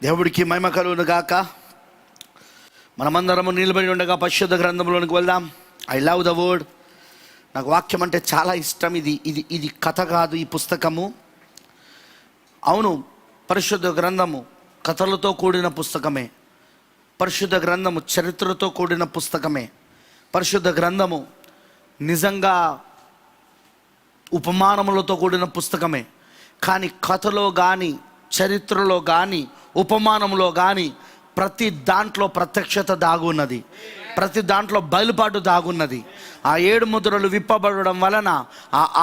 దేవుడికి మహిమ కలుగును గాక. మనమందరము నిలబడి ఉండగా పరిశుద్ధ గ్రంథంలోనికి వెళ్దాం. I love the word. నాకు వాక్యం అంటే చాలా ఇష్టం. ఇది కథ కాదు, ఈ పుస్తకము. అవును, పరిశుద్ధ గ్రంథము కథలతో కూడిన పుస్తకమే. పరిశుద్ధ గ్రంథము చరిత్రతో కూడిన పుస్తకమే. పరిశుద్ధ గ్రంథము నిజంగా ఉపమానములతో కూడిన పుస్తకమే. కానీ కథలో కానీ, చరిత్రలో కానీ, ఉపమానంలో కానీ ప్రతి దాంట్లో ప్రత్యక్షత దాగున్నది. ప్రతి దాంట్లో బయలుపాటు దాగున్నది. ఆ 7 ముద్రలు విప్పబడడం వలన,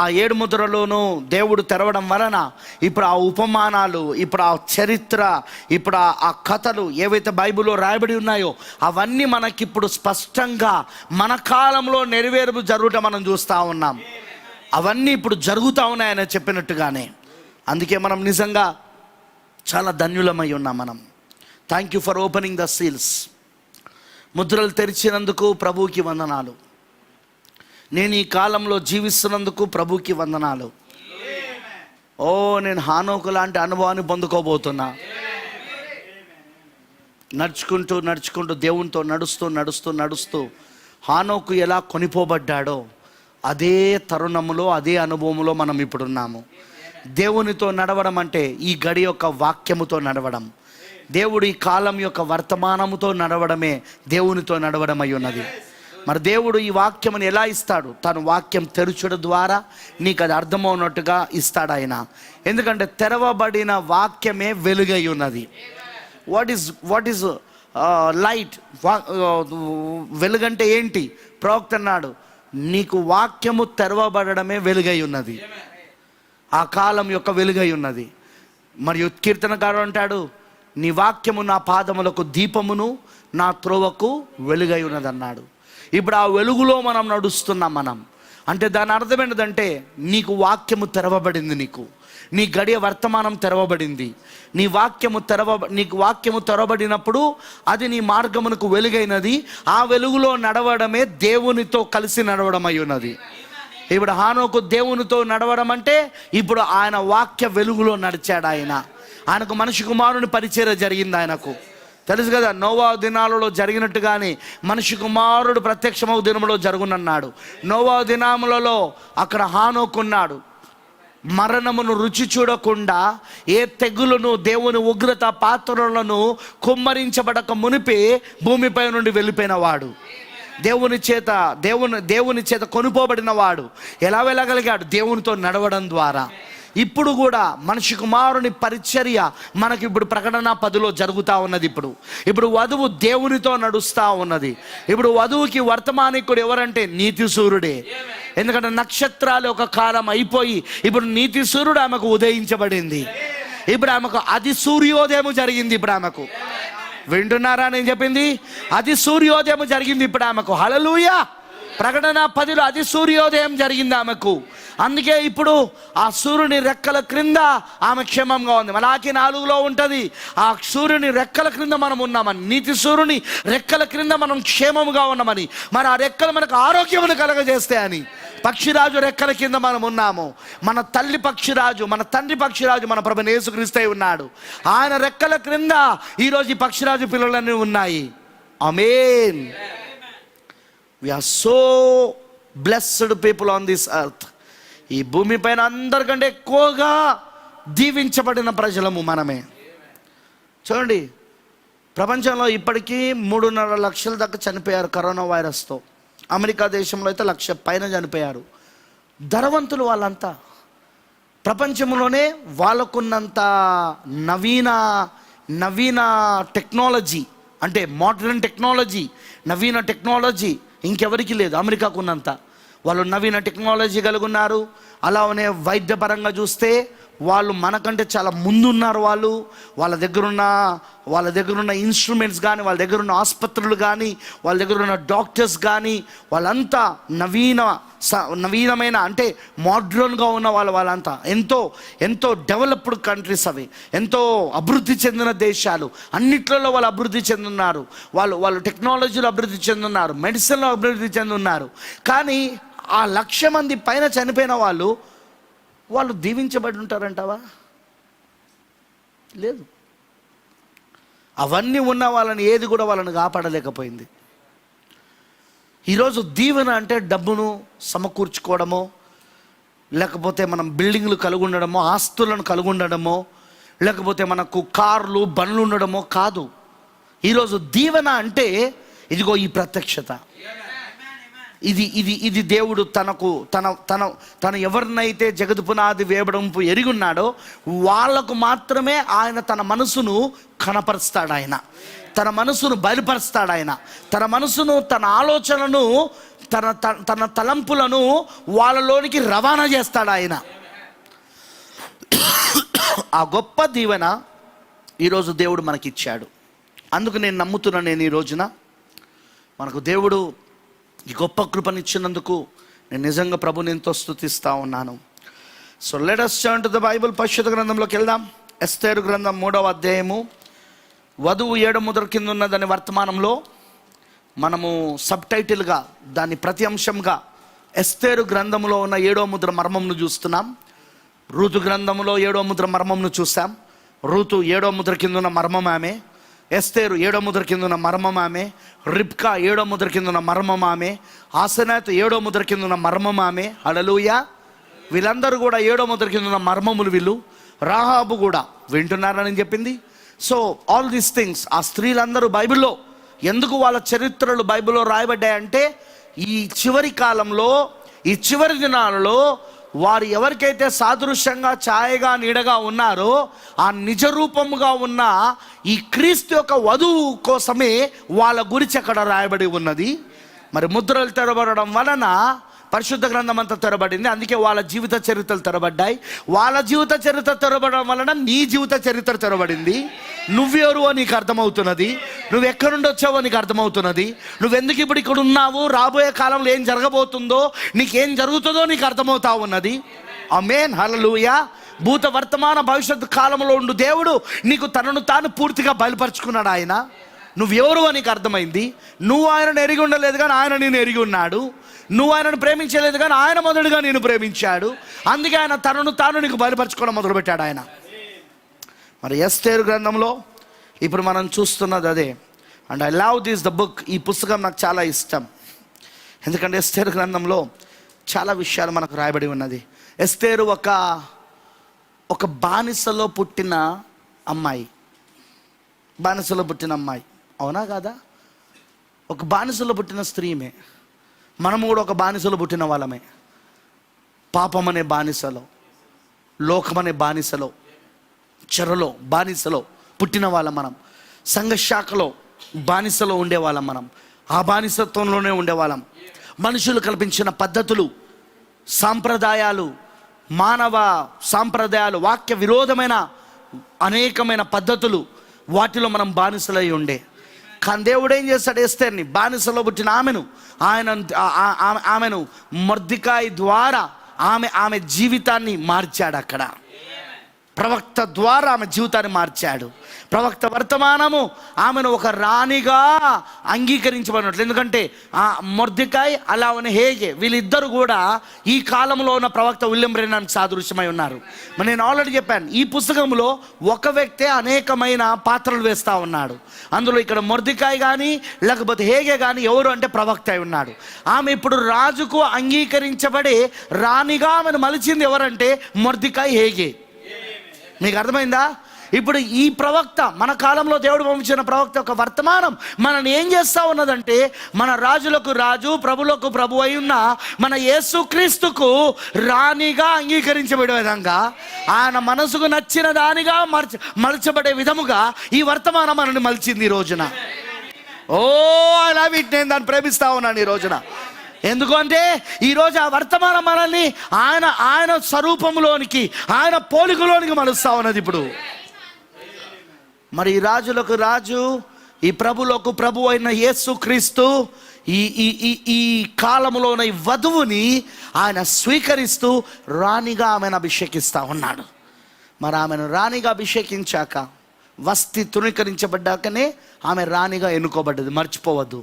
ఆ 7 ముద్రలోనూ దేవుడు తెరవడం వలన ఇప్పుడు ఆ ఉపమానాలు, ఇప్పుడు ఆ చరిత్ర, ఇప్పుడు ఆ కథలు ఏవైతే బైబిల్లో రాయబడి ఉన్నాయో అవన్నీ మనకిప్పుడు స్పష్టంగా మన కాలంలో నెరవేరు జరుగుట మనం చూస్తూ ఉన్నాం. అవన్నీ ఇప్పుడు జరుగుతూ ఉన్నాయని చెప్పినట్టుగానే. అందుకే మనం నిజంగా చాలా ధన్యులమై ఉన్నాం. మనం thank you for opening the seals. ముద్రలు తెరిచినందుకు ప్రభువుకి వందనాలు. నేను ఈ కాలంలో జీవిస్తున్నందుకు ప్రభువుకి వందనాలు. నేను హానోకు లాంటి అనుభవాన్ని పొందుకోబోతున్నా. నడుచుకుంటూ దేవునితో నడుస్తూ హానోకు ఎలా కొనిపోబడ్డాడో అదే తరుణములో, అదే అనుభవంలో మనం ఇప్పుడున్నాము. దేవునితో నడవడం అంటే ఈ గడి యొక్క వాక్యముతో నడవడం. దేవుడు ఈ కాలం యొక్క వర్తమానముతో నడవడమే దేవునితో నడవడం అయి ఉన్నది. మరి దేవుడు ఈ వాక్యముని ఎలా ఇస్తాడు? తను వాక్యం తెరుచడం ద్వారా నీకు అది అర్థమవునట్టుగా ఇస్తాడు ఆయన. ఎందుకంటే తెరవబడిన వాక్యమే వెలుగై ఉన్నది. What is light? వెలుగంటే ఏంటి? ప్రవక్త అన్నాడు, నీకు వాక్యము తెరవబడమే వెలుగై ఉన్నది. ఆ కాలం యొక్క వెలుగై ఉన్నది. మరియు కీర్తనకారుడు అంటాడు, నీ వాక్యము నా పాదములకు దీపమును, నా త్రోవకు వెలుగై ఉన్నది అన్నాడు. ఇప్పుడు ఆ వెలుగులో మనం నడుస్తున్నాం. మనం అంటే దాని అర్థం ఏంటంటే నీకు వాక్యము తెరవబడింది. నీ గడియ వర్తమానం తెరవబడింది. నీకు వాక్యము తెరవబడినప్పుడు అది నీ మార్గమునకు వెలుగైనది. ఆ వెలుగులో నడవడమే దేవునితో కలిసి నడవడం అయి ఉన్నది. ఇప్పుడు హానోకు దేవునితో నడవడం అంటే ఇప్పుడు ఆయన వాక్య వెలుగులో నడిచాడు. ఆయనకు మనిషి కుమారుని పరిచర్య జరిగింది. ఆయనకు తెలుసు కదా, నోవా దినాలలో జరిగినట్టుగానే మనిషి కుమారుడు ప్రత్యక్షమవు దినములో జరుగునన్నాడు. నోవా దినములలో అక్కడ హానోకున్నాడు. మరణమును రుచి చూడకుండా, ఏ తెగులను, దేవుని ఉగ్రత పాత్రలను కుమ్మరించబడక మునిపే భూమిపై నుండి వెళ్ళిపోయిన వాడు. దేవుని చేత కొనుపోబడిన వాడు ఎలా వెళ్ళగలిగాడు? దేవునితో నడవడం ద్వారా. ఇప్పుడు కూడా మనిషి కుమారుని పరిచర్య మనకి ఇప్పుడు ప్రకటన 10లో జరుగుతూ ఉన్నది. ఇప్పుడు వధువు దేవునితో నడుస్తూ ఉన్నది. ఇప్పుడు వధువుకి వర్తమానికుడు ఎవరంటే నీతి సూర్యుడే. ఎందుకంటే నక్షత్రాలు ఒక కాలం అయిపోయి ఇప్పుడు నీతి సూర్యుడు ఆమెకు ఉదయించబడింది. ఇప్పుడు ఆమెకు అది సూర్యోదయం జరిగింది. ఇప్పుడు ఆమెకు వింటున్నారా నేను చెప్పింది? అది సూర్యోదయం జరిగింది ఇప్పుడు ఆమెకు. హల్లెలూయా. ప్రకటన 10లో అది సూర్యోదయం జరిగింది ఆమెకు. అందుకే ఇప్పుడు ఆ సూర్యుని రెక్కల క్రింద ఆమె క్షేమంగా ఉంది. మలాకి 4లో ఉంటుంది, ఆ సూర్యుని రెక్కల క్రింద మనం ఉన్నామని. నీతి సూర్యుని రెక్కల క్రింద మనం క్షేమముగా ఉన్నామని. మరి ఆ రెక్కలు మనకు ఆరోగ్యమును కలగజేస్తాయని. పక్షిరాజు రెక్కల కింద మనం ఉన్నాము. మన తల్లి పక్షిరాజు, మన తండ్రి పక్షిరాజు మన ప్రభువైన యేసుక్రీస్తు ఉన్నాడు. ఆయన రెక్కల క్రింద ఈరోజు ఈ పక్షిరాజు పిల్లలన్నీ ఉన్నాయి. ఆమేన్. We are so blessed people on this earth. ఈ భూమి పైన అందరికంటే ఎక్కువగా దీవించబడిన ప్రజలము మనమే. చూడండి, ప్రపంచంలో ఇప్పటికీ 3.5 లక్షల దాకా చనిపోయారు కరోనా వైరస్తో. అమెరికా దేశంలో అయితే 1 లక్ష పైన చనిపోయారు. ధనవంతులు వాళ్ళంతా. ప్రపంచంలోనే వాళ్ళకున్నంత నవీన టెక్నాలజీ, అంటే మోడర్న్ టెక్నాలజీ, నవీన టెక్నాలజీ ఇంకెవరికి లేదు. అమెరికాకు ఉన్నంత వాళ్ళు నవీన టెక్నాలజీ కలిగి ఉన్నారు. అలానే వైద్యపరంగా చూస్తే వాళ్ళు మనకంటే చాలా ముందున్నారు. వాళ్ళ దగ్గరున్న ఇన్స్ట్రుమెంట్స్ కానీ, వాళ్ళ దగ్గర ఉన్న ఆసుపత్రులు కానీ, వాళ్ళ దగ్గర ఉన్న డాక్టర్స్ కానీ వాళ్ళంతా నవీనమైన అంటే మోడ్రన్గా ఉన్న వాళ్ళంతా ఎంతో డెవలప్డ్ కంట్రీస్. అవి ఎంతో అభివృద్ధి చెందిన దేశాలు. అన్నిట్లలో వాళ్ళు అభివృద్ధి చెందున్నారు. వాళ్ళు టెక్నాలజీలో అభివృద్ధి చెందున్నారు, మెడిసిన్లో అభివృద్ధి చెందున్నారు. కానీ ఆ 1 లక్ష మంది పైన చనిపోయిన వాళ్ళు దీవించబడి ఉంటారంటావా? లేదు. అవన్నీ ఉన్న వాళ్ళని ఏది కూడా వాళ్ళని కాపాడలేకపోయింది. ఈరోజు దీవెన అంటే డబ్బును సమకూర్చుకోవడమో, లేకపోతే మనం బిల్డింగ్లు కలిగి ఉండడమో, ఆస్తులను కలిగి ఉండడమో, లేకపోతే మనకు కార్లు బండ్లు ఉండడమో కాదు. ఈరోజు దీవెన అంటే ఇదిగో ఈ ప్రత్యక్షత. ఇది ఇది ఇది దేవుడు తన ఎవరినైతే జగతు పునాది వేయడంపు ఎరిగున్నాడో వాళ్లకు మాత్రమే ఆయన తన మనసును కనపరుస్తాడు. ఆయన తన మనసును బయలుపరుస్తాడు. ఆయన తన మనసును, తన ఆలోచనను, తన తలంపులను వాళ్ళలోనికి రవాణా చేస్తాడు ఆయన. ఆ గొప్ప దీవెన ఈరోజు దేవుడు మనకిచ్చాడు. అందుకు నేను నమ్ముతున్నాను, నేను ఈ రోజున మనకు దేవుడు ఈ గొప్ప కృపనిచ్చినందుకు నేను నిజంగా ప్రభుని ఎంతో స్తుతిస్తూ ఉన్నాను. So let us turn to the Bible. పరిశుద్ధ గ్రంథంలోకి వెళ్దాం. ఎస్తేరు గ్రంథం 3వ అధ్యాయము వధువు 7 ముద్ర కింద ఉన్నదని వర్తమానంలో మనము సబ్ టైటిల్గా దాన్ని ప్రతి అంశంగా ఎస్తేరు గ్రంథంలో ఉన్న 7వ ముద్ర మర్మంను చూస్తున్నాం. రూతు గ్రంథంలో 7వ ముద్ర మర్మంను చూసాం. రూతు 7వ ముద్ర కింద ఉన్న మర్మం ఆమె, ఎస్తేరు 7వ ముద్ర కింద ఉన్న మర్మం ఆమె, రిబ్కా 7వ ముద్ర కింద ఉన్న మర్మం ఆమె, ఆసనాత్ 7వ ముద్ర కింద ఉన్న మర్మం ఆమె. హల్లెలూయా. వీళ్ళందరూ కూడా 7వ ముద్ర కింద ఉన్న మర్మములు వీళ్ళు. రాహాబు కూడా వింటున్నారని చెప్పింది. సో ఆల్ దీస్ థింగ్స్, ఆ స్త్రీలందరూ బైబిల్లో ఎందుకు వాళ్ళ చరిత్రలు బైబిల్లో రాయబడ్డాయంటే ఈ చివరి కాలంలో, ఈ చివరి దినాలలో వారు ఎవరికైతే సాదృశ్యంగా ఛాయగా నీడగా ఉన్నారో ఆ నిజ రూపముగా ఉన్న ఈ క్రీస్తు యొక్క వధువు కోసమే వాళ్ళ గురించి అక్కడ రాయబడి ఉన్నది. మరి ముద్రలు తెరబడడం వలన పరిశుద్ధ గ్రంథం అంతా తెరబడింది. అందుకే వాళ్ళ జీవిత చరిత్రలు తెరబడ్డాయి. వాళ్ళ జీవిత చరిత్ర తెరబడడం వలన నీ జీవిత చరిత్ర తెరబడింది. నువ్వెవరో నీకు అర్థమవుతున్నది, నువ్వు ఎక్కడి నుండి వచ్చావో నీకు అర్థమవుతున్నది, నువ్వెందుకు ఇప్పుడు ఇక్కడ ఉన్నావు, రాబోయే కాలంలో ఏం జరగబోతుందో, నీకేం జరుగుతుందో నీకు అర్థమవుతా ఉన్నది. ఆమేన్, హల్లెలూయా. భూత వర్తమాన భవిష్యత్తు కాలంలో ఉండు దేవుడు నీకు తనను తాను పూర్తిగా బయలుపరుచుకున్నాడు. ఆయన నువ్వెవరు నీకు అర్థమైంది. నువ్వు ఆయనను ఎరిగి ఉండలేదు కానీ ఆయన నేను ఎరిగి ఉన్నాడు. నువ్వు ఆయనను ప్రేమించలేదు కానీ ఆయన మొదలుగా నేను ప్రేమించాడు. అందుకే ఆయన తనను తాను నీకు బయలుపరచుకోవడం మొదలుపెట్టాడు ఆయన. మరి ఎస్తేరు గ్రంథంలో ఇప్పుడు మనం చూస్తున్నది అదే. And I love this the book. ఈ పుస్తకం నాకు చాలా ఇష్టం. ఎందుకంటే ఎస్తేరు గ్రంథంలో చాలా విషయాలు మనకు రాయబడి ఉన్నది. ఎస్తేరు ఒక బానిసలో పుట్టిన అమ్మాయి. బానిసలో పుట్టిన అమ్మాయి, అవునా కాదా? ఒక బానిసలో పుట్టిన స్త్రీమే. మనము కూడా ఒక బానిసలో పుట్టిన వాళ్ళమే. పాపం అనే బానిసలో, లోకం అనే బానిసలో, చెరలో బానిసలో పుట్టిన వాళ్ళం మనం. సంఘశాఖలో బానిసలో ఉండేవాళ్ళం మనం. ఆ బానిసత్వంలోనే ఉండేవాళ్ళం. మనుషులు కల్పించిన పద్ధతులు, సాంప్రదాయాలు, మానవ సాంప్రదాయాలు, వాక్య విరోధమైన అనేకమైన పద్ధతులు, వాటిలో మనం బానిసలై ఉండే. కానీ దేవుడు ఏం చేస్తాడు? ఎస్తేర్ని, బానిసలో పుట్టిన ఆమెను మొర్దెకాయి ద్వారా ఆమె జీవితాన్ని మార్చాడు. అక్కడ ప్రవక్త ద్వారా ఆమె జీవితాన్ని మార్చాడు. ప్రవక్త వర్తమానము ఆమెను ఒక రాణిగా అంగీకరించబడినట్లు. ఎందుకంటే మొర్దెకాయి అలానే హేగే వీళ్ళిద్దరు కూడా ఈ కాలంలో ఉన్న ప్రవక్త విలియం బ్రెన్నానికి సాదృశ్యమై ఉన్నారు. నేను ఆల్రెడీ చెప్పాను, ఈ పుస్తకంలో ఒక వ్యక్తే అనేకమైన పాత్రలు వేస్తూ ఉన్నాడు. అందులో ఇక్కడ మొర్దెకాయి కానీ లేకపోతే హేగే కానీ ఎవరు అంటే ప్రవక్త అయి ఉన్నాడు. ఆమె ఇప్పుడు రాజుకు అంగీకరించబడే రాణిగా ఆమెను మలిచింది ఎవరంటే మొర్దెకాయి, హేగే. మీకు అర్థమైందా? ఇప్పుడు ఈ ప్రవక్త, మన కాలంలో దేవుడు పంపించిన ప్రవక్త యొక్క వర్తమానం మనల్ని ఏం చేస్తూ ఉన్నదంటే, మన రాజులకు రాజు, ప్రభులకు ప్రభు అయి ఉన్న మన యేసుక్రీస్తుకు రాణిగా అంగీకరించబడే విధంగా, ఆయన మనసుకు నచ్చిన దానిగా మలచబడే విధముగా ఈ వర్తమానం మనల్ని మలిచింది ఈ రోజున. ఓ ఐ లవ్ ఇట్. నేను దాన్ని ప్రేమిస్తా ఉన్నాను ఈ రోజున. ఎందుకంటే ఈరోజు ఆ వర్తమానం మనల్ని ఆయన స్వరూపంలోనికి, ఆయన పోలికలోనికి మలుస్తా ఉన్నది ఇప్పుడు. మరి ఈ రాజులకు రాజు, ఈ ప్రభులకు ప్రభు అయిన యేసుక్రీస్తు ఈ కాలంలోని వధువుని ఆయన స్వీకరిస్తూ రాణిగా ఆమెను అభిషేకిస్తూ ఉన్నాడు. మరి ఆమెను రాణిగా అభిషేకించాక, వస్తి తృణీకరించబడ్డాకనే ఆమె రాణిగా ఎన్నుకోబడ్డది. మర్చిపోవద్దు.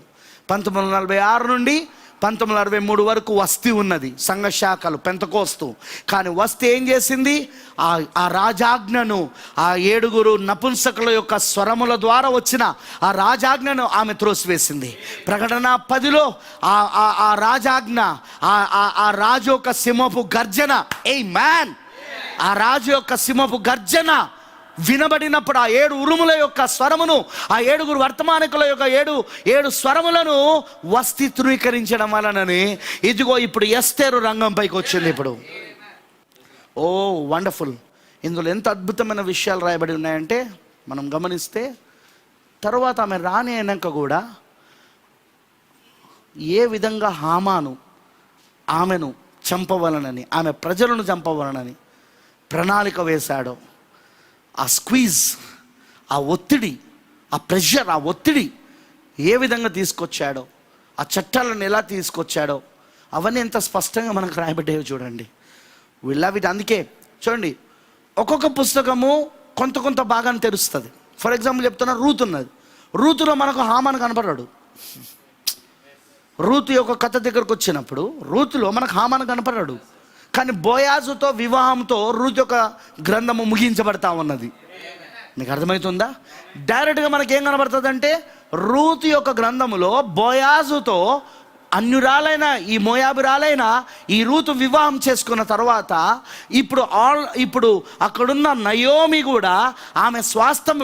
1946 నుండి 1963 వరకు వస్తీ ఉన్నది, సంఘ శాఖలు, పెంతకోస్తు. కానీ వస్తీ ఏం చేసింది? ఆ రాజాజ్ఞను, ఆ 7 నపుంసకుల యొక్క స్వరముల ద్వారా వచ్చిన ఆ రాజాజ్ఞను ఆమె త్రోసివేసింది. ప్రకటన 10లో ఆ రాజాజ్ఞ, ఆ రాజు యొక్క సింహపు గర్జన, మ్యాన్, ఆ రాజు యొక్క సింహపు గర్జన వినబడినప్పుడు, ఆ 7 ఉరుముల యొక్క స్వరమును, ఆ 7 వర్తమానికుల యొక్క 7 స్వరములను వస్తీ ధృవీకరించడం వలనని ఇదిగో ఇప్పుడు ఎస్తేరు రంగంపైకి వచ్చింది. ఇప్పుడు వండర్ఫుల్. ఇందులో ఎంత అద్భుతమైన విషయాలు రాయబడి ఉన్నాయంటే మనం గమనిస్తే, తర్వాత ఆమె రాణి అయినాక కూడా ఏ విధంగా హామాను ఆమెను చంపవలనని, ఆమె ప్రజలను చంపవలనని ప్రణాళిక వేశాడో, ఆ స్క్వీజ్, ఆ ఒత్తిడి, ఆ ప్రెషర్, ఆ ఒత్తిడి ఏ విధంగా తీసుకొచ్చాడో, ఆ చట్టాలను ఎలా తీసుకొచ్చాడో, అవన్నీ ఎంత స్పష్టంగా మనకు రాయబడ్డాయో చూడండి. We love it. అందుకే చూడండి, ఒక్కొక్క పుస్తకము కొంత భాగాన్ని తెరుస్తుంది. ఫర్ ఎగ్జాంపుల్ చెప్తున్నా, రూత్ ఉన్నది. రూతులో మనకు హామాను కనపడాడు. రూతు యొక్క కథ దగ్గరకు వచ్చినప్పుడు రూతులో మనకు హామాను కనపడాడు. కానీ బోయాజుతో వివాహంతో రూతు యొక్క గ్రంథము ముగించబడతా ఉన్నది. మీకు అర్థమవుతుందా? డైరెక్ట్గా మనకేం కనబడుతుంది అంటే, రూతు యొక్క గ్రంథములో బోయాజుతో అన్యురాలైన ఈ మోయాబురాలైన ఈ రూతు వివాహం చేసుకున్న తర్వాత ఇప్పుడు అక్కడున్న నయోమి కూడా ఆమె స్వాస్థ్యం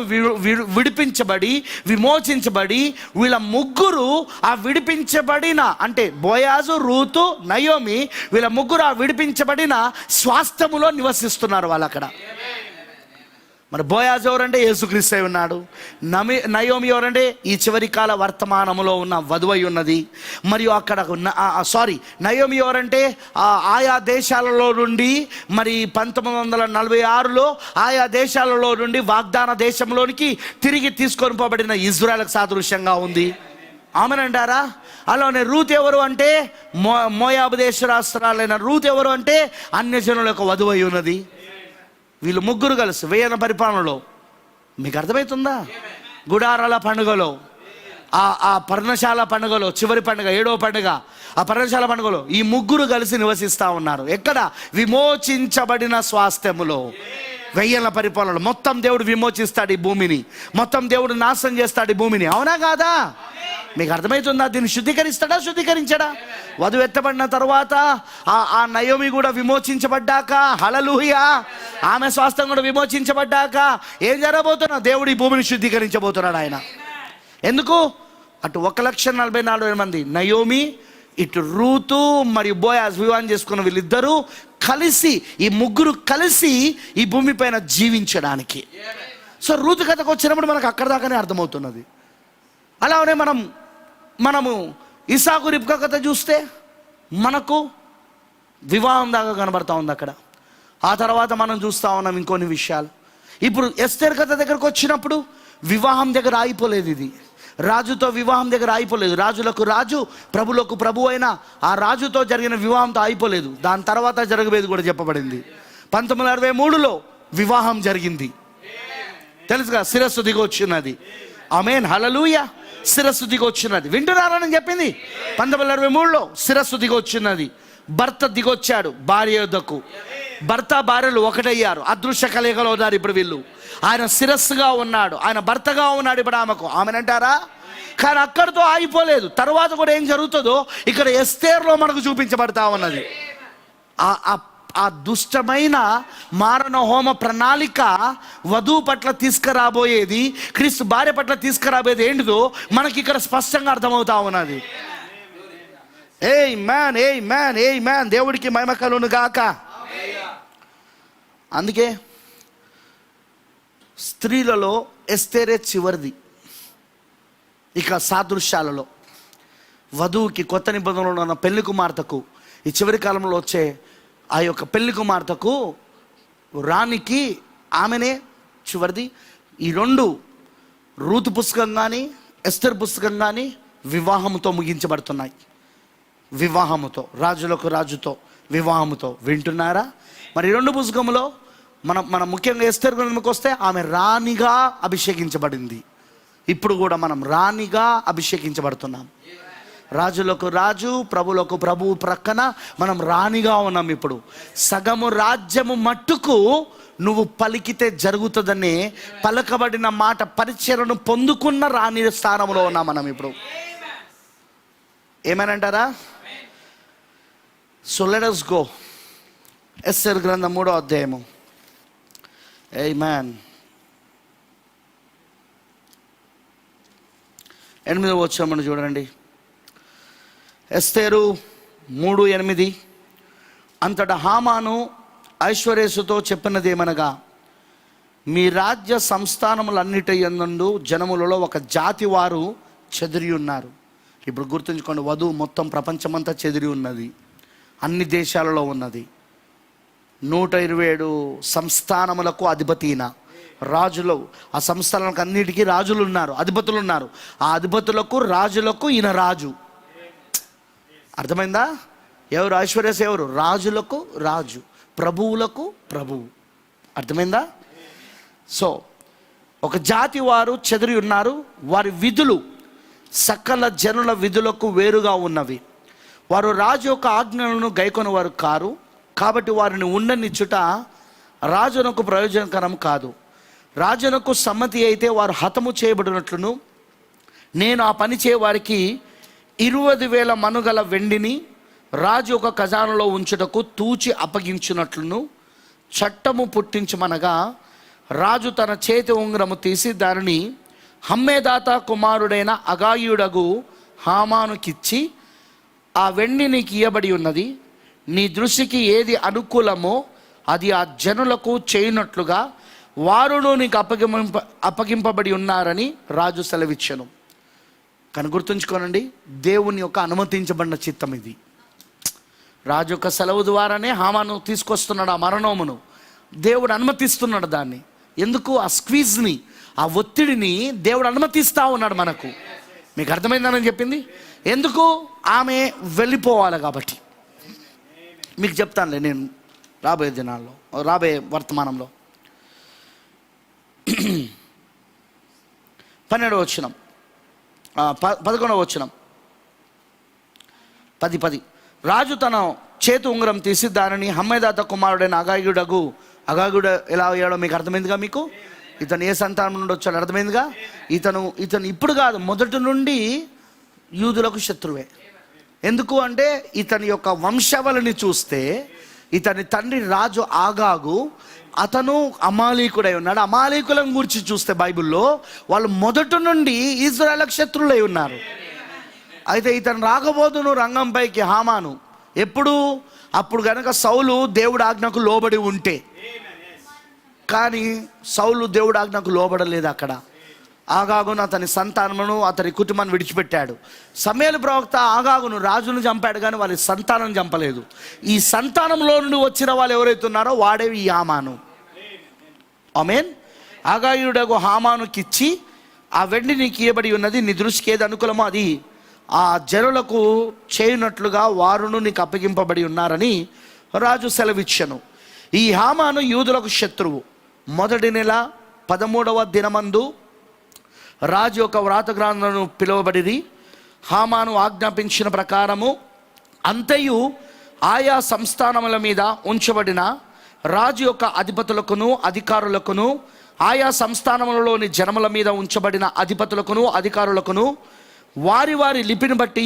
విడిపించబడి, విమోచించబడి, వీళ్ళ ముగ్గురు ఆ విడిపించబడిన, అంటే బోయాజు, రూతు, నయోమి, వీళ్ళ ముగ్గురు ఆ విడిపించబడిన స్వాస్థ్యములో నివసిస్తున్నారు వాళ్ళు అక్కడ. మరి బోయాజు ఎవరంటే యేసుక్రీస్తు అయి ఉన్నాడు. నయోమి ఎవరంటే ఈ చివరి కాల వర్తమానములో ఉన్న వధువై ఉన్నది. మరియు అక్కడ నయోమి ఎవరంటే ఆయా దేశాలలో నుండి, మరి 1946లో ఆయా దేశాలలో నుండి వాగ్దాన దేశంలోనికి తిరిగి తీసుకొని పోబడిన ఇజ్రాయెల్కి సాదృశ్యంగా ఉంది. ఆమెనంటారా? అలానే రూత్ ఎవరు అంటే మోయాబు దేశ రాష్ట్రాలైన రూత్ ఎవరు అంటే అన్యజనుల యొక్క వధువై ఉన్నది. వీళ్ళు ముగ్గురు కలిసి వేయన పరిపాలనలో, మీకు అర్థమవుతుందా? గుడారాల పండుగలో, ఆ పర్ణశాల పండుగలో, చివరి పండుగ 7వ పండుగ, ఆ పర్ణశాల పండుగలో ఈ ముగ్గురు కలిసి నివసిస్తూ ఉన్నారు. ఎక్కడ? విమోచించబడిన స్వాస్థ్యములో, వెయ్యల పరిపాలనలో. మొత్తం దేవుడు విమోచిస్తాడు ఈ భూమిని, మొత్తం దేవుడు నాశనం చేస్తాడు ఈ భూమిని. అవునా కాదా? మీకు అర్థమవుతుందా? దీన్ని శుద్ధీకరిస్తాడా? శుద్ధీకరించడా? వధువు ఎత్తబడిన తర్వాత ఆ నయోమి కూడా విమోచించబడ్డాక, హల్లెలూయా, ఆమె స్వాస్థ్యం కూడా విమోచించబడ్డాక ఏం జరగబోతున్నా? దేవుడు ఈ భూమిని శుద్ధీకరించబోతున్నాడు ఆయన. ఎందుకు? అటు 1,44,000 మంది నయోమి, ఇటు రూతు మరియు బోయాజ్ వివాహం చేసుకున్న వీళ్ళిద్దరూ కలిసి, ఈ ముగ్గురు కలిసి ఈ భూమి పైన జీవించడానికి. సో రూతు కథకు వచ్చినప్పుడు మనకు అక్కడ దాకానే అర్థమవుతున్నది. అలానే మనము ఇసాకు రిబ్కా కథ చూస్తే మనకు వివాహం దాకా కనబడతా ఉంది అక్కడ. ఆ తర్వాత మనం చూస్తూ ఉన్నాం ఇంకొన్ని విషయాలు. ఇప్పుడు ఎస్తేర్ కథ దగ్గరకు వచ్చినప్పుడు వివాహం దగ్గర ఆగిపోలేదు. ఇది రాజుతో వివాహం దగ్గర ఆగిపోలేదు. రాజులకు రాజు, ప్రభులకు ప్రభు అయిన ఆ రాజుతో జరిగిన వివాహంతో ఆగిపోలేదు. దాని తర్వాత జరగబోయేది కూడా చెప్పబడింది. 1963లో వివాహం జరిగింది. తెలుసుగా, శిరస్సు దిగొచ్చినది. ఆమేన్, హల్లెలూయా. శిరస్సు దిగొచ్చినది. వింటున్నారని చెప్పింది. 1963లో శిరస్సు దిగొచ్చినది. భర్త దిగొచ్చాడు భార్య యొద్దకు. భర్త భార్యలు ఒకటయ్యారు. అదృశ్య కలయికలో ఉన్నారు ఇప్పుడు వీళ్ళు. ఆయన శిరస్సుగా ఉన్నాడు, ఆయన భర్తగా ఉన్నాడు ఇప్పుడు ఆమెకు. ఆమెనంటారా? కానీ అక్కడితో ఆగిపోలేదు. తర్వాత కూడా ఏం జరుగుతుందో ఇక్కడ ఎస్తేర్లో మనకు చూపించబడతా ఉన్నది. ఆ దుష్టమైన మారణ హోమ ప్రణాళిక వధువు పట్ల తీసుకురాబోయేది, క్రీస్తు భార్య పట్ల తీసుకురాబోయేది ఏంటిదో మనకి ఇక్కడ స్పష్టంగా అర్థమవుతా ఉన్నది. ఆమేన్, ఆమేన్, ఆమేన్. దేవుడికి మహిమ కలుగును గాక. అందుకే స్త్రీలలో ఎస్తేరే చివరిది. ఇక సాదృశ్యాలలో వధువుకి, కొత్త నిబంధనలో ఉన్న పెళ్లి కుమార్తెకు, ఈ చివరి కాలంలో వచ్చే ఆ యొక్క పెళ్లి కుమార్తెకు, రాణికి ఆమెనే చివరిది. ఈ రెండు రూతు పుస్తకం కానీ ఎస్తేర్ పుస్తకం కానీ వివాహముతో ముగించబడుతున్నాయి. వివాహముతో, రాజులకు రాజుతో, వివాహముతో. వింటున్నారా? మరి 2 పుస్తకంలో మనం ముఖ్యంగా ఎస్తేర్ గ్రంథంకి వస్తే ఆమె రాణిగా అభిషేకించబడింది. ఇప్పుడు కూడా మనం రాణిగా అభిషేకించబడుతున్నాం. రాజులకు రాజు, ప్రభులకు ప్రభువు ప్రక్కన మనం రాణిగా ఉన్నాం. ఇప్పుడు సగము రాజ్యము మట్టుకు నువ్వు పలికితే జరుగుతుందని పలకబడిన మాట పరిచయను పొందుకున్న రాణి స్థానంలో ఉన్నాం మనం ఇప్పుడు. ఏమనంటారా? So let us go. Esther గ్రంథం 3వ అధ్యాయము. ఆమేన్. 8వ వచనం చూడండి. ఎస్తేరు 3:8. అంతటా హామాను ఐశ్వర్యసుతో చెప్పినదేమనగా, మీ రాజ్య సంస్థానములన్నిటి యందు జనములలో ఒక జాతి వారు చెదిరి ఉన్నారు. ఇప్పుడు గుర్తుంచుకోండి, వధువు మొత్తం ప్రపంచమంతా చెదిరి ఉన్నది, అన్ని దేశాలలో ఉన్నది. 127 సంస్థానములకు అధిపతిన రాజులు, ఆ సంస్థానాలకు అన్నిటికీ రాజులు ఉన్నారు, అధిపతులు ఉన్నారు. ఆ అధిపతులకు రాజులకు ఈయన రాజు. అర్థమైందా? ఎవరు ఐశ్వర్యస్? ఎవరు? రాజులకు రాజు, ప్రభువులకు ప్రభువు. అర్థమైందా? సో ఒక జాతి వారు చెదిరి ఉన్నారు, వారి విధులు సకల జనుల విధులకు వేరుగా ఉన్నవి. వారు రాజు యొక్క ఆజ్ఞలను గైకొని వారు కారు, కాబట్టి వారిని ఉండనిచ్చుట రాజునకు ప్రయోజనకరం కాదు. రాజునకు సమ్మతి అయితే వారు హతము చేయబడినట్లును, నేను ఆ పని చేయవారికి 20,000 మనుగల వెండిని రాజు ఒక ఖజానాలో ఉంచుటకు తూచి అప్పగించినట్లును చట్టము పుట్టించమనగా, రాజు తన చేతి ఉంగరము తీసి దానిని హమ్మేదాత కుమారుడైన అగాయుడగు హామానుకిచ్చి, ఆ వెండి నీకు ఇయ్యబడి ఉన్నది, నీ దృష్టికి ఏది అనుకూలమో అది ఆ జనులకు చేయనట్లుగా వారును నీకు అప్పగింపబడి ఉన్నారని రాజు సెలవిచ్చెను. కానీ గుర్తుంచుకోనండి, దేవుని యొక్క అనుమతించబడిన చిత్తం ఇది. రాజు యొక్క సెలవు ద్వారానే హామాను తీసుకొస్తున్నాడు ఆ మరణమును. దేవుడు అనుమతిస్తున్నాడు దాన్ని. ఎందుకు? ఆ స్క్వీజ్ని, ఆ ఒత్తిడిని దేవుడు అనుమతిస్తూ ఉన్నాడు మనకు. మీకు అర్థమైందని చెప్పింది. ఎందుకు? ఆమె వెళ్ళిపోవాలి కాబట్టి. మీకు చెప్తానులే నేను రాబోయే దినాల్లో, రాబోయే వర్తమానంలో. 12వ వచనం, 11వ వచనం, 10. రాజు తన చేతి ఉంగరం తీసి దానిని హమ్మేదాత కుమారుడైన అగాగుడు ఎలా అయ్యాడో మీకు అర్థమైందిగా. మీకు ఇతను ఏ సంతానం నుండి వచ్చాడు అర్థమైందిగా. ఇతను ఇప్పుడు కాదు, మొదటి నుండి యూదులకు శత్రువే. ఎందుకు అంటే ఇతని యొక్క వంశావళిని చూస్తే ఇతని తండ్రి రాజు ఆగాగు, అతను అమాలీకుడై ఉన్నాడు. అమాలీకులను గురించి చూస్తే బైబిల్లో వాళ్ళు మొదటి నుండి ఇజ్రాయేలుకు శత్రువులై ఉన్నారు. అయితే ఇతను రాకపోదును రంగంపైకి హామాను ఎప్పుడు? అప్పుడు గనక సౌలు దేవుడి ఆజ్ఞకు లోబడి ఉంటే. కానీ సౌలు దేవుడి ఆజ్ఞకు లోబడలేదు. అక్కడ ఆగాగును అతని సంతానమును అతని కుటుంబాన్ని విడిచిపెట్టాడు. సమూయేలు ప్రవక్త ఆగాగును రాజును చంపాడు, కానీ వాళ్ళ సంతానం చంపలేదు. ఈ సంతానంలో నుండి వచ్చిన వాళ్ళు ఎవరైతే ఉన్నారో వాడే ఈ హామాను. ఆమేన్. ఆగాయుడగు హామానుకిచ్చి, ఆ వెండి నీకు ఇయ్యబడి ఉన్నది, నీ దృష్టికి ఏది అనుకూలమో అది ఆ జనులకు చేయనట్లుగా వారును నీకు అప్పగింపబడి ఉన్నారని రాజు సెలవిచ్చెను. ఈ హామాను యూదులకు శత్రువు. మొదటి నెల 13వ దినమందు రాజు యొక్క వ్రాత గ్రంథమును పిలువబడిరి. హామాను ఆజ్ఞాపించిన ప్రకారము అంతయు ఆయా సంస్థానముల మీద ఉంచబడిన రాజు యొక్క అధిపతులకును అధికారులకును, ఆయా సంస్థానములలోని జనముల మీద ఉంచబడిన అధిపతులకును అధికారులకును వారి వారి లిపిని బట్టి,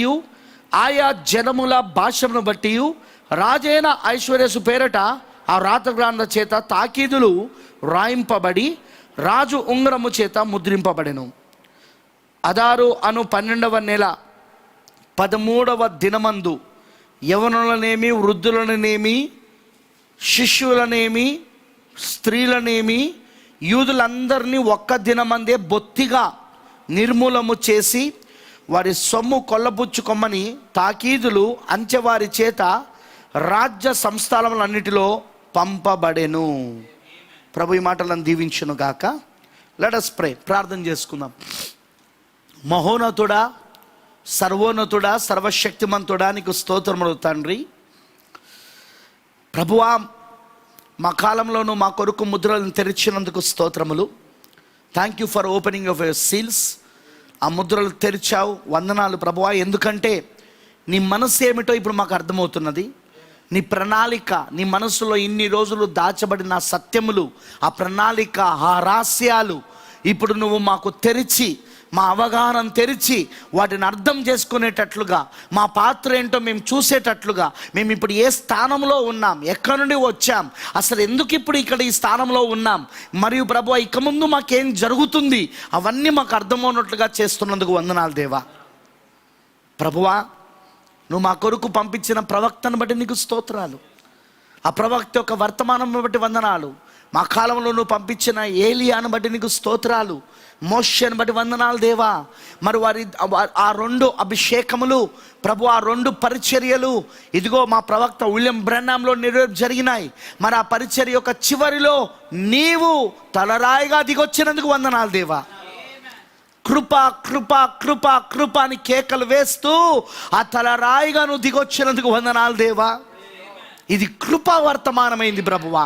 ఆయా జనముల భాషను బట్టి రాజైన ఐశ్వర్యసు పేరట ఆ వ్రాత గ్రంథ చేత తాకీదులు రాయింపబడి రాజు ఉంగరము చేత ముద్రింపబడెను. అదారు అను 12వ నెల 13వ దినమందు యవనులనేమి, వృద్ధులనేమి, శిష్యులనేమి, స్త్రీలనేమి, యూదులందరినీ ఒక్క దినమందే బొత్తిగా నిర్మూలము చేసి వారి సొమ్ము కొల్లబుచ్చుకొమ్మని తాకీదులు అంచెవారి చేత రాజ్య సంస్థానములన్నిటిలో పంపబడెను. ప్రభు ఈ మాటలను దీవించును గాక. Let us pray. ప్రార్థన చేసుకుందాం. మహోన్నతుడా, సర్వోన్నతుడా, సర్వశక్తిమంతుడా, నీకు స్తోత్రములు తండ్రి. ప్రభువా, మా కాలంలోనూ మా కొరకు ముద్రలను తెరిచినందుకు స్తోత్రములు. Thank you for opening of your seals. ఆ ముద్రలు తెరిచావు, వందనాలు ప్రభువా. ఎందుకంటే నీ మనసు ఏమిటో ఇప్పుడు మాకు అర్థమవుతున్నది. నీ ప్రణాళిక, నీ మనసులో ఇన్ని రోజులు దాచబడిన సత్యములు, ఆ ప్రణాళిక, ఆ రహస్యాలు ఇప్పుడు నువ్వు మాకు తెరిచి, మా అవగాహన తెరిచి వాటిని అర్థం చేసుకునేటట్లుగా, మా పాత్ర ఏంటో మేము చూసేటట్లుగా, మేము ఇప్పుడు ఏ స్థానంలో ఉన్నాం, ఎక్కడి నుండి వచ్చాం, అసలు ఎందుకు ఇప్పుడు ఇక్కడ ఈ స్థానంలో ఉన్నాం, మరియు ప్రభువా ఇక ముందు మాకేం జరుగుతుంది, అవన్నీ మాకు అర్థమవునట్లుగా చేస్తున్నందుకు వందనాలు దేవా. ప్రభువా, నువ్వు మా కొరకు పంపించిన ప్రవక్తను బట్టి నీకు స్తోత్రాలు. ఆ ప్రవక్త యొక్క వర్తమానం బట్టి వందనాలు. మా కాలంలో నువ్వు పంపించిన ఏలియాను బట్టి నీకు స్తోత్రాలు. మోషేను బట్టి వందనాలు దేవా. మరి ఆ 2 అభిషేకములు ప్రభు, ఆ 2 పరిచర్యలు ఇదిగో మా ప్రవక్త విలియం బ్రన్నాంలో జరిగినాయి. మరి ఆ పరిచర్య యొక్క చివరిలో నీవు తలరాయిగా దిగొచ్చినందుకు వందనాలు దేవా. కృప కృప కృప కృప అని కేకలు వేస్తూ ఆ తలరాయిగా నువ్వు దిగొచ్చినందుకు వందనాలు దేవా. ఇది కృపా వర్తమానమైంది ప్రభువా.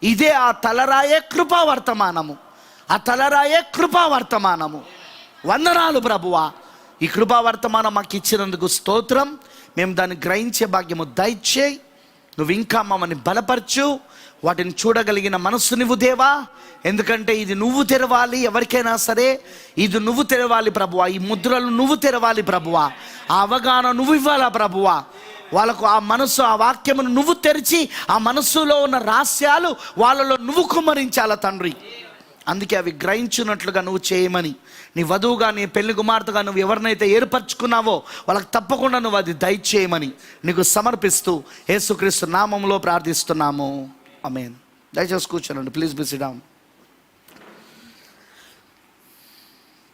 ఇదే ఆ తలరాయే కృపా వర్తమానము, ఆ తలరాయే కృపా వర్తమానము. వందనాలు ప్రభువా. ఈ కృపా వర్తమానం మాకు ఇచ్చినందుకు స్తోత్రం. మేము దాన్ని గ్రహించే భాగ్యము దయచేయి. నువ్వు ఇంకా మమ్మల్ని బలపరచు, వాటిని చూడగలిగిన మనస్సు నువ్వు దేవా. ఎందుకంటే ఇది నువ్వు తెరవాలి, ఎవరికైనా సరే ఇది నువ్వు తెరవాలి ప్రభువా. ఈ ముద్రలు నువ్వు తెరవాలి ప్రభువా. ఆ అవగాహన నువ్వు ఇవ్వాలా ప్రభువా. వాళ్ళకు ఆ మనస్సు, ఆ వాక్యమును నువ్వు తెరిచి, ఆ మనస్సులో ఉన్న రహస్యాలు వాళ్ళలో నువ్వు కుమ్మరించాల తండ్రి. అందుకే అవి గ్రహించున్నట్లుగా నువ్వు చేయమని, నీ వధువుగా, నీ పెళ్లి కుమార్తెగా నువ్వు ఎవరినైతే ఏర్పరచుకున్నావో వాళ్ళకి తప్పకుండా నువ్వు అది దయచేయమని నీకు సమర్పిస్తూ యేసుక్రీస్తు నామములో ప్రార్థిస్తున్నాము. ఆమేన్. దయచేసి కూర్చోండి. Please be sit down.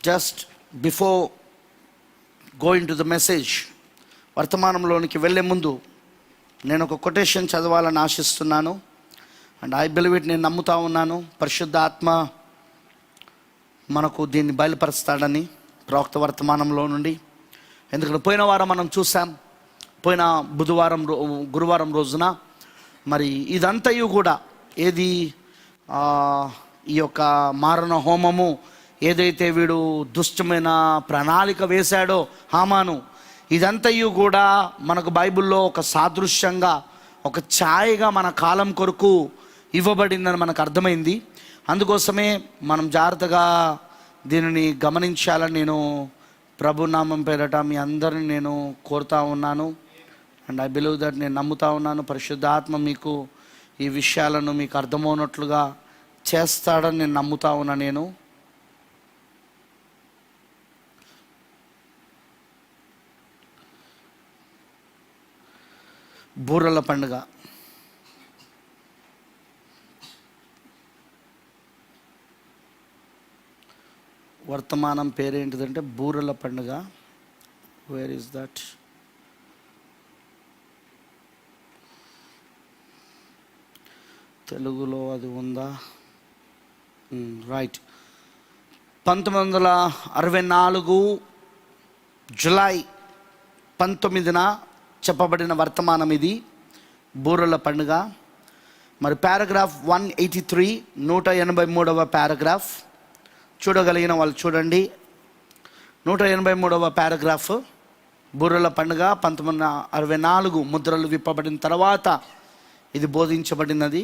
Just before going to the message, వర్తమానంలోనికి వెళ్ళే ముందు నేను ఒక కొటేషన్ చదవాలని ఆశిస్తున్నాను. అండ్ ఐ బిలీవ్ ఇట్, నేను నమ్ముతా ఉన్నాను పరిశుద్ధ ఆత్మ మనకు దీన్ని బయలుపరుస్తాడని ప్రవక్త వర్తమానంలో నుండి. ఎందుకంటే పోయిన వారం మనం చూసాం, పోయిన గురువారం రోజున మరి ఇదంతయు కూడా ఏది, ఈ యొక్క మారణ హోమము ఏదైతే వీడు దుష్టమైన ప్రణాళిక వేశాడో హామాను, ఇదంతయు కూడా మనకు బైబిల్లో ఒక సాదృశ్యంగా, ఒక ఛాయగా మన కాలం కొరకు ఇవ్వబడిందని మనకు అర్థమైంది. అందుకోసమే మనం జాగ్రత్తగా దీనిని గమనించాలని నేను ప్రభునామం పేరట మీ అందరిని నేను కోరుతా ఉన్నాను. అండ్ ఐ బిలీవ్ దట్, నేను నమ్ముతా ఉన్నాను పరిశుద్ధాత్మ మీకు ఈ విషయాలను మీకు అర్థమవునట్లుగా చేస్తాడని నేను నమ్ముతా ఉన్నా. నేను బూరల పండుగ, వర్తమానం పేరేంటిదంటే బూరల పండుగ. Where is that? తెలుగులో అది ఉందా? రైట్. 1964 జూలై 19న చెప్పబడిన వర్తమానం ఇది, బూరల పండుగ. మరి పారాగ్రాఫ్ 183, 183వ పారాగ్రాఫ్ చూడగలిగిన వాళ్ళు చూడండి. 183వ పారాగ్రాఫ్, బూరల పండుగ 1964 ముద్రలు విప్పబడిన తర్వాత ఇది బోధించబడినది.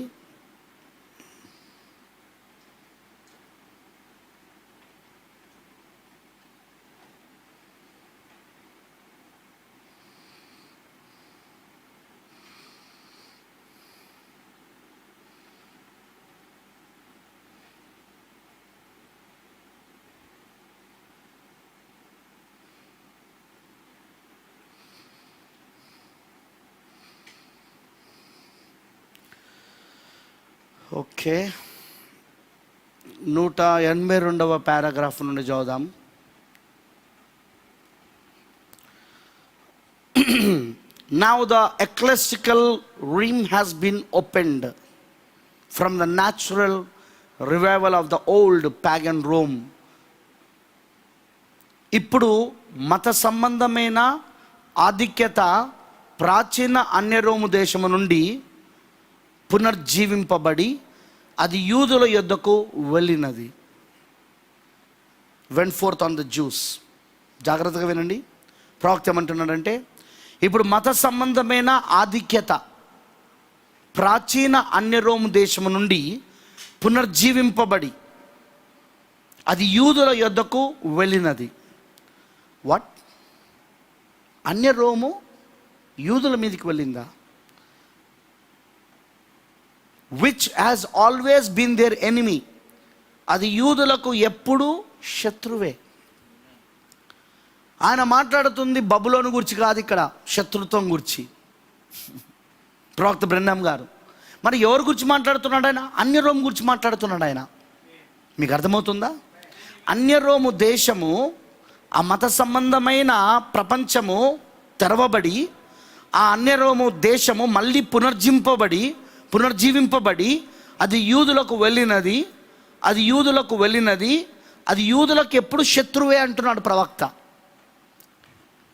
ఓకే, 182వ పారాగ్రాఫ్ నుండి చదువుదాం. Now the ecclesiastical realm has been opened from the natural revival of the old pagan Rome. ఇప్పుడు మత సంబంధమైన ఆధిక్యత ప్రాచీన అన్య రోము దేశము నుండి పునర్జీవింపబడి అది యూదుల యొద్దకు వెళ్ళినది. went forth on the Jews. జాగ్రత్తగా వినండి. ప్రవక్త ఏమంటున్నాడంటే, ఇప్పుడు మత సంబంధమైన ఆధిక్యత ప్రాచీన అన్యరోము దేశము నుండి పునర్జీవింపబడి అది యూదుల యొద్దకు వెళ్ళినది. వాట్? అన్యరోము యూదుల మీదకి వెళ్ళిందా? Which has always been there enemy. అది యూదులకు ఎప్పుడూ శత్రువే. ఆయన మాట్లాడుతుంది బబులోను గురించి కాదు, ఇక్కడ శత్రుత్వం గురించి. ప్రవక్త బ్రహ్నం గారు మరి ఎవరి గురించి మాట్లాడుతున్నాడు ఆయన? అన్యరోము గురించి మాట్లాడుతున్నాడు ఆయన. మీకు అర్థమవుతుందా? అన్యరోము దేశము, ఆ మత సంబంధమైన ప్రపంచము తెరవబడి ఆ అన్యరోము దేశము మళ్ళీ పునర్జీవింపబడి అది యూదులకు వెళ్ళినది. అది యూదులకు ఎప్పుడు శత్రువే అంటున్నాడు ప్రవక్త.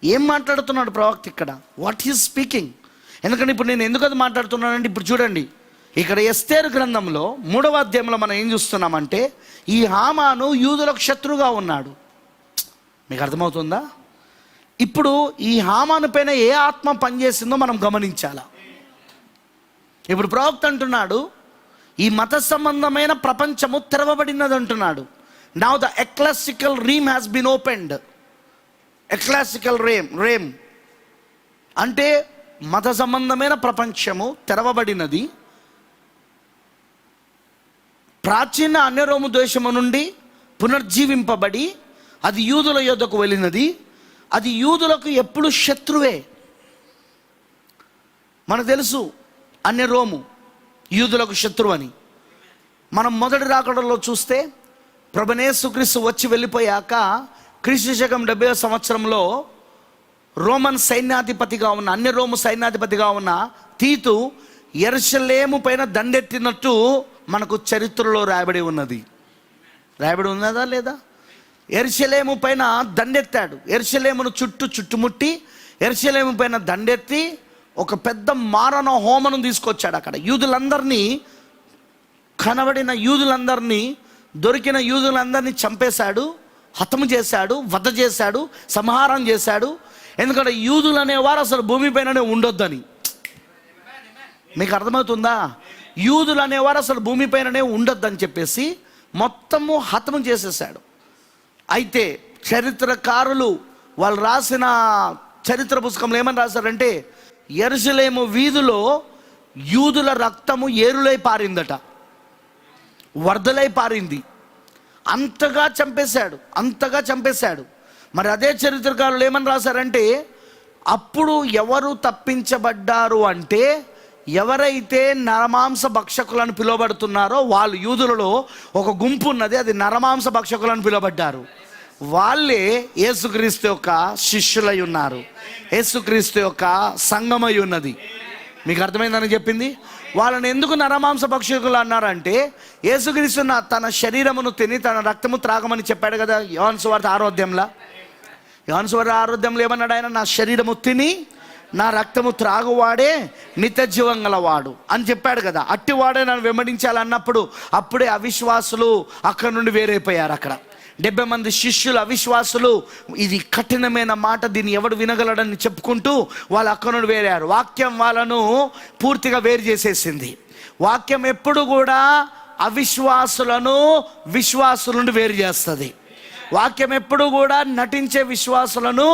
ఏం మాట్లాడుతున్నాడు ప్రవక్త ఇక్కడ? What is speaking? ఎందుకంటే ఇప్పుడు నేను ఎందుకు అది మాట్లాడుతున్నానంటే, ఇప్పుడు చూడండి, ఇక్కడ ఎస్తేరు గ్రంథంలో 3వ అధ్యాయంలో మనం ఏం చూస్తున్నామంటే, ఈ హామాను యూదులకు శత్రువుగా ఉన్నాడు. మీకు అర్థమవుతుందా? ఇప్పుడు ఈ హామాను పైన ఏ ఆత్మ పనిచేసిందో మనం గమనించాలా. ఇప్పుడు ప్రవక్త అంటున్నాడు, ఈ మత సంబంధమైన ప్రపంచము తెరవబడినది అంటున్నాడు. Now the ecclesiastical realm has been opened. Ecclesiastical realm అంటే మత సంబంధమైన ప్రపంచము తెరవబడినది. ప్రాచీన అన్యరోము దేశము నుండి పునర్జీవింపబడి అది యూదుల యొద్దకు వెళ్ళినది. అది యూదులకు ఎప్పుడు శత్రువే. మనకు తెలుసు అన్యరోము యూదులకు శత్రువు అని. మనం మొదటి రాకడలో చూస్తే ప్రభువైన యేసుక్రీస్తు వచ్చి వెళ్ళిపోయాక క్రీస్తు శకం 70వ సంవత్సరంలో రోమన్ సైన్యాధిపతిగా ఉన్న, అన్యరోము సైన్యాధిపతిగా ఉన్న తీతు యెరూషలేము పైన దండెత్తినట్టు మనకు చరిత్రలో రాయబడి ఉన్నదా లేదా? యెరూషలేము పైన దండెత్తాడు. యెరూషలేమును చుట్టుముట్టి యెరూషలేము పైన దండెత్తి ఒక పెద్ద మారణ హోమను తీసుకొచ్చాడు. అక్కడ యూదులందరినీ, కనబడిన యూదులందరినీ, దొరికిన యూదులందరినీ చంపేశాడు, హతము చేశాడు, వధ చేశాడు, సంహారం చేశాడు. ఎందుకంటే యూదులు అనేవారు అసలు భూమిపైననే ఉండొద్దని. మీకు అర్థమవుతుందా? యూదులు అనేవారు అసలు భూమిపైననే ఉండొద్దని చెప్పేసి మొత్తము హతము చేసేసాడు. అయితే చరిత్రకారులు వాళ్ళు రాసిన చరిత్ర పుస్తకంలో ఏమని రాశారంటే, యెరూషలేము వీధిలో యూదుల రక్తము ఏరులై పారిందట, వరదలై పారింది. అంతగా చంపేశాడు. మరి అదే చరిత్రకారులు ఏమని రాశారంటే, అప్పుడు ఎవరు తప్పించబడ్డారు అంటే, ఎవరైతే నరమాంస భక్షకులను పిలువబడుతున్నారో వాళ్ళు, యూదులలో ఒక గుంపు ఉన్నది, అది నరమాంస భక్షకులను పిలువబడ్డారు. వాళ్ళే యేసుక్రీస్తు యొక్క శిష్యులై ఉన్నారు, యేసుక్రీస్తు యొక్క సంఘమై ఉన్నది. మీకు అర్థమైందని చెప్పింది. వాళ్ళని ఎందుకు నరమాంస భక్షకులు అన్నారంటే, యేసుక్రీస్తు తన శరీరమును తిని తన రక్తము త్రాగమని చెప్పాడు కదా యోహాను సువార్త 6వ అధ్యాయంలో. యోహాను సువార్త 6వ అధ్యాయంలో ఏమన్నాడు ఆయన? నా శరీరము తిని నా రక్తము త్రాగువాడే నిత్య జీవం గలవాడు అని చెప్పాడు కదా. అట్టివాడే నన్ను వెంబడించాలన్నప్పుడు అప్పుడే అవిశ్వాసులు అక్కడ నుండి వేరైపోయారు. అక్కడ 70 మంది శిష్యులు అవిశ్వాసులు, ఇది కఠినమైన మాట, దీన్ని ఎవడు వినగలడని చెప్పుకుంటూ వాళ్ళు అక్కడ నుండి వేరారు. వాక్యం వాళ్ళను పూర్తిగా వేరు చేసేసింది. వాక్యం ఎప్పుడు కూడా అవిశ్వాసులను విశ్వాసుల నుండి వేరు చేస్తుంది. వాక్యం ఎప్పుడు కూడా నటించే విశ్వాసులను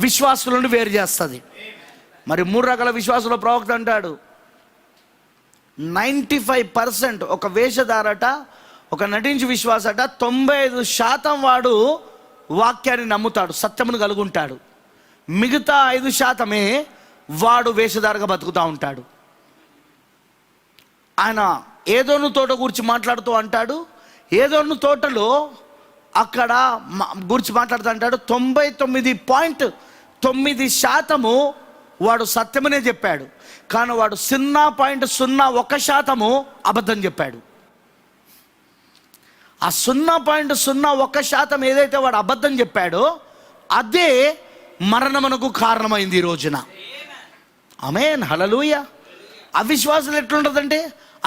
విశ్వాసుల నుండి వేరు చేస్తుంది. మరి 3 రకాల విశ్వాసుల ప్రవక్త అంటాడు, 95% ఒక వేషధారట, ఒక నటించి విశ్వాసట, 95% వాడు వాక్యాన్ని నమ్ముతాడు, సత్యమును కలుగుంటాడు. మిగతా 5% వాడు వేషధారగా బతుకుతూ ఉంటాడు. ఆయన ఏదోను తోట గురించి మాట్లాడుతూ అంటాడు, ఏదోను తోటలో అక్కడ గురించి మాట్లాడుతూ అంటాడు, 99.9% వాడు సత్యమనే చెప్పాడు, కానీ వాడు 0.01% అబద్ధం చెప్పాడు. ఆ 0.01% ఏదైతే వాడు అబద్ధం చెప్పాడో అదే మరణమునకు కారణమైంది ఈ రోజున. ఆమేన్, హల్లెలూయా. అవిశ్వాసులు ఎట్లుంటుందంటే,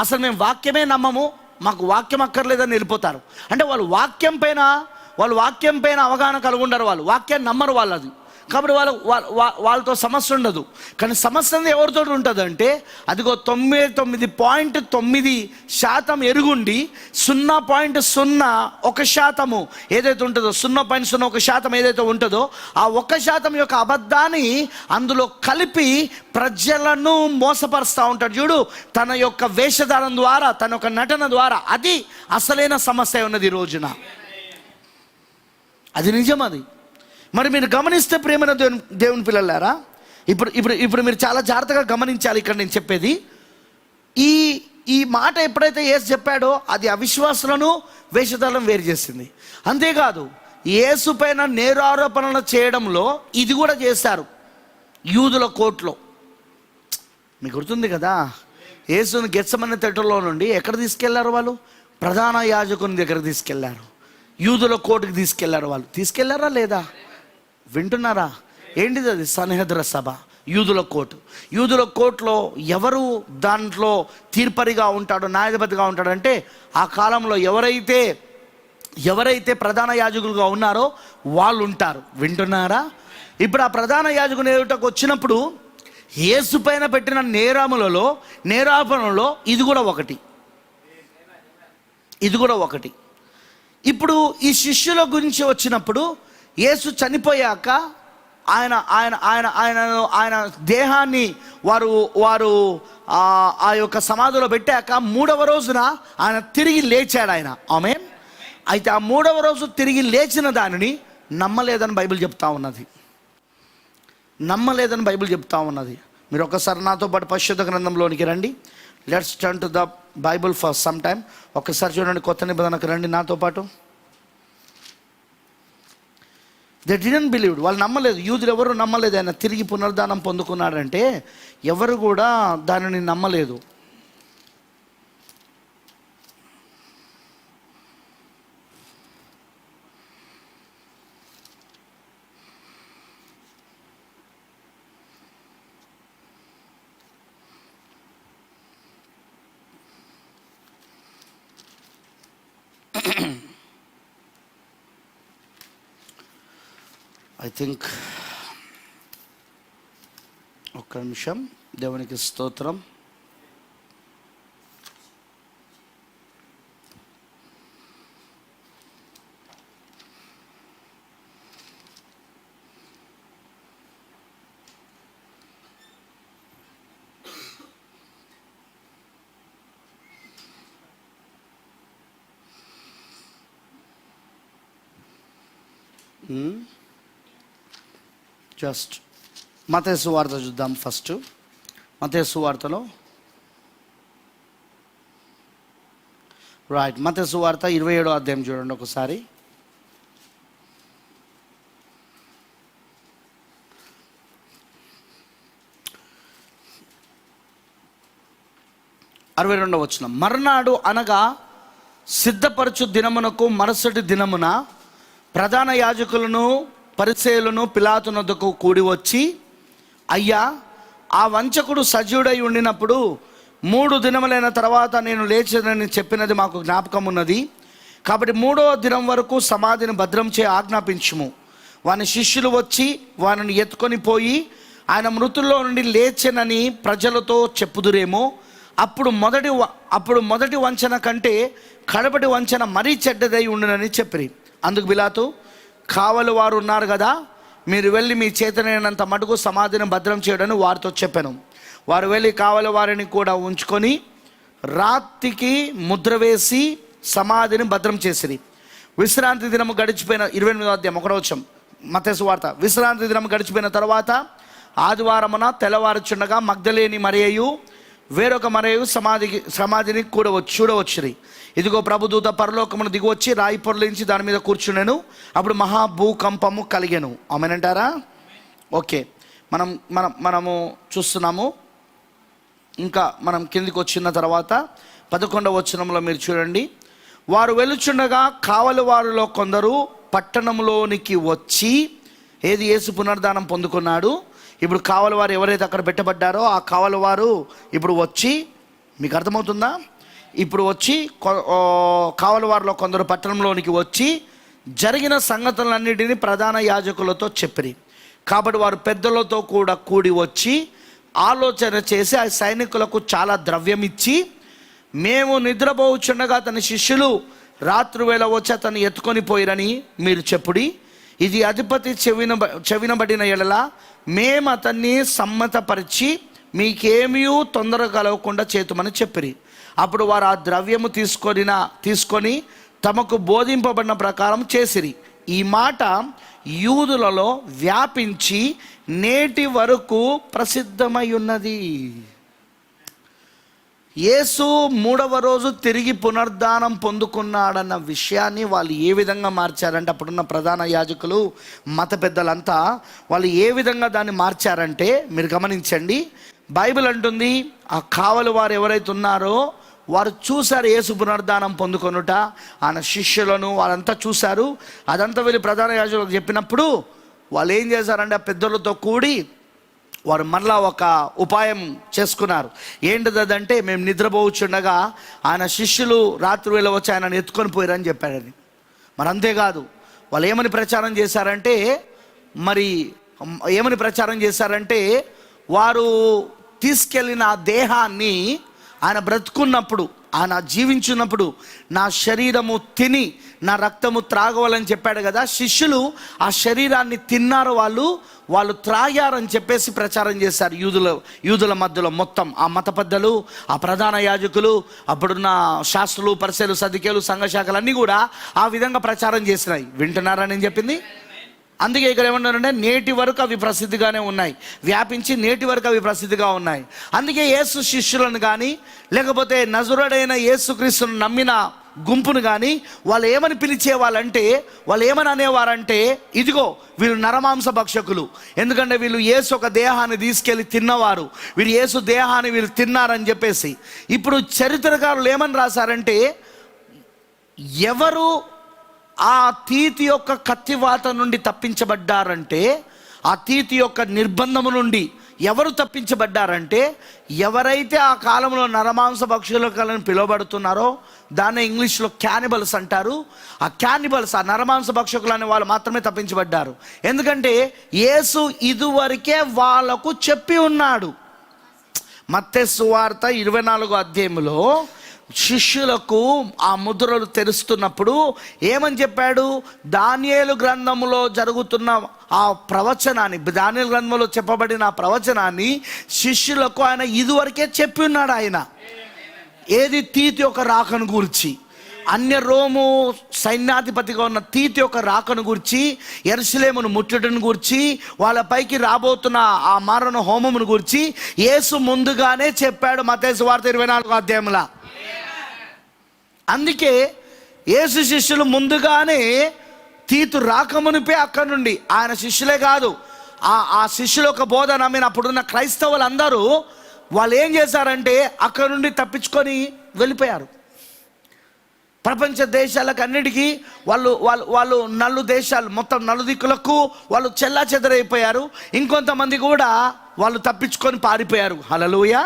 అసలు మేము వాక్యమే నమ్మము, మాకు వాక్యం అక్కర్లేదని వెళ్ళిపోతారు. అంటే వాళ్ళు వాక్యం పైన వాళ్ళు వాక్యం పైన అవగాహన కలిగి ఉండరు, వాళ్ళు వాక్యాన్ని నమ్మరు వాళ్ళు. అది కాబట్టి వాళ్ళతో సమస్య ఉండదు. కానీ సమస్య అనేది ఎవరితో ఉంటుంది అంటే, అదిగో 99.9% ఎరుగుండి 0.01% ఏదైతే ఉంటుందో, 0.01% ఏదైతే ఉంటుందో ఆ 1% యొక్క అబద్ధాన్ని అందులో కలిపి ప్రజలను మోసపరుస్తూ ఉంటాడు చూడు, తన యొక్క వేషధారం ద్వారా, తన యొక్క నటన ద్వారా. అది అసలైన సమస్య ఉన్నది ఈ రోజున. అది నిజం. అది మరి మీరు గమనిస్తే ప్రేమైన దేవుని పిల్లలారా, ఇప్పుడు మీరు చాలా జాగ్రత్తగా గమనించాలి. ఇక్కడ నేను చెప్పేది ఈ మాట ఎప్పుడైతే యేసు చెప్పాడో అది అవిశ్వాసులను వేషధారం వేరు చేసింది. అంతేకాదు యేసు పైన నేరారోపణలు చేయడంలో ఇది కూడా చేశారు యూదుల కోర్టులో. మీకు గుర్తుంది కదా, యేసుని గెత్సెమనే తోటలో నుండి ఎక్కడ తీసుకెళ్లారు వాళ్ళు? ప్రధాన యాజకుని దగ్గర తీసుకెళ్లారు, యూదుల కోర్టుకి తీసుకెళ్లారు. వాళ్ళు తీసుకెళ్లారా లేదా? వింటున్నారా? ఏంటిది అది? సన్హెద్ర సభ, యూదుల కోర్టు. యూదుల కోర్టులో ఎవరు దాంట్లో తీర్పరిగా ఉంటాడో, న్యాయాధిపతిగా ఉంటాడంటే, ఆ కాలంలో ఎవరైతే ప్రధాన యాజకులుగా ఉన్నారో వాళ్ళు ఉంటారు. వింటున్నారా? ఇప్పుడు ఆ ప్రధాన యాజకుని ఏమిటకు వచ్చినప్పుడు యేసు పైన పెట్టిన నేరాపణలో ఇది కూడా ఒకటి. ఇప్పుడు ఈ శిష్యుల గురించి వచ్చినప్పుడు, యేసు చనిపోయాక ఆయన దేహాన్ని వారు ఆ యొక్క సమాధిలో పెట్టాక 3వ రోజున ఆయన తిరిగి లేచాడు. ఆయన ఆమేన్. అయితే ఆ 3వ రోజు తిరిగి లేచిన దానిని నమ్మలేదని బైబిల్ చెప్తా ఉన్నది. మీరు ఒకసారి నాతో పాటు పరిశుద్ధ గ్రంథంలోనికి రండి. Let's turn to the Bible for some time. ఒకసారి చూడండి, కొత్త నిబంధనకు రండి నాతో పాటు. దే డిడెంట్ బిలీవ్, వాళ్ళు నమ్మలేదు. యూదులు ఎవరు నమ్మలేదు ఆయన తిరిగి పునరుద్ధానం పొందుకున్నాడంటే. ఎవరు కూడా దానిని నమ్మలేదు. ఐ థింక్ ఒక్క నిమిషం. దేవునికి స్తోత్రం. జస్ట్ మత్తయి సువార్త చూద్దాం. ఫస్ట్ మత్తయి సువార్తలో మత్తయి సువార్త 27వ అధ్యాయం చూడండి ఒకసారి. వచనం. మర్నాడు అనగా సిద్ధపరచు దినమునకు మరుసటి దినమున ప్రధాన యాజకులను పరిసయ్యులను పిలాతునొద్దకు కూడి వచ్చి, అయ్యా, ఆ వంచకుడు సజీవుడై ఉండినప్పుడు 3 దినములైన తర్వాత నేను లేచినని చెప్పినది మాకు జ్ఞాపకం ఉన్నది. కాబట్టి 3వ దినం వరకు సమాధిని భద్రం చే ఆజ్ఞాపించుము. వాని శిష్యులు వచ్చి వానిని ఎత్తుకొని పోయి ఆయన మృతుల్లో నుండి లేచెనని ప్రజలతో చెప్పుదురేమో. అప్పుడు మొదటి వంచన కంటే కడపటి వంచన మరీ చెడ్డదై ఉండునని చెప్పిరి. అందుకు పిలాతు, కావలి వారు ఉన్నారు కదా, మీరు వెళ్ళి మీ చేతనైనంత మటుకు సమాధిని భద్రం చేయడని వారితో చెప్పాను. వారు వెళ్ళి కావలి వారిని కూడా ఉంచుకొని రాత్రికి ముద్ర వేసి సమాధిని భద్రం చేసిరి. విశ్రాంతి దినము గడిచిపోయిన 28వ అధ్యాయం 1వ వచనం మత్తయి సువార్త. విశ్రాంతి దినం గడిచిపోయిన తర్వాత ఆదివారమున తెల్లవారుచుండగా మగ్దలేని మరియయు వేరొక మరియయు సమాధిని కూడా చూడవచ్చిరి. ఇదిగో ప్రభుదూత పరలోకమును దిగివచ్చి రాయి పొరలించి దాని మీద కూర్చున్నాను. అప్పుడు మహాభూకంపము కలిగెను. ఆమేనంటారా? ఓకే, మనము చూస్తున్నాము. ఇంకా మనం కిందికి వచ్చిన తర్వాత 11వ వచనంలో మీరు చూడండి. వారు వెలుచుండగా కావలి వారిలో కొందరు పట్టణంలోనికి వచ్చి, ఏది యేసు పునరుద్ధానం పొందుకున్నాడు. ఇప్పుడు కావలి వారు ఎవరైతే అక్కడ పెట్టబడ్డారో ఆ కావలి వారు ఇప్పుడు వచ్చి, మీకు అర్థమవుతుందా? ఇప్పుడు వచ్చి కావలి వారిలో కొందరు పట్టణంలోనికి వచ్చి జరిగిన సంగతులన్నిటినీ ప్రధాన యాజకులతో చెప్పిరి. కాబట్టి వారు పెద్దలతో కూడా కూడి వచ్చి ఆలోచన చేసి ఆ సైనికులకు చాలా ద్రవ్యం ఇచ్చి, మేము నిద్రపోవచ్చుండగా అతని శిష్యులు రాత్రి వేళ వచ్చి అతన్ని ఎత్తుకొని పోయిరని మీరు చెప్పుడి. ఇది అధిపతి చెవినబడిన ఎడల మేము అతన్ని సమ్మతపరిచి మీకేమీ తొందర కలగకుండా చేతుమని చెప్పిరి. అప్పుడు వారు ఆ ద్రవ్యము తీసుకొని తమకు బోధింపబడిన ప్రకారం చేసిరి. ఈ మాట యూదులలో వ్యాపించి నేటి వరకు ప్రసిద్ధమై ఉన్నది. యేసు 3వ రోజు తిరిగి పునరుద్ధానం పొందుకున్నాడన్న విషయాన్ని వాళ్ళు ఏ విధంగా మార్చారంటే, అప్పుడున్న ప్రధాన యాజకులు, మత పెద్దలంతా వాళ్ళు ఏ విధంగా దాన్ని మార్చారంటే మీరు గమనించండి. బైబిల్ అంటుంది, ఆ కావలి వారు ఎవరైతే ఉన్నారో వారు చూశారు యేసు పునరుద్ధానం పొందుకొనుట, ఆయన శిష్యులను వాళ్ళంతా చూశారు. అదంతా వెళ్ళి ప్రధాన యాజకులకు చెప్పినప్పుడు వాళ్ళు ఏం చేశారంటే ఆ పెద్దలతో కూడి వారు మరలా ఒక ఉపాయం చేసుకున్నారు. ఏంటిదంటే, మేము నిద్రపోవచ్చుండగా ఆయన శిష్యులు రాత్రి వేళ వచ్చి ఆయనను ఎత్తుకొని పోయారని చెప్పాడని. మరి అంతేకాదు, వాళ్ళు ఏమని ప్రచారం చేశారంటే వారు తీసుకెళ్ళిన దేహాన్ని ఆయన బ్రతుకున్నప్పుడు, ఆయన జీవించున్నప్పుడు నా శరీరము తిని నా రక్తము త్రాగవాలని చెప్పాడు కదా. శిష్యులు ఆ శరీరాన్ని తిన్నారు, వాళ్ళు త్రాగారని చెప్పేసి ప్రచారం చేశారు యూదుల మధ్యలో. మొత్తం ఆ మత పెద్దలు, ఆ ప్రధాన యాజకులు, అప్పుడున్న శాస్త్రులు, పరిసయ్యులు, సద్దుకేయులు, సంఘ శాఖలు అన్నీ కూడా ఆ విధంగా ప్రచారం చేసినాయి. వింటున్నారా నేను చెప్పింది? అందుకే ఇక్కడ ఏమన్నారంటే నేటి వరకు అవి ప్రసిద్ధిగానే ఉన్నాయి, వ్యాపించి నేటి వరకు అవి ప్రసిద్ధిగా ఉన్నాయి. అందుకే యేసు శిష్యులను కానీ లేకపోతే నజరుడైన యేసుక్రీస్తును నమ్మిన గుంపును కానీ వాళ్ళు ఏమని పిలిచేవాళ్ళంటే, వాళ్ళు ఏమని అనేవారంటే, ఇదిగో వీళ్ళు నరమాంస భక్షకులు. ఎందుకంటే వీళ్ళు యేసు ఒక దేహాన్ని తీసుకెళ్ళి తిన్నవారు, వీళ్ళు యేసు దేహాన్ని వీళ్ళు తిన్నారని చెప్పేసి. ఇప్పుడు చరిత్రకారులు ఏమని రాశారంటే, ఎవరు ఆ తీతి యొక్క కత్తివాత నుండి తప్పించబడ్డారంటే, ఆ తీతి యొక్క నిర్బంధము నుండి ఎవరు తప్పించబడ్డారంటే, ఎవరైతే ఆ కాలంలో నరమాంస భక్షకులను పిలువబడుతున్నారో దాన్ని ఇంగ్లీష్లో క్యానిబల్స్ అంటారు. ఆ క్యానిబల్స్, ఆ నరమాంస భక్షకులు అనే వాళ్ళు మాత్రమే తప్పించబడ్డారు. ఎందుకంటే యేసు ఇదివరకే వాళ్ళకు చెప్పి ఉన్నాడు. మత్తయి సువార్త 24వ అధ్యాయంలో శిష్యులకు ఆ ముద్రలు తెరుస్తున్నప్పుడు ఏమని చెప్పాడు? దానియేలు గ్రంథములో జరుగుతున్న ఆ ప్రవచనాన్ని, దానియేలు గ్రంథంలో చెప్పబడిన ఆ ప్రవచనాన్ని శిష్యులకు ఆయన ఇదివరకే చెప్పి ఉన్నాడు. ఆయన ఏది? తీతి యొక్క రాకను గూర్చి, అన్య రోము సైన్యాధిపతిగా ఉన్న తీతి యొక్క రాకను గూర్చి, యెరూషలేమును ముట్టడిని గూర్చి, వాళ్ళపైకి రాబోతున్న ఆ మారణ హోమమును గూర్చి యేసు ముందుగానే చెప్పాడు మత్తయి సువార్త 24వ అధ్యాయంలో. అందుకే యేసు శిష్యులు ముందుగానే తీతు రాకమునిపే అక్కడి నుండి, ఆయన శిష్యులే కాదు, ఆ శిష్యుల యొక్క బోధ నమ్మిన అప్పుడున్న క్రైస్తవులందరూ వాళ్ళు ఏం చేశారంటే అక్కడి నుండి తప్పించుకొని వెళ్ళిపోయారు. ప్రపంచ దేశాలకు అన్నిటికీ వాళ్ళు నలు దేశాలు మొత్తం నలుదిక్కులకు వాళ్ళు చెల్లా చెదరైపోయారు. ఇంకొంతమంది కూడా వాళ్ళు తప్పించుకొని పారిపోయారు. హల్లెలూయా.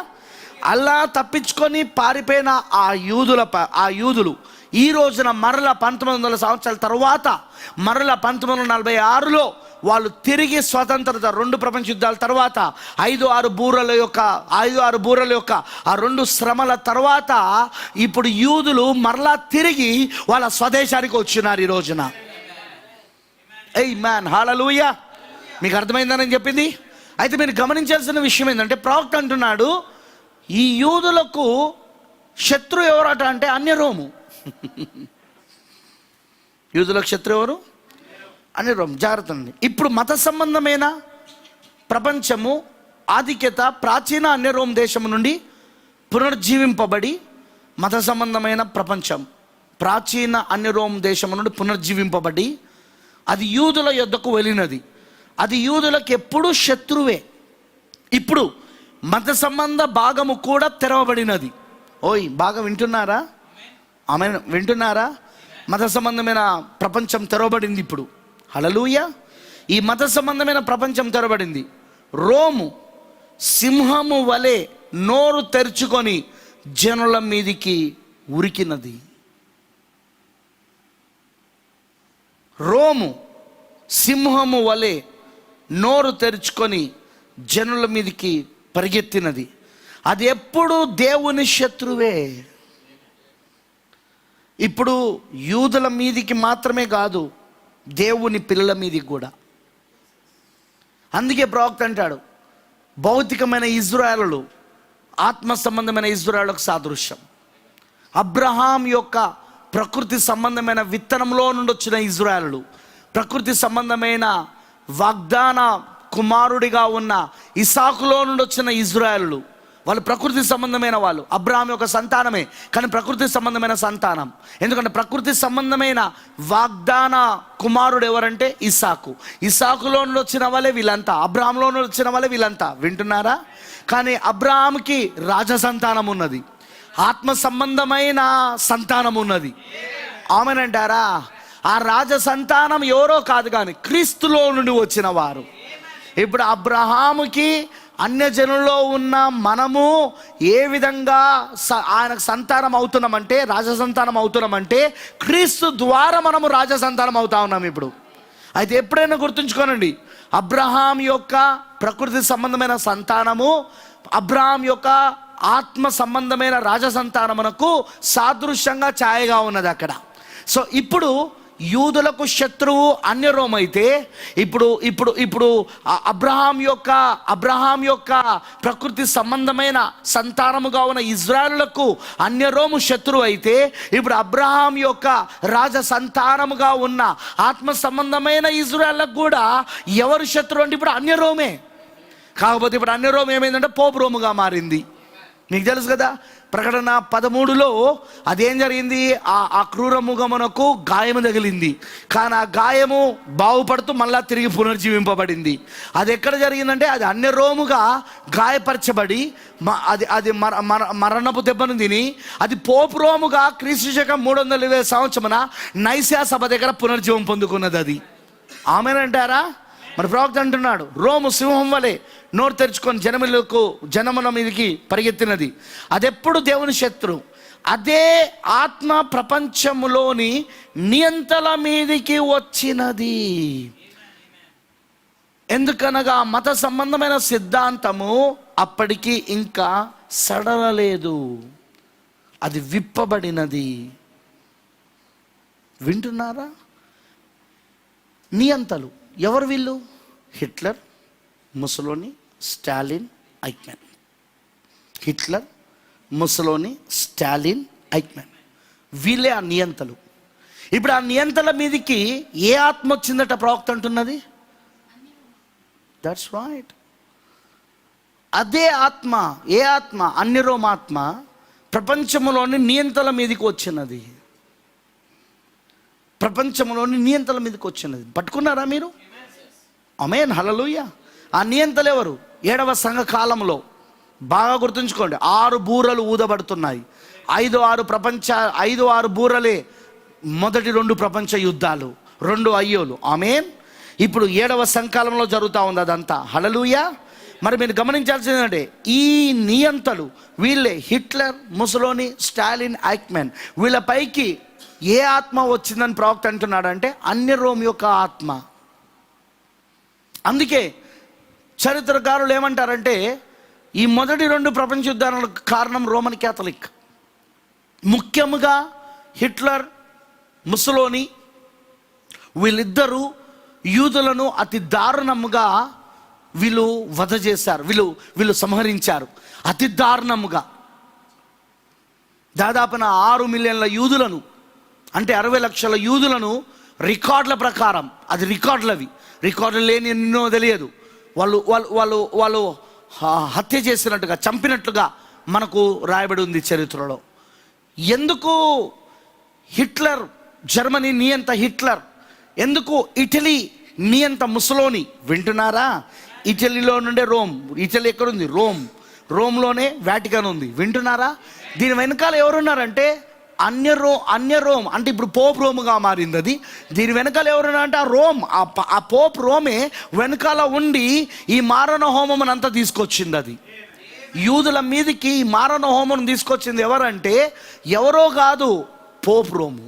అలా తప్పించుకొని పారిపోయిన ఆ యూదులు ఈ రోజున మరల 1900 సంవత్సరాల తర్వాత, మరల 1946లో వాళ్ళు తిరిగి స్వతంత్రత, 2 ప్రపంచ యుద్ధాల తర్వాత 5-6 బూరల యొక్క ఆ 2 శ్రమల తర్వాత ఇప్పుడు యూదులు మరలా తిరిగి వాళ్ళ స్వదేశానికి వచ్చినారు ఈ రోజున. ఆమేన్, హల్లెలూయా. మీకు అర్థమైందని చెప్పింది. అయితే మీరు గమనించాల్సిన విషయం ఏంటంటే, ప్రవక్త అంటున్నాడు ఈ యూదులకు శత్రు ఎవరట అంటే అన్య రోము. యూదులకు శత్రు ఎవరు? అన్య రోము. జాగ్రత్త అండి. ఇప్పుడు మత సంబంధమైన ప్రపంచము ఆధిక్యత ప్రాచీన అన్య రోమ్ దేశం నుండి పునర్జీవింపబడి, మత సంబంధమైన ప్రపంచం ప్రాచీన అన్య రోమ్ దేశం నుండి పునర్జీవింపబడి అది యూదుల యొద్దకు వెళ్ళినది. అది యూదులకు ఎప్పుడూ శత్రువే. ఇప్పుడు మత సంబంధ భాగము కూడా తెరవబడినది. ఓయ్, బాగా వింటున్నారా? ఆమె వింటున్నారా? మత సంబంధమైన ప్రపంచం తెరవబడింది ఇప్పుడు. హల్లెలూయా. ఈ మత సంబంధమైన ప్రపంచం తెరవబడింది. రోము సింహము వలె నోరు తెరుచుకొని జనుల మీదికి ఉరికినది. రోము సింహము వలె నోరు తెరుచుకొని జనుల మీదకి పరిగెత్తినది. అది ఎప్పుడు దేవుని శత్రువే. ఇప్పుడు యూదుల మీదికి మాత్రమే కాదు, దేవుని పిల్లల మీదికి కూడా. అందుకే ప్రవక్త అంటాడు, భౌతికమైన ఇజ్రాయేలు ఆత్మ సంబంధమైన ఇజ్రాయేలుకు సాదృశ్యం. అబ్రహాం యొక్క ప్రకృతి సంబంధమైన విత్తనంలో నుండి వచ్చిన ఇజ్రాయేలు, ప్రకృతి సంబంధమైన వాగ్దాన కుమారుడిగా ఉన్న ఇసాకులో నుండి వచ్చిన ఇజ్రాయేలు, వాళ్ళు ప్రకృతి సంబంధమైన వాళ్ళు. అబ్రహాం యొక్క సంతానమే, కానీ ప్రకృతి సంబంధమైన సంతానం. ఎందుకంటే ప్రకృతి సంబంధమైన వాగ్దాన కుమారుడు ఎవరంటే ఇసాకు. ఇసాకులో నుండి వచ్చిన వాళ్ళే వీళ్ళంతా, అబ్రహాంలో నుండి వచ్చిన వాళ్ళే వీళ్ళంతా. వింటున్నారా? కానీ అబ్రహాంకి రాజ సంతానం ఉన్నది, ఆత్మ సంబంధమైన సంతానం ఉన్నది. ఆమెనంటారా? ఆ రాజ సంతానం ఎవరో కాదు, కానీ క్రీస్తులో నుండి వచ్చిన వారు. ఇప్పుడు అబ్రహాముకి అన్యజనుల్లో ఉన్న మనము ఏ విధంగా ఆయనకు సంతానం అవుతున్నామంటే, రాజ సంతానం అవుతున్నామంటే, క్రీస్తు ద్వారా మనము రాజ సంతానం అవుతా ఉన్నాం ఇప్పుడు. అయితే ఎప్పుడైనా గుర్తుంచుకోనండి, అబ్రహాం యొక్క ప్రకృతి సంబంధమైన సంతానము అబ్రహాం యొక్క ఆత్మ సంబంధమైన రాజ సంతానమునకు సాదృశ్యంగా ఛాయగా ఉన్నది అక్కడ. సో ఇప్పుడు యూదులకు శత్రువు అన్యరోమ్ అయితే, ఇప్పుడు ఇప్పుడు ఇప్పుడు అబ్రహాం యొక్క ప్రకృతి సంబంధమైన సంతానముగా ఉన్న ఇజ్రాయేలులకు అన్యరోము శత్రువు అయితే, ఇప్పుడు అబ్రహాం యొక్క రాజ సంతానముగా ఉన్న ఆత్మ సంబంధమైన ఇజ్రాయేలులకు కూడా ఎవరు శత్రువు అంటే ఇప్పుడు అన్యరోమే. కాకపోతే ఇప్పుడు అన్యరోమ్ ఏమైందంటే పోపు రోముగా మారింది. మీకు తెలుసు కదా, ప్రకటన 13లో అదేం జరిగింది, ఆ క్రూర మృగమునకు గాయము తగిలింది, కానీ ఆ గాయము బాగుపడుతూ మళ్ళా తిరిగి పునర్జీవింపబడింది. అది ఎక్కడ జరిగిందంటే, అది అన్య రోముగా గాయపరచబడి అది మరణపు దెబ్బను తిని, అది పోపు రోముగా క్రీస్తు శకం 320 సంవత్సరమున నైసియా సభ దగ్గర పునర్జీవం పొందుకున్నది. అది ఆమెనంటారా? మరి ప్రవక్త అంటున్నాడు, రోము సింహం వలె నోరు తెరుచుకొని జనముల మీదకి పరిగెత్తినది. అదెప్పుడు దేవుని శత్రువు. అదే ఆత్మ ప్రపంచములోని నియంతల మీదికి వచ్చినది. ఎందుకనగా మత సంబంధమైన సిద్ధాంతము అప్పటికి ఇంకా సడలలేదు, అది విప్పబడినది. వింటున్నారా? నియంతలు ఎవరు వీళ్ళు? హిట్లర్, ముసలోని, స్టాలిన్, ఐక్మెన్. హిట్లర్, ముసలోని, స్టాలిన్, ఐక్మెన్, వీళ్ళే ఆ నియంతలు. ఇప్పుడు ఆ నియంతల మీదకి ఏ ఆత్మ వచ్చిందట ప్రవక్త అంటున్నది? That's right. అదే ఆత్మ. ఏ ఆత్మ? అన్యరోమ ఆత్మ ప్రపంచంలోని నియంతల మీదకి వచ్చినది. ప్రపంచంలోని నియంతల మీదకి వచ్చినది. పట్టుకున్నారా మీరు? ఆమేన్, హల్లెలూయా. ఆ నియంతలు ఎవరు? 7వ సంఘ కాలంలో బాగా గుర్తుంచుకోండి, 6 బూరలు ఊదబడుతున్నాయి. 5-6 బూరలే మొదటి 2 ప్రపంచ యుద్ధాలు, 2 అయ్యోలు. ఆమేన్. ఇప్పుడు 7వ సంకాలంలో జరుగుతూ ఉంది అదంతా. హల్లెలూయా. మరి మీరు గమనించాల్సింది ఏంటంటే, ఈ నియంతలు వీళ్ళే, హిట్లర్, ముసలోని, స్టాలిన్, ఐక్మెన్. వీళ్ళపైకి ఏ ఆత్మ వచ్చిందని ప్రవక్త అంటున్నాడంటే అన్య రోమ్ యొక్క ఆత్మ. అందుకే చరిత్రకారులు ఏమంటారంటే, ఈ మొదటి 2 ప్రపంచ యుద్ధాలకు కారణం రోమన్ క్యాథలిక్. ముఖ్యంగా హిట్లర్, ముసలోని, వీళ్ళిద్దరూ యూదులను అతి దారుణముగా వీళ్ళు వధ చేశారు, వీళ్ళు సంహరించారు అతి దారుణముగా. దాదాపున 6 మిలియన్ల యూదులను, అంటే 60 లక్షల యూదులను రికార్డుల ప్రకారం, అది రికార్డులు లేని ఎన్నో తెలియదు, వాళ్ళు హత్య చేసినట్టుగా, చంపినట్లుగా మనకు రాయబడి ఉంది చరిత్రలో. ఎందుకు హిట్లర్, జర్మనీ నియంత హిట్లర్, ఎందుకు ఇటలీ నియంత ముసలోని? వింటున్నారా? ఇటలీలో నుండే రోమ్. ఇటలీ ఎక్కడుంది? రోమ్లోనే వాటికన్ ఉంది. వింటున్నారా? దీని వెనకాల ఎవరున్నారంటే అన్య రోమ్, అంటే ఇప్పుడు పోప్ రోముగా మారింది అది. దీని వెనకాల ఎవరున్నారంటే ఆ పోప్ రోమే వెనకాల ఉండి ఈ మారణ హోమం అంతా తీసుకొచ్చింది. అది యూదుల మీదకి ఈ మారణ హోమం తీసుకొచ్చింది ఎవరంటే ఎవరో కాదు, పోప్ రోము.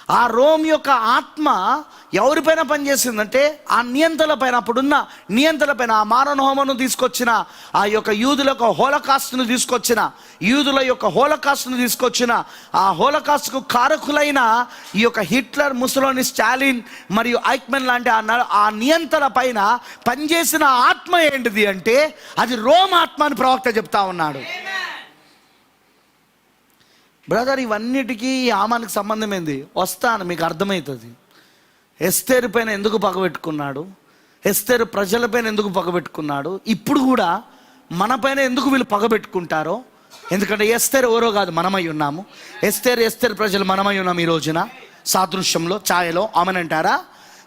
ఆ రోమ్ యొక్క ఆత్మ ఎవరిపైన పనిచేసిందంటే ఆ నియంతల పైన, అప్పుడున్న నియంతల పైన, ఆ మారణ హోమను తీసుకొచ్చిన, ఆ యొక్క యూదుల యొక్క హోలకాస్ట్ను తీసుకొచ్చిన, యూదుల యొక్క హోలకాస్ట్ను తీసుకొచ్చిన, ఆ హోలకాస్ట్కు కారకులైన ఈ యొక్క హిట్లర్, ముసలోని, స్టాలిన్ మరియు ఐక్మెన్ లాంటి ఆ నియంతల పైన పనిచేసిన ఆత్మ ఏంటిది అంటే అది రోమ్ ఆత్మ అని ప్రవక్త చెప్తా ఉన్నాడు. బ్రదర్, ఇవన్నిటికీ ఆమానికి సంబంధం ఏంది? వస్తాను, మీకు అర్థమవుతుంది. ఎస్తేరు పైన ఎందుకు పగబెట్టుకున్నాడు, ఎస్తేరు ప్రజలపైన ఎందుకు పగబెట్టుకున్నాడు, ఇప్పుడు కూడా మన పైన ఎందుకు వీళ్ళు పగబెట్టుకుంటారో. ఎందుకంటే ఎస్తేరు ఎవరో కాదు, మనమై ఉన్నాము. ఎస్తేరు ప్రజలు మనమై ఉన్నాము ఈ రోజున, సాదృశ్యంలో, ఛాయలో. ఆమెనంటారా?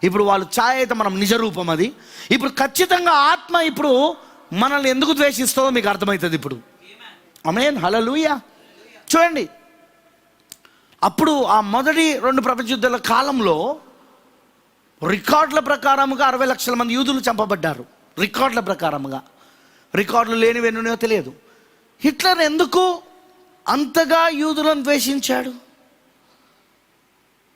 ఇప్పుడు వాళ్ళు ఛాయ అయితే మనం నిజ రూపం. అది ఇప్పుడు ఖచ్చితంగా ఆత్మ ఇప్పుడు మనల్ని ఎందుకు ద్వేషిస్తుందో మీకు అర్థమవుతుంది ఇప్పుడు. ఆమేన్, హల్లెలూయా. చూడండి, అప్పుడు ఆ మొదటి 2 ప్రపంచ యుద్ధాల కాలంలో రికార్డుల ప్రకారముగా 60 లక్షల మంది యూదులు చంపబడ్డారు. రికార్డుల ప్రకారముగా, రికార్డులు లేనివెన్నో తెలియదు. హిట్లర్ ఎందుకు అంతగా యూదులను ద్వేషించాడు?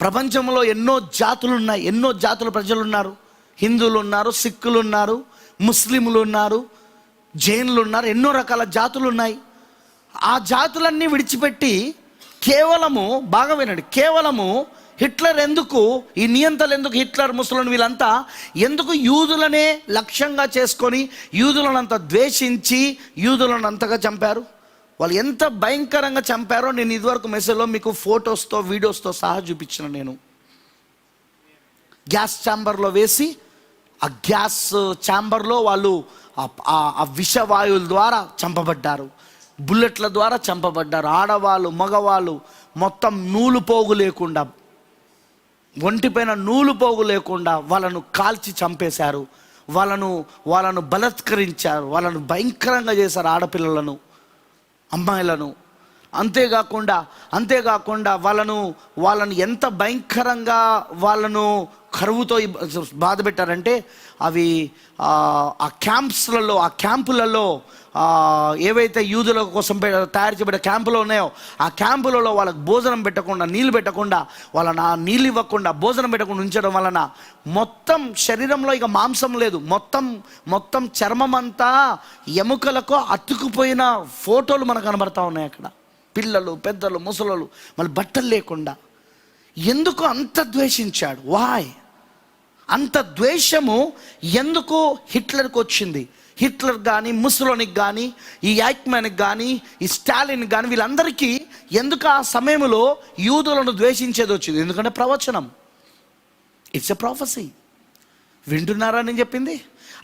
ప్రపంచంలో ఎన్నో జాతులు ఉన్నాయి, ఎన్నో జాతుల ప్రజలు ఉన్నారు. హిందువులు ఉన్నారు, సిక్కులు ఉన్నారు, ముస్లింలు ఉన్నారు, జైన్లు ఉన్నారు, ఎన్నో రకాల జాతులు ఉన్నాయి. ఆ జాతులన్నీ విడిచిపెట్టి కేవలము, బాగా వినండి, కేవలము హిట్లర్ ఎందుకు, ఈ నియంతలు ఎందుకు, హిట్లర్, ముసలిం వీళ్ళంతా ఎందుకు యూదులనే లక్ష్యంగా చేసుకొని యూదులను అంత ద్వేషించి యూదులను అంతగా చంపారు? వాళ్ళు ఎంత భయంకరంగా చంపారో నేను ఇదివరకు మెసేజ్లో మీకు ఫొటోస్తో, వీడియోస్తో సహా చూపించిన. నేను గ్యాస్ ఛాంబర్లో వేసి, ఆ గ్యాస్ ఛాంబర్లో వాళ్ళు ఆ విషవాయువుల ద్వారా చంపబడ్డారు, బుల్లెట్ల ద్వారా చంపబడ్డారు. ఆడవాళ్ళు, మగవాళ్ళు మొత్తం నూలు పోగు లేకుండా, ఒంటిపైన నూలు పోగు లేకుండా వాళ్ళను కాల్చి చంపేశారు. వాళ్ళను బలత్కరించారు, వాళ్ళను భయంకరంగా చేశారు, ఆడపిల్లలను, అమ్మాయిలను. అంతేకాకుండా వాళ్ళను ఎంత భయంకరంగా వాళ్ళను కరువుతో బాధ పెట్టారంటే, అవి ఆ క్యాంపులలో ఏవైతే యూదుల కోసం తయారు చేయబడే క్యాంపులు ఉన్నాయో ఆ క్యాంపులలో వాళ్ళకి భోజనం పెట్టకుండా, నీళ్ళు పెట్టకుండా, వాళ్ళని నీళ్ళు ఇవ్వకుండా, భోజనం పెట్టకుండా ఉంచడం వలన మొత్తం శరీరంలో ఇక మాంసం లేదు, మొత్తం చర్మం అంతా ఎముకలకు అతుకుపోయిన ఫోటోలు మనకు కనబడతా ఉన్నాయి అక్కడ. పిల్లలు, పెద్దలు, ముసలోళ్ళు, మళ్ళీ బట్టలు లేకుండా. ఎందుకు అంత ద్వేషించాడు? వాయ్? అంత ద్వేషము ఎందుకు హిట్లర్కి వచ్చింది? హిట్లర్ కానీ, ముసలోనికి కానీ, ఈ ఐక్మెన్కి కానీ, ఈ స్టాలిన్ కానీ, వీళ్ళందరికీ ఎందుకు ఆ సమయంలో యూదులను ద్వేషించేది వచ్చింది? ఎందుకంటే ప్రవచనం, ఇట్స్ ఎ ప్రాఫెసీ. వింటున్నారా నేను చెప్పింది?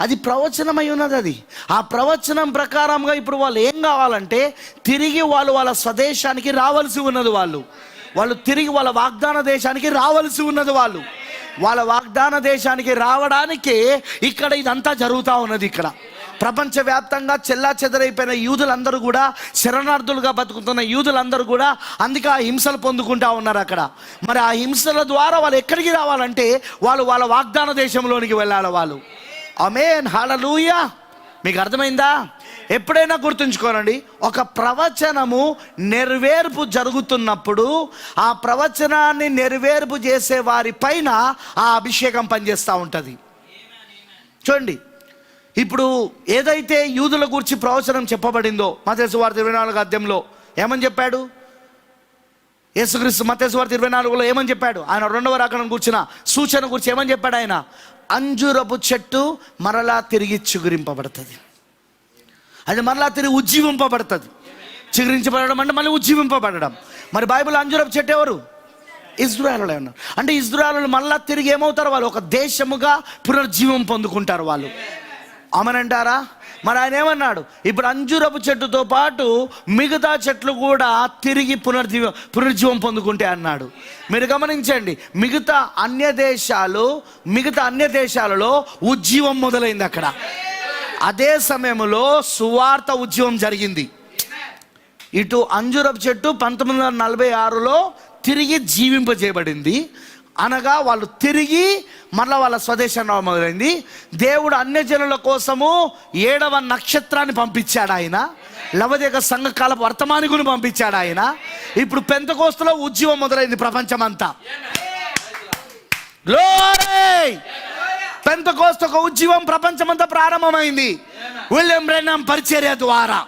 అది ప్రవచనమై ఉన్నది. అది ఆ ప్రవచనం ప్రకారంగా ఇప్పుడు వాళ్ళు ఏం కావాలంటే తిరిగి వాళ్ళ స్వదేశానికి రావాల్సి ఉన్నది. వాళ్ళు తిరిగి వాళ్ళ వాగ్దాన దేశానికి రావాల్సి ఉన్నది. వాళ్ళ వాగ్దాన దేశానికి రావడానికే ఇక్కడ ఇదంతా జరుగుతూ ఉన్నది. ఇక్కడ ప్రపంచవ్యాప్తంగా చెల్లా చెదరైపోయిన యూదులందరూ కూడా, శరణార్థులుగా బతుకుతున్న యూదులందరూ కూడా అందుకే ఆ హింసలు పొందుకుంటా ఉన్నారు అక్కడ. మరి ఆ హింసల ద్వారా వాళ్ళు ఎక్కడికి రావాలంటే వాళ్ళ వాగ్దాన దేశంలోనికి వెళ్ళాలి వాళ్ళు. ఆమేన్, హల్లెలూయా. మీకు అర్థమైందా? ఎప్పుడైనా గుర్తుంచుకోనండి, ఒక ప్రవచనము నెరవేర్పు జరుగుతున్నప్పుడు ఆ ప్రవచనాన్ని నెరవేర్పు చేసే వారి పైన ఆ అభిషేకం పనిచేస్తూ ఉంటుంది. చూడండి, ఇప్పుడు ఏదైతే యూదుల గురించి ప్రవచనం చెప్పబడిందో మత్తయి సువార్త 24వ అధ్యాయంలో ఏమని చెప్పాడు? యేసుక్రీస్తు మత్తయి సువార్త 24లో ఏమని చెప్పాడు? ఆయన 2వ రాకడను గురించిన సూచన గురించి ఏమని చెప్పాడు? ఆయన అంజూరపు చెట్టు మరలా తిరిగి చిగురింపబడుతుంది, అది మరలా తిరిగి ఉజ్జీవింపబడుతుంది. చిగురించబడడం అంటే మళ్ళీ ఉజ్జీవింపబడడం. మరి బైబిల్ అంజూరపు చెట్టు ఎవరు? ఇజ్రాయేలులే ఉన్నారు. అంటే ఇజ్రాయేలు మళ్ళా తిరిగి ఏమవుతారు? వాళ్ళు ఒక దేశముగా పునర్జీవం పొందుకుంటారు వాళ్ళు. ఆమేనంటారా? మరి ఆయన ఏమన్నాడు? ఇప్పుడు అంజూరపు చెట్టుతో పాటు మిగతా చెట్లు కూడా తిరిగి పునర్జీవం పొందుకుంటే అన్నాడు. మీరు గమనించండి, మిగతా అన్య దేశాలలో ఉజ్జీవం మొదలైంది అక్కడ. అదే సమయంలో సువార్త ఉద్యమం జరిగింది. ఇటు అంజూరపు చెట్టు 1946లో తిరిగి జీవింపజేయబడింది. అనగా వాళ్ళు తిరిగి మళ్ళీ వాళ్ళ స్వదేశం మొదలైంది. దేవుడు అన్యజనుల కోసము 7వ నక్షత్రాన్ని పంపించాడు ఆయన. లవదిక సంఘకాలపు వర్తమానికుని పంపించాడు ఆయన. ఇప్పుడు పెంతెకోస్తులో ఉద్యమం మొదలైంది ప్రపంచమంతా. గ్లోరీ. పెంతెకోస్తు ఒక ఉద్యమం ప్రపంచమంతా ప్రారంభమైంది విలియం బ్రెన్హామ్ పరిచర్య ద్వారా.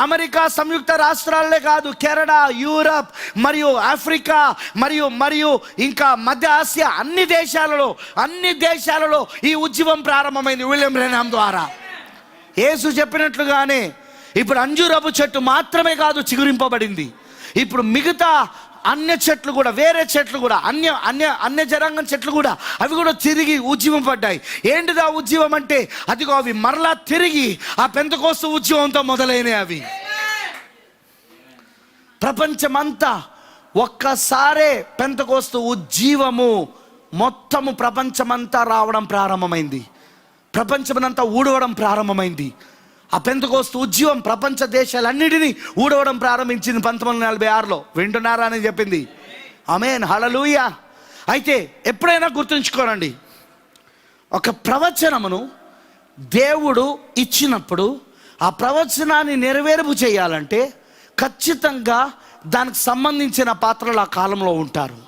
అమెరికా సంయుక్త రాష్ట్రాలే కాదు, కెనడా, యూరప్ మరియు ఆఫ్రికా మరియు ఇంకా మధ్య ఆసియా అన్ని దేశాలలో ఈ ఉద్యమం ప్రారంభమైంది విలియం బ్రెన్హామ్ ద్వారా. యేసు చెప్పినట్లుగానే ఇప్పుడు అంజూరపు చెట్టు మాత్రమే కాదు చిగురింపబడింది, ఇప్పుడు మిగతా అన్య చెట్లు కూడా, వేరే చెట్లు కూడా, అన్య జనాంగం చెట్లు కూడా, అవి కూడా తిరిగి ఉద్యమం పడ్డాయి. ఏంటిది ఆ ఉద్యమం అంటే, అదిగో అవి మరలా తిరిగి ఆ పెంతెకోస్తు ఉద్యమంతో మొదలైనవి. అవి ప్రపంచమంతా ఒక్కసారే పెంతెకోస్తు ఉద్యమము మొత్తము ప్రపంచమంతా రావడం ప్రారంభమైంది, ప్రపంచమంతా ఊడవడం ప్రారంభమైంది. ఆ పెంతెకోస్తు ఉద్యమం ప్రపంచ దేశాలన్నిటినీ ఊడవడం ప్రారంభించింది 1946లో. వింటున్నారా అని చెప్పింది. ఆమేన్, హల్లెలూయా. అయితే ఎప్పుడైనా గుర్తుంచుకోనండి, ఒక ప్రవచనమును దేవుడు ఇచ్చినప్పుడు ఆ ప్రవచనాన్ని నెరవేర్పు చేయాలంటే ఖచ్చితంగా దానికి సంబంధించిన పాత్రలు ఆ కాలంలో ఉంటారు.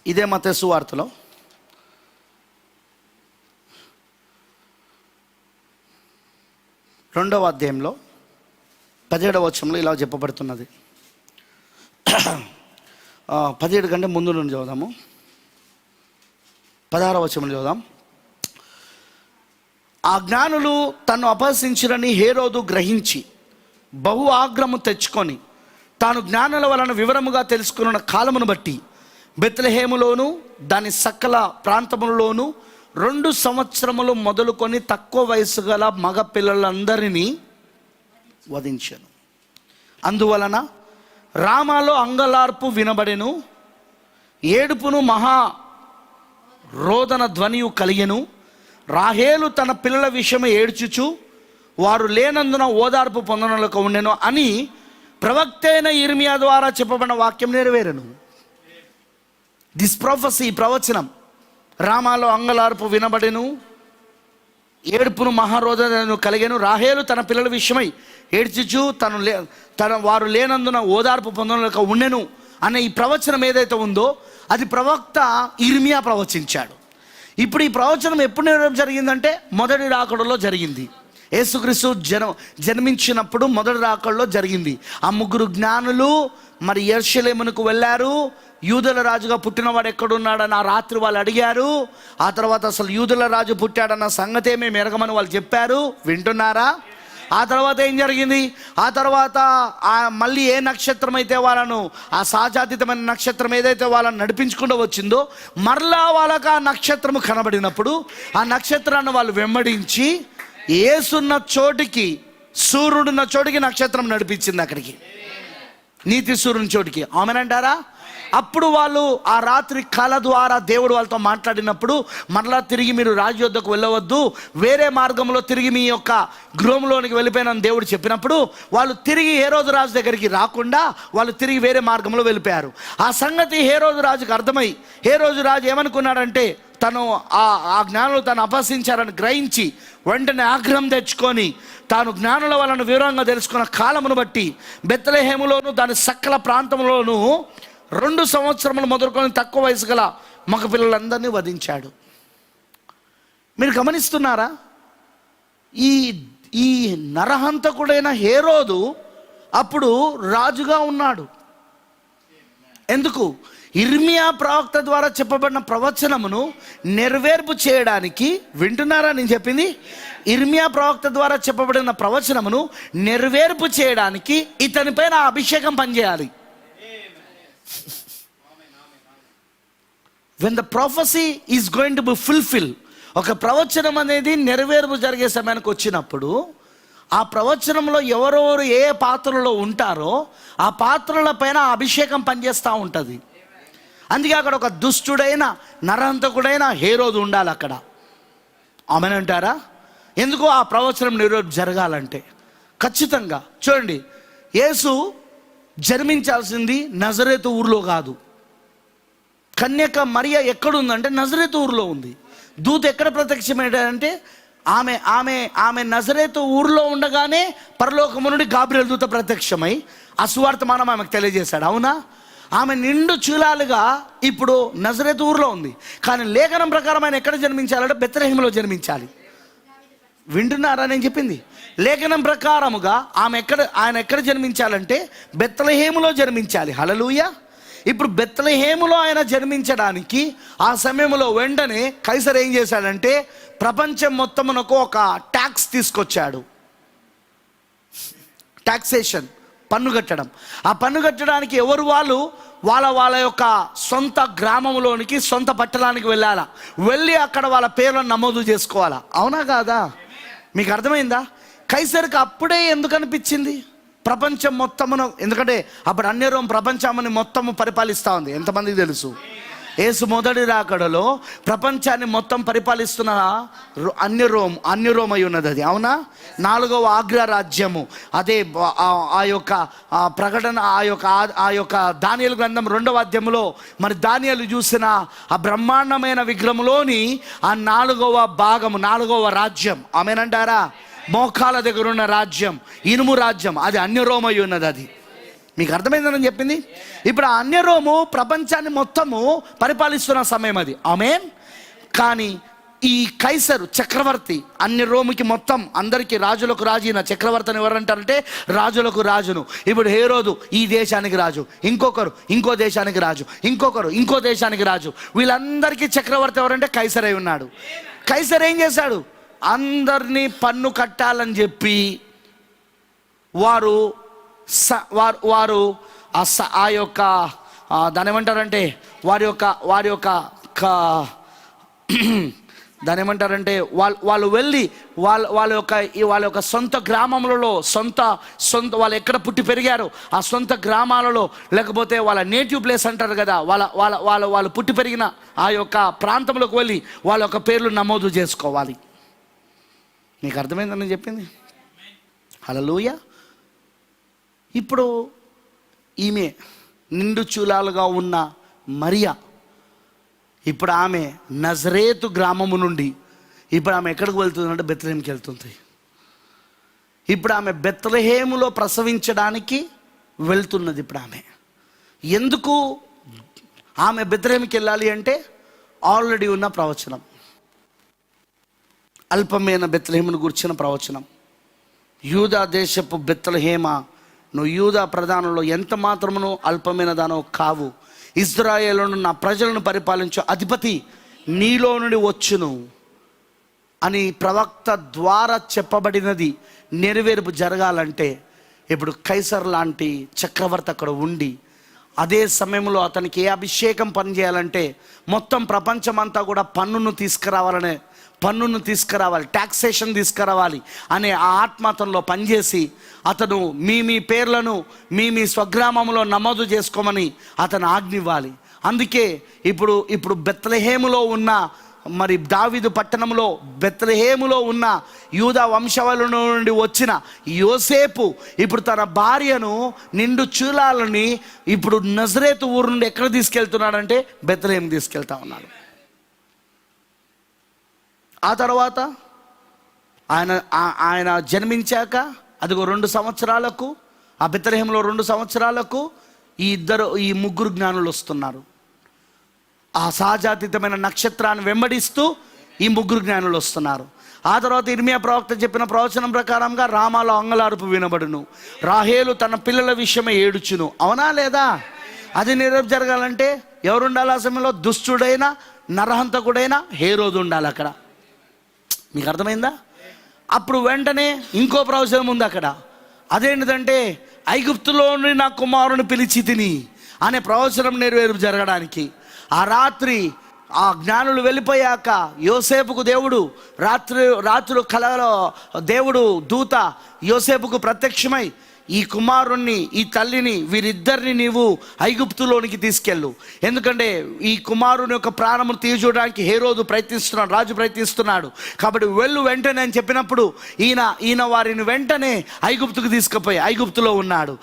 ఇదే మత్తయి సువార్తలో 2వ అధ్యాయంలో 17వ వచనంలో ఇలా చెప్పబడుతున్నది. 17 కంటే ముందు నుండి చదువుదాము. 16వ వచనంలో చదువుదాం. ఆ జ్ఞానులు తను అపహసించిరని హేరోదు గ్రహించి బహు ఆగ్రహము తెచ్చుకొని తాను జ్ఞానుల వలన వివరముగా తెలుసుకున్న కాలమును బట్టి బెత్లెహేములోను దాని సకల ప్రాంతములలోను 2 సంవత్సరములు మొదలుకొని తక్కువ వయసు గల మగ పిల్లలందరినీ వధించెను. అందువలన రామాలో అంగలార్పు వినబడెను, ఏడుపును మహా రోదన ధ్వనియు కలిగెను. రాహేలు తన పిల్లల విషయమై ఏడ్చుచు వారు లేనందున ఓదార్పు పొందనలకు ఉండెను అని ప్రవక్త అయిన ఇర్మియా ద్వారా చెప్పబడిన వాక్యం నెరవేరెను. దిస్ ప్రొఫెసీ, ప్రవచనం, రామాలో అంగలార్పు వినబడెను, ఏడుపును మహారోదనను కలిగెను. రాహేలు తన పిల్లల విషయమై ఏడ్చుచు వారు లేనందున ఓదార్పు పొందనలకు ఉండెను అనే ఈ ప్రవచనం ఏదైతే ఉందో అది ప్రవక్త ఇర్మియా ప్రవచించాడు. ఇప్పుడు ఈ ప్రవచనం ఎప్పుడు జరిగిందంటే మొదటి రాకడలో జరిగింది. యేసుక్రీస్తు జన్మించినప్పుడు మొదటి రాకడలో జరిగింది. ఆ 3 జ్ఞానులు మరి యెరూషలేమునకు వెళ్ళారు. యూదుల రాజుగా పుట్టినవాడు ఎక్కడున్నాడని ఆ రాత్రి వాళ్ళు అడిగారు. ఆ తర్వాత అసలు యూదుల రాజు పుట్టాడన్న సంగతే మేము ఎరగమని వాళ్ళు చెప్పారు. వింటున్నారా? ఆ తర్వాత ఏం జరిగింది? ఆ తర్వాత మళ్ళీ ఏ నక్షత్రం అయితే వాళ్ళను, ఆ సహజాతీతమైన నక్షత్రం ఏదైతే వాళ్ళని నడిపించుకుంటూ వచ్చిందో, మరలా వాళ్ళకు ఆ నక్షత్రము కనబడినప్పుడు ఆ నక్షత్రాన్ని వాళ్ళు వెంబడించి యేసున్న చోటికి, సూర్యుడున్న చోటికి నక్షత్రం నడిపించింది, అక్కడికి నీతి సూర్యుని చోటికి. ఆమెనంటారా? అప్పుడు వాళ్ళు ఆ రాత్రి కళ ద్వారా దేవుడు వాళ్ళతో మాట్లాడినప్పుడు మరలా తిరిగి మీరు రాజు యొద్దకు వెళ్ళవద్దు, వేరే మార్గంలో తిరిగి మీ యొక్క గృహంలోనికి వెళ్ళిపోయినని దేవుడు చెప్పినప్పుడు వాళ్ళు తిరిగి హేరోదు రాజు దగ్గరికి రాకుండా వాళ్ళు తిరిగి వేరే మార్గంలో వెళ్ళిపోయారు. ఆ సంగతి హేరోదు రాజుకు అర్థమై హేరోదు రాజు ఏమనుకున్నాడంటే, తను ఆ జ్ఞానులు తను అపహసించారని గ్రహించి వెంటనే ఆగ్రహం తెచ్చుకొని తాను జ్ఞానుల వలన వివరంగా తెలుసుకున్న కాలమును బట్టి బెత్లెహేములోను దాని సకల ప్రాంతంలోనూ 2 సంవత్సరములు మొదలుకొని తక్కువ వయసు గల మగ పిల్లలందరినీ వధించాడు. మీరు గమనిస్తున్నారా? ఈ నరహంతకుడైన హేరోదు అప్పుడు రాజుగా ఉన్నాడు. ఎందుకు? ఇర్మియా ప్రవక్త ద్వారా చెప్పబడిన ప్రవచనమును నెరవేర్పు చేయడానికి. వింటున్నారా నేను చెప్పింది? ఇర్మియా ప్రవక్త ద్వారా చెప్పబడిన ప్రవచనమును నెరవేర్పు చేయడానికి ఇతని పైన అభిషేకం పనిచేయాలి. When the prophecy is going to be fulfilled, ఒక ప్రవచనం అనేది నెరవేర్పు జరిగే సమయానికి వచ్చినప్పుడు ఆ ప్రవచనంలో ఎవరెవరు ఏ పాత్రలో ఉంటారో ఆ పాత్రల పైన అభిషేకం పనిచేస్తూ ఉంటుంది. అందుకే అక్కడ ఒక దుష్టుడైన నరహంతకుడైన హేరోదు ఉండాలి అక్కడ. ఆమెనంటారా? ఎందుకు? ఆ ప్రవచనం నెరవేర్పు జరగాలంటే ఖచ్చితంగా. చూడండి, యేసు జన్మించాల్సింది నజరేతు ఊర్లో కాదు. కన్యక మరియ ఎక్కడుందంటే నజరేతు ఊర్లో ఉంది. దూత ఎక్కడ ప్రత్యక్షమయ్యాడంటే ఆమె నజరేతు ఊర్లో ఉండగానే పరలోకము నుండి గాబ్రియెల్ దూత ప్రత్యక్షమై ఆ సువార్తమానం ఆమెకు తెలియజేశాడు. అవునా? ఆమె నిండు చూలాలుగా ఇప్పుడు నజరేతు ఊర్లో ఉంది. కానీ లేఖనం ప్రకారం ఆయన ఎక్కడ జన్మించాలంటే బెత్లెహేములో జన్మించాలి. వింటున్నారా నేను చెప్పింది? లేఖనం ప్రకారముగా ఆయన ఎక్కడ జన్మించాలంటే బెత్లెహేములో జన్మించాలి. హల్లెలూయా. ఇప్పుడు బెత్లెహేములో ఆయన జన్మించడానికి ఆ సమయంలో వెంటనే కైసర్ ఏం చేశాడంటే ప్రపంచం మొత్తమునకు ఒక ట్యాక్స్ తీసుకొచ్చాడు. టాక్సేషన్, పన్ను కట్టడం. ఆ పన్ను కట్టడానికి ఎవరు వాళ్ళ యొక్క సొంత గ్రామంలోనికి, సొంత పట్టణానికి వెళ్ళి అక్కడ వాళ్ళ పేర్లను నమోదు చేసుకోవాలా. అవునా కాదా? మీకు అర్థమైందా? కైసర్కి అప్పుడే ఎందుకు అనిపించింది ప్రపంచం మొత్తమును? ఎందుకంటే అప్పుడు అన్య రోమ్ ప్రపంచాన్ని మొత్తము పరిపాలిస్తూ ఉంది. ఎంతమందికి తెలుసు? యేసు మొదటి రాకడలో ప్రపంచాన్ని మొత్తం పరిపాలిస్తున్న అన్య రోమ్ అయి ఉన్నది అది. అవునా? 4వ అగ్రరాజ్యము అదే. ఆ యొక్క ప్రకటన ఆ యొక్క దానియేలు గ్రంథం 2వ అధ్యాయంలో మరి దానియేలు చూసిన ఆ బ్రహ్మాండమైన విగ్రహంలోని ఆ 4వ భాగము, 4వ రాజ్యం, ఆమేనంటారా? మోకాల దగ్గర ఉన్న రాజ్యం, ఇనుము రాజ్యం, అది అన్య రోమ్ అయి ఉన్నది. అది మీకు అర్థమైందని చెప్పింది. ఇప్పుడు ఆ అన్య రోము ప్రపంచాన్ని మొత్తము పరిపాలిస్తున్న సమయం అది. ఆమేన్. కానీ ఈ కైసరు చక్రవర్తి అన్య రోముకి మొత్తం అందరికీ రాజులకు రాజు. ఈయన చక్రవర్తిని ఎవరంటారంటే రాజులకు రాజును. ఇప్పుడు హేరోదు ఈ దేశానికి రాజు, ఇంకొకరు ఇంకో దేశానికి రాజు, ఇంకొకరు ఇంకో దేశానికి రాజు. వీళ్ళందరికీ చక్రవర్తి ఎవరంటే కైసర్ అయి ఉన్నాడు. కైసర్ ఏం చేశాడు? అందరినీ పన్ను కట్టాలని చెప్పి వారు ఆ యొక్క దాని ఏమంటారంటే వారి యొక్క దాని ఏమంటారంటే వాళ్ళు వెళ్ళి వాళ్ళ యొక్క సొంత గ్రామములలో, సొంత వాళ్ళు ఎక్కడ పుట్టి పెరిగారు ఆ సొంత గ్రామాలలో, లేకపోతే వాళ్ళ నేటివ్ ప్లేస్ అంటారు కదా, వాళ్ళు పుట్టి పెరిగిన ఆ యొక్క ప్రాంతంలోకి వెళ్ళి వాళ్ళ యొక్క పేర్లు నమోదు చేసుకోవాలి. మీకు అర్థమైందని చెప్పింది? హల్లెలూయా. ఇప్పుడు ఈమె నిండు చూలాలుగా ఉన్న మరియా, ఇప్పుడు ఆమె నజరేతు గ్రామము నుండి ఇప్పుడు ఆమె ఎక్కడికి వెళ్తుందంటే బెత్లెహేముకి వెళ్తుంది. ఇప్పుడు ఆమె బెత్లెహేములో ప్రసవించడానికి వెళ్తున్నది. ఇప్పుడు ఆమె ఎందుకు ఆమె బెత్లెహేముకి వెళ్ళాలి అంటే ఆల్రెడీ ఉన్న ప్రవచనం, అల్పమైన బెత్లెహేమును గురించిన ప్రవచనం. యూదా దేశపు బెత్లెహేమ, నువ్వు యూదా ప్రధానంలో ఎంత మాత్రమును అల్పమైన దానో కావు. ఇశ్రాయేలును నా ప్రజలను పరిపాలించు అధిపతి నీలో నుండి వచ్చును అని ప్రవక్త ద్వారా చెప్పబడినది నెరవేర్పు జరగాలంటే ఇప్పుడు కైసర్ లాంటి చక్రవర్తి అక్కడ ఉండి అదే సమయంలో అతనికి ఏ అభిషేకం పనిచేయాలంటే మొత్తం ప్రపంచమంతా కూడా పన్నును తీసుకురావాలి, టాక్సేషన్ తీసుకురావాలి అనే ఆ ఆత్మతంలో పనిచేసి అతను మీ పేర్లను మీ స్వగ్రామంలో నమోదు చేసుకోమని అతను ఆజ్ఞివ్వాలి. అందుకే ఇప్పుడు బెత్లెహేములో ఉన్న మరి దావీదు పట్టణంలో బెత్లెహేములో ఉన్న యూదా వంశవాళ నుండి వచ్చిన యోసేపు ఇప్పుడు తన భార్యను నిండు చూలాలని ఇప్పుడు నజరేతు ఊరు నుండి ఎక్కడ తీసుకెళ్తున్నాడంటే బెత్లెహేము తీసుకెళ్తా ఉన్నాడు. ఆ తర్వాత ఆయన జన్మించాక అదిగో 2 సంవత్సరాలకు ఆ బెత్లెహేములో 2 సంవత్సరాలకు ఈ ముగ్గురు జ్ఞానులు వస్తున్నారు. ఆ సహజాతీతమైన నక్షత్రాన్ని వెంబడిస్తూ ఈ ముగ్గురు జ్ఞానులు వస్తున్నారు. ఆ తర్వాత ఇర్మియా ప్రవక్త చెప్పిన ప్రవచనం ప్రకారంగా రామాలో అంగలార్పు వినబడును, రాహేలు తన పిల్లల విషయమై ఏడుచును. అవునా లేదా? అది నెరవేర్పు జరగాలంటే ఎవరు ఉండాలి ఆ సమయంలో? దుష్టుడైన నరహంతకుడైన హేరోదు ఉండాలి అక్కడ. మీకు అర్థమైందా? అప్పుడు వెంటనే ఇంకో ప్రవచనం ఉంది అక్కడ. అదేంటిదంటే ఐగుప్తులో నుండి నా కుమారుని పిలిచి తిని అనే ప్రవచనం నెరవేర్పు జరగడానికి ఆ రాత్రి ఆ జ్ఞానులు వెళ్ళిపోయాక యోసేపుకు దేవుడు రాత్రులు కలలో దేవుడు దూత యోసేపుకు ప్రత్యక్షమై ఈ కుమారుణ్ణి ఈ తల్లిని వీరిద్దరిని నీవు ఐగుప్తులోనికి తీసుకెళ్ళు, ఎందుకంటే ఈ కుమారుని యొక్క ప్రాణమును తీర్చడానికి హేరోదు ప్రయత్నిస్తున్నాడు, రాజు ప్రయత్నిస్తున్నాడు, కాబట్టి వెళ్ళు వెంటనే అని చెప్పినప్పుడు ఈయన వారిని వెంటనే ఐగుప్తుకు తీసుకుపోయి ఐగుప్తులో ఉన్నాడు.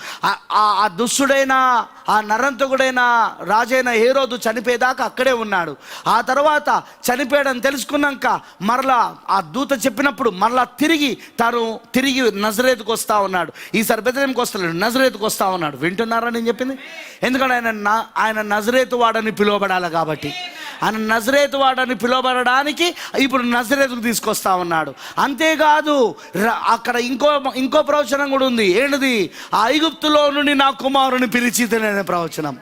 ఆ దుష్టుడైన ఆ నరంతకుడైన రాజైన హేరోదు చనిపోయేదాకా అక్కడే ఉన్నాడు. ఆ తర్వాత చనిపోయాడని తెలుసుకున్నాక మరలా ఆ దూత చెప్పినప్పుడు మరలా తిరిగి నజరేతుకు వస్తా ఉన్నాడు. ఈసారి బెత్లెహేముకి వస్తలేడు, నజరేతుకు వస్తా ఉన్నాడు. వింటున్నారా నేను చెప్పింది? ఎందుకంటే ఆయన నజరేతు వాడని పిలువబడాలి కాబట్టి, ఆయన నజరేతు వాడని పిలువబడడానికి ఇప్పుడు నజరేతుకు తీసుకొస్తా ఉన్నాడు. అంతేకాదు అక్కడ ఇంకో ప్రవచనం కూడా ఉంది. ఏంటిది? ఆ ఐగుప్తులో నుండి నా కుమారుని పిలిచితేనే ప్రవచనం.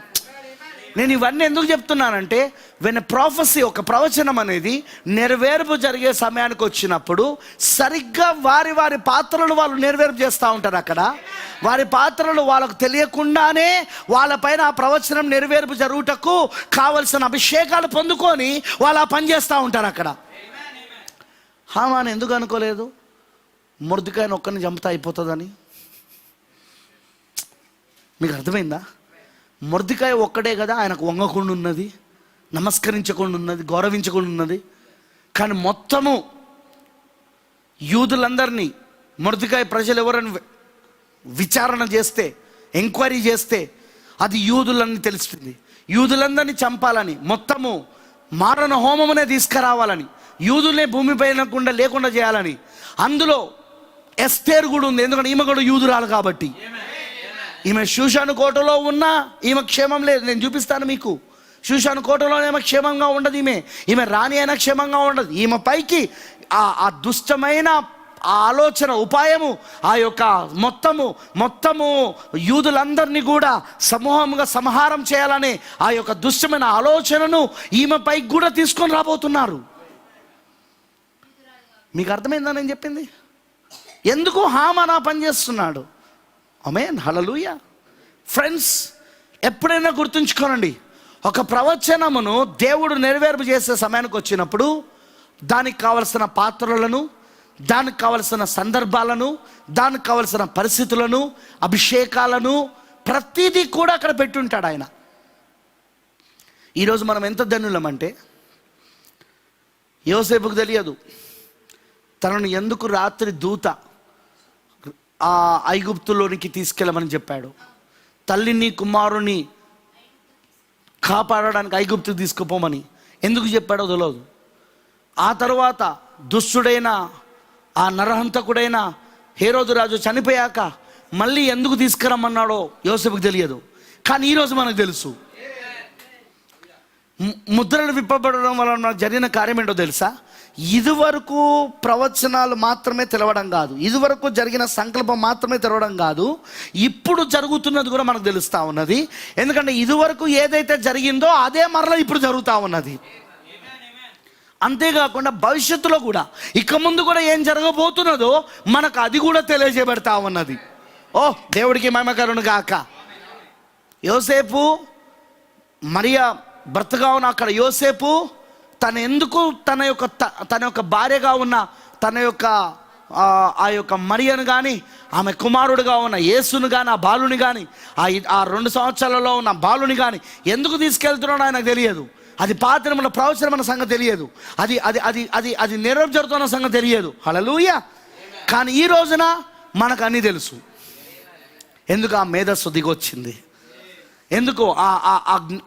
నేను ఇవన్నీ ఎందుకు చెప్తున్నానంటే, వెన్ ప్రాఫెసీ, ఒక ప్రవచనం అనేది నెరవేర్పు జరిగే సమయానికి వచ్చినప్పుడు సరిగ్గా వారి వారి పాత్రలు వాళ్ళు నెరవేర్పు చేస్తూ ఉంటారు. అక్కడ వారి పాత్రలు వాళ్ళకు తెలియకుండానే వాళ్ళపైన ఆ ప్రవచనం నెరవేర్పు జరుగుటకు కావలసిన అభిషేకాలు పొందుకొని వాళ్ళు ఆ పని చేస్తూ ఉంటారు. అక్కడ హామాను ఎందుకు అనుకోలేదు మొర్దెకాయిని ఒక్కరిని చంపుతా అయిపోతుందని? మీకు అర్థమైందా? మొర్దెకాయి ఒక్కడే కదా ఆయనకు వంగకుండా ఉన్నది, నమస్కరించకుండా ఉన్నది, గౌరవించకుండా ఉన్నది. కానీ మొత్తము యూదులందరినీ మొర్దెకాయి ప్రజలు ఎవరని విచారణ చేస్తే, ఎంక్వైరీ చేస్తే అది యూదులని తెలుస్తుంది. యూదులందరినీ చంపాలని, మొత్తము మారణ హోమమునే తీసుకురావాలని, యూదులనే భూమిపైన లేకుండా చేయాలని. అందులో ఎస్తేరు కూడా ఉంది. ఎందుకంటే ఈమె కూడా యూదురాలు కాబట్టి. ఈమె షూషాను కోటలో ఉన్నా ఈమె క్షేమం లేదు. నేను చూపిస్తాను మీకు. షూషాను కోటలో ఈమె క్షేమంగా ఉండదు. ఈమె రాణి అయినా క్షేమంగా ఉండదు. ఈమె పైకి ఆ దుష్టమైన ఆ ఆలోచన, ఉపాయము, ఆ యొక్క మొత్తము యూదులందరినీ కూడా సమూహంగా సంహారం చేయాలనే ఆ యొక్క దుష్టమైన ఆలోచనను ఈమె పైకి కూడా తీసుకొని రాబోతున్నారు. మీకు అర్థమైందా నేను చెప్పింది? ఎందుకు హామాను పని చేస్తున్నాడు? ఆమేన్, హల్లెలూయా. ఫ్రెండ్స్, ఎప్పుడైనా గుర్తుంచుకోనండి, ఒక ప్రవచనమును దేవుడు నెరవేర్పు చేసే సమయానికి వచ్చినప్పుడు దానికి కావలసిన పాత్రలను, దానికి కావలసిన సందర్భాలను, దానికి కావలసిన పరిస్థితులను, అభిషేకాలను, ప్రతిదీ కూడా అక్కడ పెట్టుంటాడు ఆయన. ఈరోజు మనం ఎంత ధన్యులమంటే, యోసేపుకు తెలియదు తనను ఎందుకు రాత్రి దూత ఆ ఐగుప్తులోనికి తీసుకెళ్ళమని చెప్పాడు. తల్లిని కుమారుని కాపాడడానికి ఐగుప్తుకు తీసుకుపోమని ఎందుకు చెప్పాడో తెలియదు. ఆ తర్వాత దుష్టుడైన ఆ నరహంతకుడైన హేరోదు రాజు చనిపోయాక మళ్ళీ ఎందుకు తీసుకురమ్మన్నాడో యోసేపుకు తెలియదు. కానీ ఈరోజు మనకు తెలుసు. ముద్రలు విప్పబడడం వలన జరిగిన కార్యం ఏంటో తెలుసా? ఇదివరకు ప్రవచనాలు మాత్రమే తెలవడం కాదు, ఇదివరకు జరిగిన సంకల్పం మాత్రమే తెలవడం కాదు, ఇప్పుడు జరుగుతున్నది కూడా మనకు తెలుస్తూ ఉన్నది. ఎందుకంటే ఇదివరకు ఏదైతే జరిగిందో అదే మరలా ఇప్పుడు జరుగుతూ ఉన్నది. అంతేకాకుండా భవిష్యత్తులో కూడా ఇక ముందు కూడా ఏం జరగబోతున్నదో మనకు అది కూడా తెలియజేయబడతా ఉన్నది. ఓ దేవుడికి మహిమకరును గాక. యోసేపు మరియా భర్తగా ఉన్న అక్కడ యోసేపు తన ఎందుకు తన యొక్క భార్యగా ఉన్న తన యొక్క ఆ యొక్క మరియను కానీ, ఆమె కుమారుడుగా ఉన్న యేసును కానీ, ఆ బాలుని కానీ, ఆ 2 సంవత్సరాలలో ఉన్న బాలుని కానీ ఎందుకు తీసుకెళ్తున్నాడో ఆయనకు తెలియదు. అది పాత్రముల ప్రవచనమైన సంగతి తెలియదు. అది అది అది అది అది నెరవేర్పు జరుగుతున్న సంగతి తెలియదు. హల్లెలూయా. కానీ ఈ రోజున మనకు అన్నీ తెలుసు. ఎందుకు? ఆ మేధస్సు దిగొచ్చింది. ఎందుకు?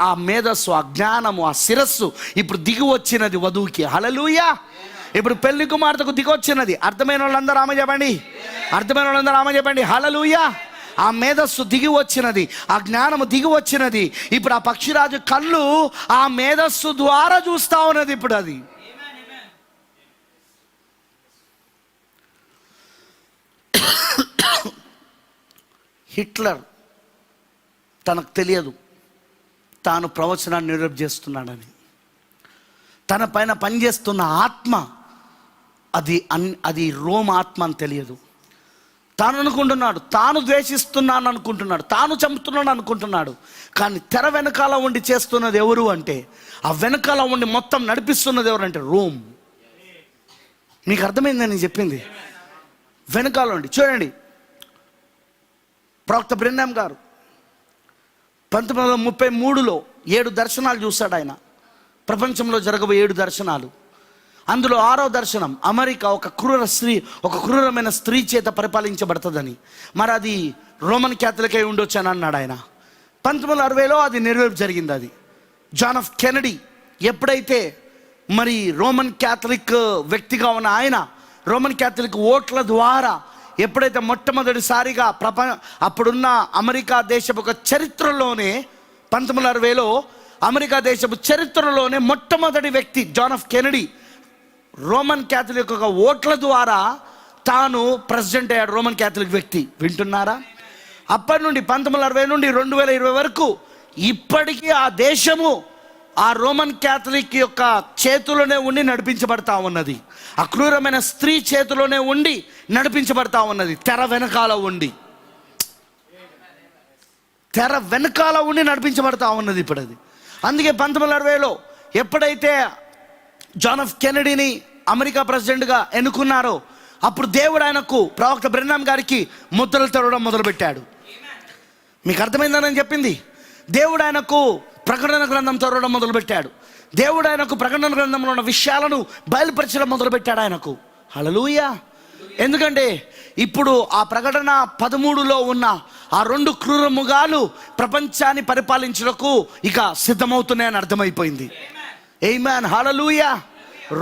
ఆ మేధస్సు, ఆ జ్ఞానము, ఆ శిరస్సు ఇప్పుడు దిగి వచ్చినది వధువుకి. హల్లెలూయా. ఇప్పుడు పెళ్లి కుమార్తెకు దిగొచ్చినది. అర్థమైన వాళ్ళందరూ ఆమె చెప్పండి. అర్థమైన వాళ్ళందరూ ఆమె చెప్పండి. హల్లెలూయా. ఆ మేధస్సు దిగి వచ్చినది, ఆ జ్ఞానము దిగి వచ్చినది. ఇప్పుడు ఆ పక్షిరాజు కళ్ళు ఆ మేధస్సు ద్వారా చూస్తా ఉన్నది. ఇప్పుడు అది హిట్లర్ తనకు తెలియదు తాను ప్రవచనాన్ని నెరవేర్పు చేస్తున్నాడని. తన పైన పనిచేస్తున్న ఆత్మ అది రోమ్ ఆత్మ అని తెలియదు. తాను అనుకుంటున్నాడు, తాను ద్వేషిస్తున్నాను అనుకుంటున్నాడు, తాను చంపుతున్నాను అనుకుంటున్నాడు. కానీ తెర వెనకాల ఉండి చేస్తున్నది ఎవరు అంటే, ఆ వెనకాల ఉండి మొత్తం నడిపిస్తున్నది ఎవరంటే రోమ్. మీకు అర్థమైందని నేను చెప్పింది? వెనకాల ఉండి చూడండి. ప్రవక్త బ్రెన్హామ్ గారు 1933లో 7 దర్శనాలు చూశాడు ఆయన. ప్రపంచంలో జరగబోయే 7 దర్శనాలు. అందులో 6వ దర్శనం అమెరికా ఒక క్రూరమైన స్త్రీ చేత పరిపాలించబడుతుందని. మరి అది రోమన్ క్యాథలిక్ అయి ఉండొచ్చు అని అన్నాడు ఆయన. 1960లో అది నెరవేర్పు జరిగింది. అది జాన్ ఎఫ్ కెనడీ ఎప్పుడైతే మరి రోమన్ క్యాథలిక్ వ్యక్తిగా ఉన్న ఆయన రోమన్ క్యాథలిక్ ఓట్ల ద్వారా ఎప్పుడైతే మొట్టమొదటిసారిగా అప్పుడున్న అమెరికా దేశపు ఒక చరిత్రలోనే 1960లో అమెరికా దేశపు చరిత్రలోనే మొట్టమొదటి వ్యక్తి John F Kennedy Roman Catholic ఒక ఓట్ల ద్వారా తాను ప్రెసిడెంట్ అయ్యాడు. రోమన్ క్యాథలిక్ వ్యక్తి. వింటున్నారా? అప్పటి నుండి 1960 నుండి 2020 వరకు ఇప్పటికీ ఆ దేశము ఆ రోమన్ క్యాథలిక్ యొక్క చేతిలోనే ఉండి నడిపించబడతా ఉన్నది. అక్రూరమైన స్త్రీ చేతిలోనే ఉండి నడిపించబడతా ఉన్నది. తెర వెనకాల ఉండి నడిపించబడతా ఉన్నది ఇప్పుడు అది. అందుకే 1960లో ఎప్పుడైతే జాన్ ఎఫ్ కెనడీని అమెరికా ప్రెసిడెంట్గా ఎన్నుకున్నారో అప్పుడు దేవుడు ఆయనకు ప్రవక్త బ్రెన్హామ్ గారికి ముద్రలు తెరవడం మొదలుపెట్టాడు. మీకు అర్థమైందని చెప్పింది. దేవుడు ఆయనకు ప్రకటన గ్రంథం తెరవడం మొదలుపెట్టాడు. దేవుడు ఆయనకు ప్రకటన గ్రంథంలో ఉన్న విషయాలను బయలుపరచడం మొదలుపెట్టాడు ఆయనకు. హల్లెలూయా. ఎందుకంటే ఇప్పుడు ఆ ప్రకటన 13లో ఉన్న ఆ 2 క్రూరముగాలు ప్రపంచాన్ని పరిపాలించుటకు ఇక సిద్ధమవుతున్నాయని అర్థమైపోయింది. ఆమేన్. హల్లెలూయా.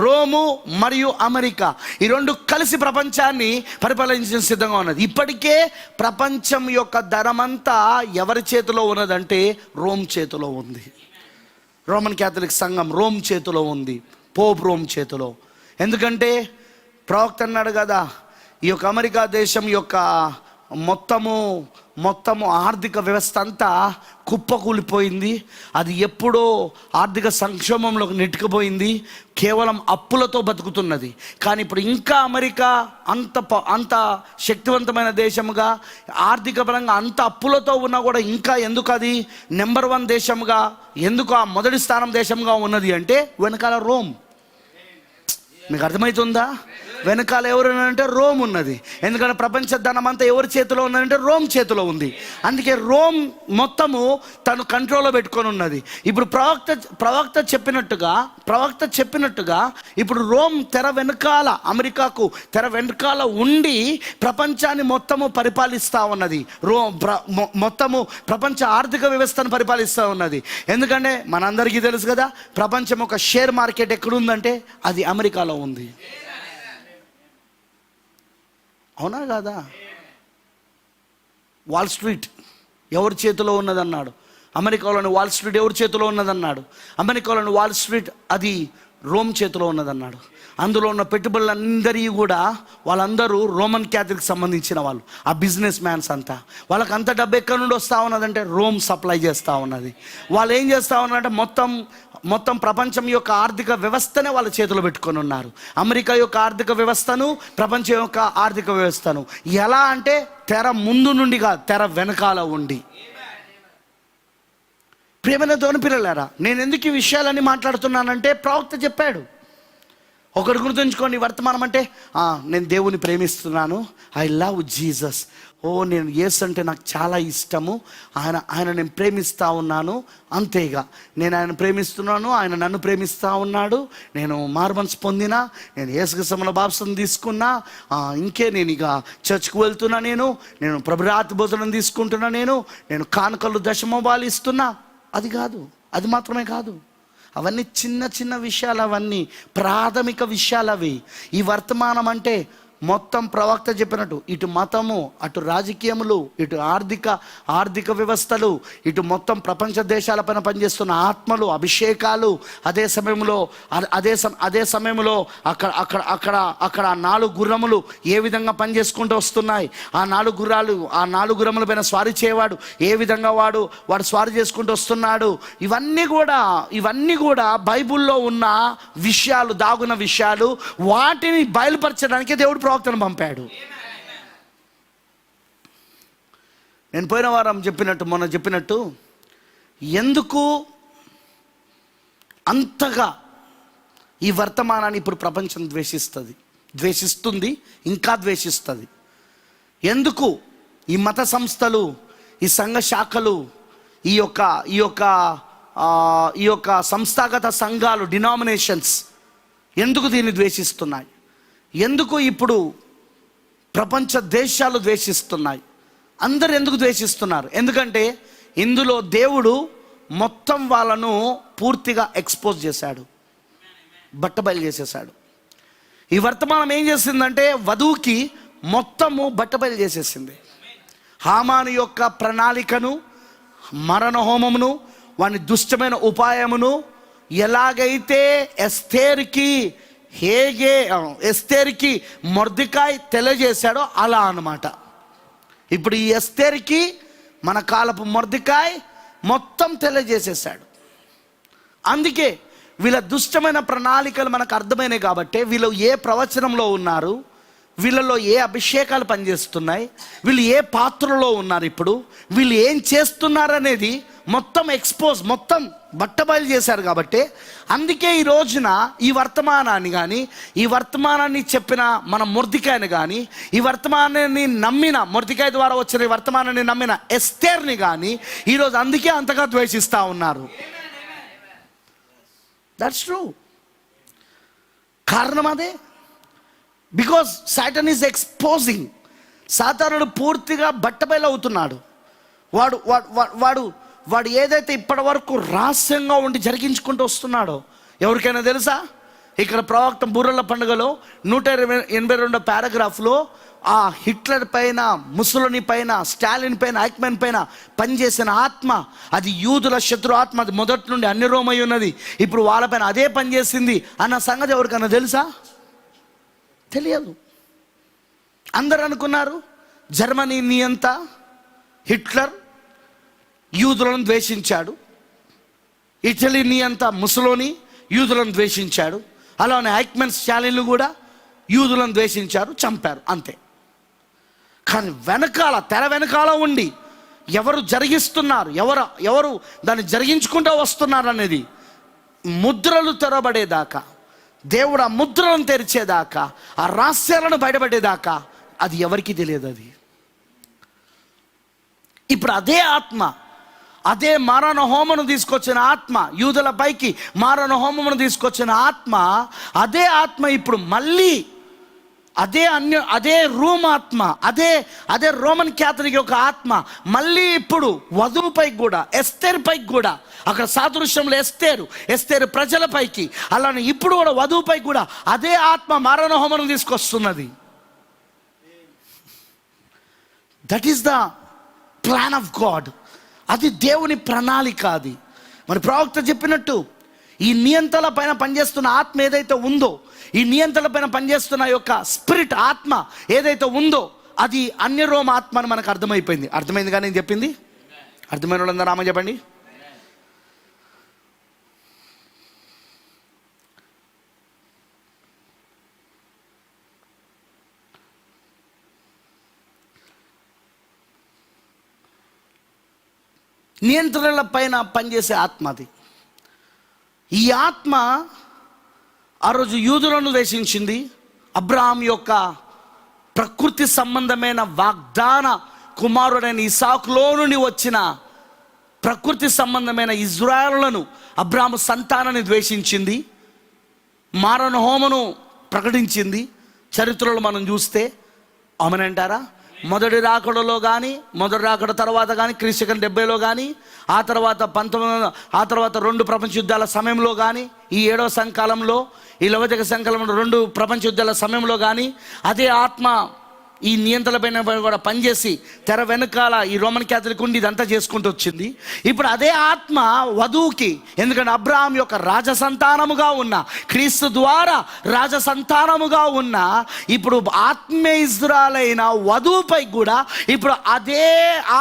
రోము మరియు అమెరికా ఈ 2 కలిసి ప్రపంచాన్ని పరిపాలించిన సిద్ధంగా ఉన్నది. ఇప్పటికే ప్రపంచం యొక్క ధనమంతా ఎవరి చేతిలో ఉన్నదంటే రోమ్ చేతిలో ఉంది. రోమన్ క్యాథలిక్ సంఘం రోమ్ చేతిలో ఉంది. పోప్ రోమ్ చేతిలో. ఎందుకంటే ప్రవక్త అన్నాడు కదా, ఈ యొక్క అమెరికా దేశం యొక్క మొత్తము ఆర్థిక వ్యవస్థ అంతా కుప్పకూలిపోయింది. అది ఎప్పుడో ఆర్థిక సంక్షోభంలోకి నెట్టుకుపోయింది. కేవలం అప్పులతో బతుకుతున్నది. కానీ ఇప్పుడు ఇంకా అమెరికా అంత శక్తివంతమైన దేశముగా, ఆర్థిక పరంగా అంత అప్పులతో ఉన్నా కూడా ఇంకా ఎందుకు అది నెంబర్ 1 దేశంగా, ఎందుకు ఆ మొదటి స్థానం దేశంగా ఉన్నది అంటే వెనకాల రోమ్. మీకు అర్థమవుతుందా? వెనకాల ఎవరు అంటే రోమ్ ఉన్నది. ఎందుకంటే ప్రపంచ ధనం అంతా ఎవరి చేతిలో ఉన్నదంటే రోమ్ చేతిలో ఉంది. అందుకే రోమ్ మొత్తము తను కంట్రోల్లో పెట్టుకొని ఉన్నది. ఇప్పుడు ప్రవక్త చెప్పినట్టుగా ఇప్పుడు రోమ్ తెర వెనకాల, అమెరికాకు తెర వెనకాల ఉండి ప్రపంచాన్ని మొత్తము పరిపాలిస్తూ ఉన్నది. మొత్తము ప్రపంచ ఆర్థిక వ్యవస్థను పరిపాలిస్తూ ఉన్నది. ఎందుకంటే మనందరికీ తెలుసు కదా, ప్రపంచం ఒక షేర్ మార్కెట్ ఎక్కడుందంటే అది అమెరికాలో ఉంది. అవునా కాదా? వాల్ స్ట్రీట్ ఎవరి చేతిలో ఉన్నదన్నాడు? అమెరికాలోని వాల్ స్ట్రీట్ ఎవరి చేతిలో ఉన్నదన్నాడు? అమెరికాలోని వాల్ స్ట్రీట్ అది రోమ్ చేతిలో ఉన్నదన్నాడు. అందులో ఉన్న పెట్టుబడులందరి కూడా వాళ్ళందరూ రోమన్ క్యాథలిక్ సంబంధించిన వాళ్ళు. ఆ బిజినెస్ మ్యాన్స్ అంతా, వాళ్ళకి అంత డబ్బు ఎక్కడి నుండి వస్తూ ఉన్నదంటే రోమ్ సప్లై చేస్తూ ఉన్నది. వాళ్ళు ఏం చేస్తూ ఉన్నారంటే మొత్తం ప్రపంచం యొక్క ఆర్థిక వ్యవస్థనే వాళ్ళ చేతిలో పెట్టుకొని ఉన్నారు. అమెరికా యొక్క ఆర్థిక వ్యవస్థను, ప్రపంచం యొక్క ఆర్థిక వ్యవస్థను. ఎలా అంటే తెర ముందు నుండి కాదు, తెర వెనకాల ఉండి. ప్రియమైన దేవుని పిల్లలారా, నేను ఎందుకు ఈ విషయాలన్నీ మాట్లాడుతున్నానంటే ప్రవక్త చెప్పాడు. ఒకటి గుర్తుంచుకోండి, వర్తమానం అంటే నేను దేవుని ప్రేమిస్తున్నాను, ఐ లవ్ జీసస్, నేను యేసు అంటే నాకు చాలా ఇష్టము, ఆయన నేను ప్రేమిస్తూ ఉన్నాను, అంతేగా నేను ఆయన ప్రేమిస్తున్నాను, ఆయన నన్ను ప్రేమిస్తూ ఉన్నాడు, నేను మారుమనసు పొందినా, నేను యేసు సమల బాప్సం తీసుకున్నా, నేను ఇక చర్చ్కి వెళ్తున్నా, నేను ప్రభురాత్రి భోజనం తీసుకుంటున్నా, నేను కానుకలు దశమోభాలు ఇస్తున్నా. అది కాదు, అది మాత్రమే కాదు. అవన్నీ చిన్న చిన్న విషయాలు, అవన్నీ ప్రాథమిక విషయాలు అవి. ఈ వర్తమానం అంటే మొత్తం ప్రవక్త చెప్పినట్టు ఇటు మతము, అటు రాజకీయములు, ఇటు ఆర్థిక వ్యవస్థలు, ఇటు మొత్తం ప్రపంచ దేశాలపైన పనిచేస్తున్న ఆత్మలు, అభిషేకాలు, అదే సమయంలో అక్కడ 4 గుర్రములు ఏ విధంగా పనిచేసుకుంటూ వస్తున్నాయి, ఆ 4 గుర్రముల పైన స్వారీ చేయవాడు ఏ విధంగా వాడు స్వారీ చేసుకుంటూ వస్తున్నాడు. ఇవన్నీ కూడా బైబిల్లో ఉన్న విషయాలు, దాగున్న విషయాలు. వాటిని బయలుపరచడానికి దేవుడు ప్రవక్తను పంపాడు. నేను పోయిన వారం మొన్న చెప్పినట్టు ఎందుకు అంతగా ఈ వర్తమానాన్ని ఇప్పుడు ప్రపంచం ద్వేషిస్తుంది, ఇంకా ద్వేషిస్తుంది. ఎందుకు ఈ మత సంస్థలు, ఈ సంఘ శాఖలు, ఈ యొక్క సంస్థాగత సంఘాలు, డినామినేషన్స్ ఎందుకు దీన్ని ద్వేషిస్తున్నాయి? ఎందుకు ఇప్పుడు ప్రపంచ దేశాలు ద్వేషిస్తున్నాయి? అందరు ఎందుకు ద్వేషిస్తున్నారు? ఎందుకంటే ఇందులో దేవుడు మొత్తం వాళ్ళను పూర్తిగా ఎక్స్పోజ్ చేశాడు, బట్టబయలు చేసేసాడు. ఈ వర్తమానం ఏం చేసిందంటే వధువుకి మొత్తము బట్టబయలు చేసేసింది. హామాను యొక్క ప్రణాళికను, మరణ హోమమును, వాని దుష్టమైన ఉపాయమును ఎలాగైతే ఎస్తేరుకి మొర్దెకాయ్ తెలియజేశాడో అలా అన్నమాట. ఇప్పుడు ఈ ఎస్తేరుకి మన కాలపు మొర్దెకాయ్ మొత్తం తెలియజేసేసాడు. అందుకే వీళ్ళ దుష్టమైన ప్రణాళికలు మనకు అర్థమైనాయి. కాబట్టి వీళ్ళు ఏ ప్రవచనంలో ఉన్నారు, వీళ్ళలో ఏ అభిషేకాలు పనిచేస్తున్నాయి, వీళ్ళు ఏ పాత్రలో ఉన్నారు, ఇప్పుడు వీళ్ళు ఏం చేస్తున్నారు అనేది మొత్తం మొత్తం బట్టబయలు చేశారు. కాబట్టి అందుకే ఈ రోజున ఈ వర్తమానాన్ని కానీ, ఈ వర్తమానాన్ని చెప్పిన మన మొర్దెకాయ్ని కానీ, ఈ వర్తమానాన్ని నమ్మిన మొర్దెకాయ్ ద్వారా వచ్చిన ఈ వర్తమానాన్ని నమ్మిన ఎస్తేర్ని కానీ ఈరోజు అందుకే అంతగా ద్వేషిస్తూ ఉన్నారు. That's true. కారణం అదే. Because Satan is exposing. సాతానుడు పూర్తిగా బట్టబయలు అవుతున్నాడు. వాడు ఏదైతే ఇప్పటి వరకు రహస్యంగా ఉండి జరిగించుకుంటూ వస్తున్నాడో ఎవరికైనా తెలుసా? ఇక్కడ ప్రవక్త బూరల పండుగలో 182 పారాగ్రాఫ్లో ఆ హిట్లర్ పైన, ముసోలిని పైన, స్టాలిన్ పైన, ఐక్మెన్ పైన పనిచేసిన ఆత్మ, అది యూదుల శత్రు ఆత్మ, అది మొదటి నుండి అన్ని రోమై ఉన్నది, ఇప్పుడు వాళ్ళపైన అదే పనిచేసింది అన్న సంగతి ఎవరికైనా తెలుసా? తెలియదు. అందరూ అనుకున్నారు జర్మనీ నియంత హిట్లర్ యూదులను ద్వేషించాడు, ఇటలీ నియంత ముసోలిని యూదులను ద్వేషించాడు, అలానే ఐక్మెన్, స్టాలిన్లు కూడా యూదులను ద్వేషించారు, చంపారు, అంతే. కానీ తెర వెనకాల ఉండి ఎవరు జరిగిస్తున్నారు, ఎవరు దాన్ని జరిగించుకుంటూ వస్తున్నారు అనేది ముద్రలు తెరబడేదాకా, దేవుడు ఆ ముద్రలను తెరిచేదాకా, ఆ రహస్యాలను బయటపడేదాకా అది ఎవరికి తెలియదు. అది ఇప్పుడు అదే ఆత్మ, అదే మారణ హోమను తీసుకొచ్చిన ఆత్మ, యూదుల పైకి మారణ హోమమును తీసుకొచ్చిన ఆత్మ, అదే ఆత్మ ఇప్పుడు మళ్ళీ అదే రూమ్ ఆత్మ, అదే రోమన్ క్యాథలిక్ యొక్క ఆత్మ మళ్ళీ ఇప్పుడు వధువు పైకి కూడా, ఎస్తేరు పైకి కూడా, అక్కడ సాదృశ్యంలో ఎస్తేరు ప్రజల పైకి, అలానే ఇప్పుడు కూడా వధువు పైకి కూడా అదే ఆత్మ మరణ హోమను తీసుకొస్తున్నది. That is the plan of God. అది దేవుని ప్రణాళిక. అది మరి ప్రవక్త చెప్పినట్టు ఈ నియంత్రణ పైన పనిచేస్తున్న ఆత్మ ఏదైతే ఉందో, ఈ నియంత్రణ పైన పనిచేస్తున్న యొక్క స్పిరిట్ ఆత్మ ఏదైతే ఉందో, అది అన్య రోమ ఆత్మ అని మనకు అర్థమైంది కానీ నేను చెప్పింది అర్థమైన వాళ్ళందరూ రామ చెప్పండి. నియంత్రణల పైన పనిచేసే ఆత్మ అది. ఈ ఆత్మ ఆ రోజు యూదులను ద్వేషించింది. అబ్రహాం యొక్క ప్రకృతి సంబంధమైన వాగ్దాన కుమారుడైన ఇసాకులో నుండి వచ్చిన ప్రకృతి సంబంధమైన ఇజ్రాయేలులను, అబ్రహాము సంతానాన్ని ద్వేషించింది. మారణ హోమను ప్రకటించింది. చరిత్రలో మనం చూస్తే అవునంటారా? మొదటి రాకడలో కానీ, మొదటి రాకడ తర్వాత కానీ, క్రీస్తు 70లో కానీ, ఆ తర్వాత 2 ప్రపంచ యుద్ధాల సమయంలో కానీ, ఈ 7వ సంకాలంలో, ఈ లవజక సంకాలంలో 2 ప్రపంచ యుద్ధాల సమయంలో కానీ అదే ఆత్మ ఈ నియంత్రణ పైన కూడా పనిచేసి తెర వెనకాల ఈ రోమన్ క్యాథలిక్ ఉండి ఇదంతా చేసుకుంటూ వచ్చింది. ఇప్పుడు అదే ఆత్మ వధువుకి, ఎందుకంటే అబ్రహాం యొక్క రాజసంతానముగా ఉన్న, క్రీస్తు ద్వారా రాజసంతానముగా ఉన్న ఇప్పుడు ఆత్మీయ ఇజ్రాయెలైన వధువుపై కూడా ఇప్పుడు అదే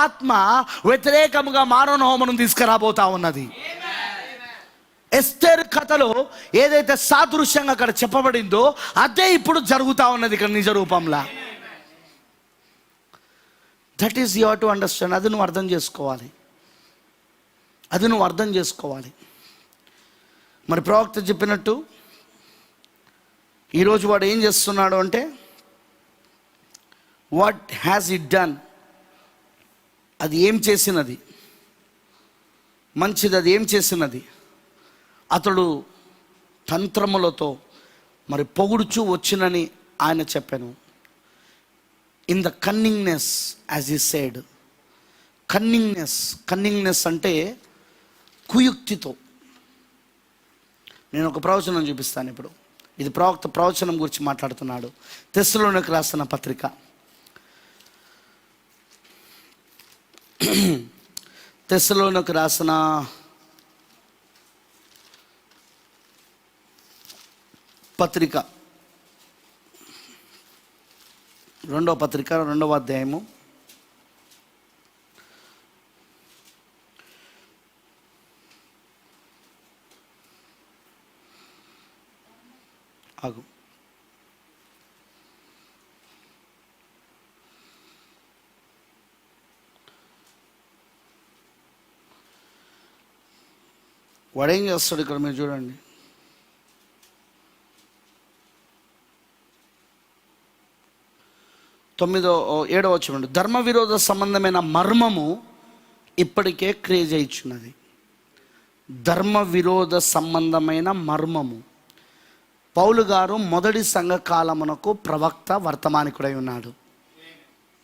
ఆత్మ వ్యతిరేకముగా మారణ హోమను తీసుకురాబోతా ఉన్నది. ఎస్తేరు కథలో ఏదైతే సాదృశ్యంగా అక్కడ చెప్పబడిందో అదే ఇప్పుడు జరుగుతూ ఉన్నది ఇక్కడ నిజ రూపంలో. That is you have to understand. అది నువ్వు అర్థం చేసుకోవాలి. మరి ప్రవక్త చెప్పినట్టు ఈరోజు వాడు ఏం చేస్తున్నాడు అంటే, వాట్ హ్యాస్ ఇట్ డన్, అది ఏం చేసినది మంచిది, అది ఏం చేసినది అతడు తంత్రములతో మరి పొగుడుచూ వచ్చినని ఆయన చెప్పాను. ఇన్ ద కన్నింగ్నెస్ యాజ్ ఈ సెడ్. కన్నింగ్నెస్ అంటే కుయుక్తితో. నేను ఒక ప్రవచనం చూపిస్తాను ఇప్పుడు. ఇది ప్రవక్త ప్రవచనం గురించి మాట్లాడుతున్నాడు. తెస్సలోనికి రాసిన పత్రిక తెస్సలోనికి రాసిన పత్రిక, రెండవ పత్రిక, 2వ అధ్యాయము, వాడేం చేస్తాడు ఇక్కడ మీరు చూడండి. 7వ వచనం, ధర్మ విరోధ సంబంధమైన మర్మము ఇప్పటికే క్రియ చేయుచున్నది. ధర్మ విరోధ సంబంధమైన మర్మము. పౌలు గారు మొదటి సంఘ కాలమునకు ప్రవక్త, వర్తమానికుడై ఉన్నాడు.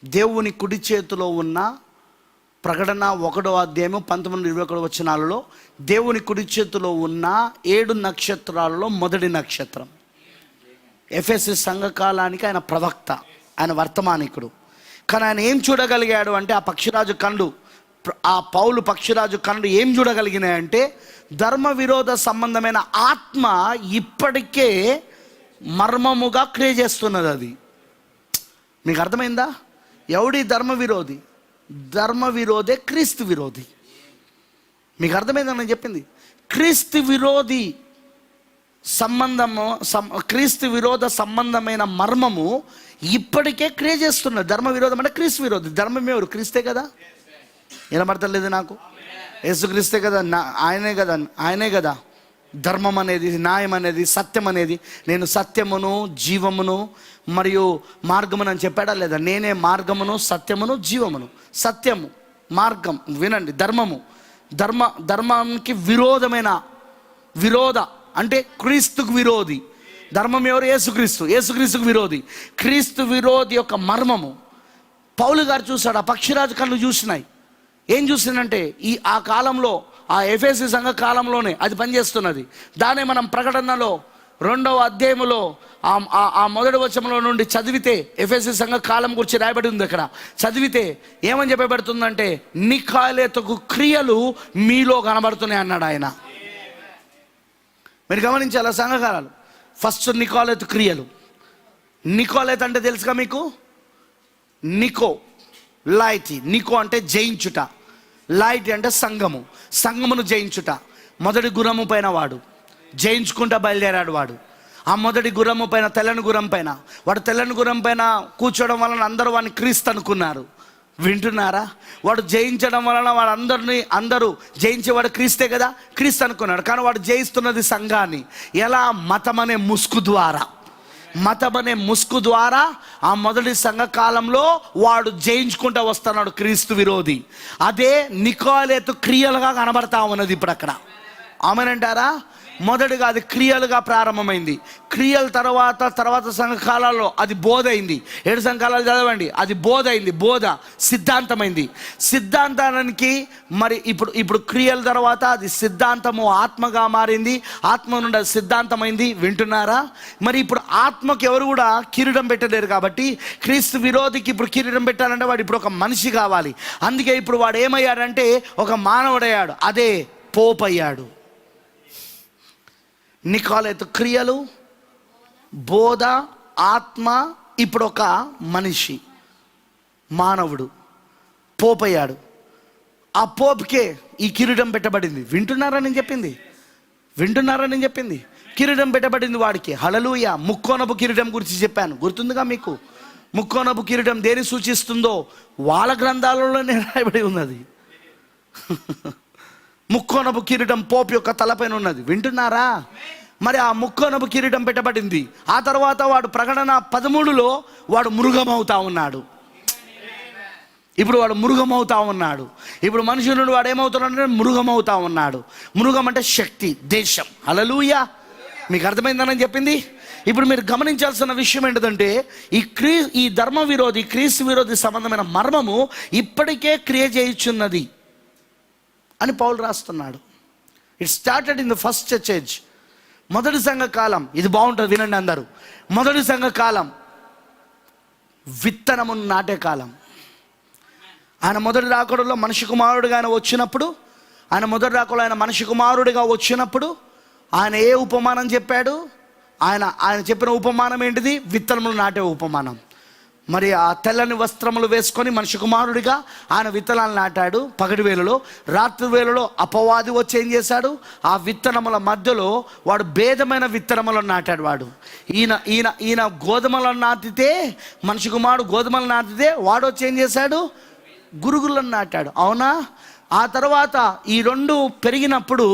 దేవుని కుడి చేతిలో ఉన్న ప్రకటన 1వ అధ్యాయము 19-21 వచనాలలో దేవుని కుడి చేతిలో ఉన్న 7 నక్షత్రాలలో మొదటి నక్షత్రం. ఎఫెసు సంఘకాలానికి ఆయన ప్రవక్త, ఆయన వర్తమానికుడు. కానీ ఆయన ఏం చూడగలిగాడు అంటే, ఆ పక్షిరాజు కళ్ళు, ఆ పౌలు పక్షిరాజు కళ్ళు ఏం చూడగలిగినాయంటే, ధర్మ విరోధ సంబంధమైన ఆత్మ ఇప్పటికే మర్మముగా క్రియ చేస్తున్నది. అది మీకు అర్థమైందా? ఎవడి ధర్మ విరోధి? ధర్మ విరోధే క్రీస్తు విరోధి. మీకు అర్థమైందని నేను చెప్పింది. క్రీస్తు విరోధి సంబంధము, క్రీస్తు విరోధ సంబంధమైన మర్మము ఇప్పటికే క్రియ చేస్తున్నది. ధర్మ విరోధం అంటే క్రీస్తు విరోధి. ధర్మం ఎవరు? క్రీస్తే కదా. వినబడతలేదు నాకు? యేసుక్రీస్తే కదా, ఆయనే కదా ధర్మం అనేది, న్యాయం అనేది, సత్యం అనేది. నేను సత్యమును, జీవమును మరియు మార్గమును అని చెప్పాడా లేదా? నేనే మార్గమును, సత్యమును, జీవమును. సత్యము, మార్గం, వినండి, ధర్మానికి విరోధ అంటే క్రీస్తుకు విరోధి. ధర్మం ఎవరు? యేసుక్రీస్తుకు విరోధి. క్రీస్తు విరోధి యొక్క మర్మము పౌలు గారు చూశాడు. ఆ పక్షిరాజు కళ్ళు చూసినాయి. ఏం చూసిందంటే, ఆ కాలంలో, ఆ ఎఫెసు సంఘ కాలంలోనే అది పనిచేస్తున్నది. దాన్ని మనం ప్రకటనలో 2వ అధ్యాయములో ఆ మొదటి వచనంలో నుండి చదివితే, ఎఫెసు సంఘ కాలం గురించి రాయబడి ఉంది. అక్కడ చదివితే ఏమని చెప్పబడుతుందంటే, నికాలేతకు క్రియలు మీలో కనబడుతున్నాయి అన్నాడు ఆయన. మీరు గమనించాలి సంఘకాలాలు. ఫస్ట్ నికాలేతు క్రియలు. నికోలేత్ అంటే తెలుసుగా మీకు? నికో, లైట్. నికో అంటే జయించుట, లైట్ అంటే సంఘమును జయించుట. మొదటి గుర్రము పైన వాడు జయించుకుంటా బయలుదేరాడు. వాడు ఆ మొదటి గుర్రము పైన, తెల్లని గుర్రం పైన, వాడు తెల్లని గుర్రం పైన కూర్చోవడం వలన అందరూ వాడిని క్రీస్తు అనుకున్నారు. వింటున్నారా? వాడు జయించడం వలన అందరూ జయించేవాడు క్రీస్తే కదా, క్రీస్తు అనుకున్నాడు. కానీ వాడు జయిస్తున్నది సంఘాన్ని. ఎలా? మతం అనే ముసుగు ద్వారా ఆ మొదటి సంఘకాలంలో వాడు జయించుకుంటూ వస్తున్నాడు, క్రీస్తు విరోధి. అదే నికోలేతు క్రియలుగా కనబడతా ఉన్నది ఇప్పుడు అక్కడ. ఆమెనంటారా? మొదటిగా అది క్రియలుగా ప్రారంభమైంది. క్రియల తర్వాత సంఘకాలాల్లో అది బోధ అయింది. 7 సంఘకాలాలు చదవండి. అది బోధ అయింది. బోధ సిద్ధాంతమైంది. సిద్ధాంతానికి మరి ఇప్పుడు క్రియల తర్వాత అది సిద్ధాంతము ఆత్మగా మారింది. ఆత్మ నుండి అది సిద్ధాంతమైంది. వింటున్నారా? మరి ఇప్పుడు ఆత్మకి ఎవరు కూడా కిరీటం పెట్టలేరు. కాబట్టి క్రీస్తు విరోధికి ఇప్పుడు కిరీటం పెట్టాలంటే వాడు ఇప్పుడు ఒక మనిషి కావాలి. అందుకే ఇప్పుడు వాడు ఏమయ్యాడంటే ఒక మానవుడయ్యాడు. అదే పోప్ అయ్యాడు. నికోలేతు క్రియలు, బోధ, ఆత్మ, ఇప్పుడు ఒక మనిషి, మానవుడు పోప్ అయ్యాడు. ఆ పోప్కే ఈ కిరీటం పెట్టబడింది. వింటున్నారా నేను చెప్పింది? కిరీటం పెట్టబడింది వాడికి. హల్లెలూయా. ముక్కోనపు కిరీటం గురించి చెప్పాను, గుర్తుందిగా మీకు? ముక్కోనపు కిరీటం దేని సూచిస్తుందో వాళ్ళ గ్రంథాలలోనే రాయబడి ఉన్నది. ముక్కోనపు కిరీటం పోపు యొక్క తలపైన ఉన్నది. వింటున్నారా? మరి ఆ ముక్కోనపు కిరీటం పెట్టబడింది. ఆ తర్వాత వాడు ప్రకటన 13లో వాడు మృగమవుతా ఉన్నాడు. ఇప్పుడు వాడు మృగమవుతా ఉన్నాడు. ఇప్పుడు మనుషులు వాడు ఏమవుతున్నాడు? మృగమవుతా ఉన్నాడు. మృగం అంటే శక్తి, దేశం. హల్లెలూయా. మీకు అర్థమైందని చెప్పింది. ఇప్పుడు మీరు గమనించాల్సిన విషయం ఏంటంటే, ఈ ధర్మ విరోధి, క్రీస్తు విరోధి సంబంధమైన మర్మము ఇప్పటికే క్రియ చేయుచున్నది అని పౌలు రాస్తున్నాడు. It started in the first church age. మొదటి సంఘ కాలం. ఇది బాగుంటుంది, వినండి అందరూ. మొదటి సంఘ కాలం విత్తనమును నాటే కాలం. ఆయన మొదటి రాకడలో మనిషి కుమారుడిగా ఆయన వచ్చినప్పుడు, ఆయన మొదటి రాకడలో ఆయన మనిషి కుమారుడిగా వచ్చినప్పుడు ఆయన ఏ ఉపమానం చెప్పాడు? ఆయన చెప్పిన ఉపమానం ఏంటిది? విత్తనములు నాటే ఉపమానం. మరి ఆ తెల్లని వస్త్రములు వేసుకొని మనిషి కుమారుడిగా ఆయన విత్తనాలు నాటాడు పగటి వేళలో. రాత్రి వేళలో అపవాది వచ్చి ఏం చేశాడు? ఆ విత్తనముల మధ్యలో వాడు భేదమైన విత్తనములను నాటాడు. ఈయన గోధుమలను నాటితే, మనిషి కుమారుడు గోధుమలు నాటితే, వాడు వచ్చి ఏం చేశాడు? గురుగులను నాటాడు. అవునా? ఆ తర్వాత ఈ రెండు పెరిగినప్పుడు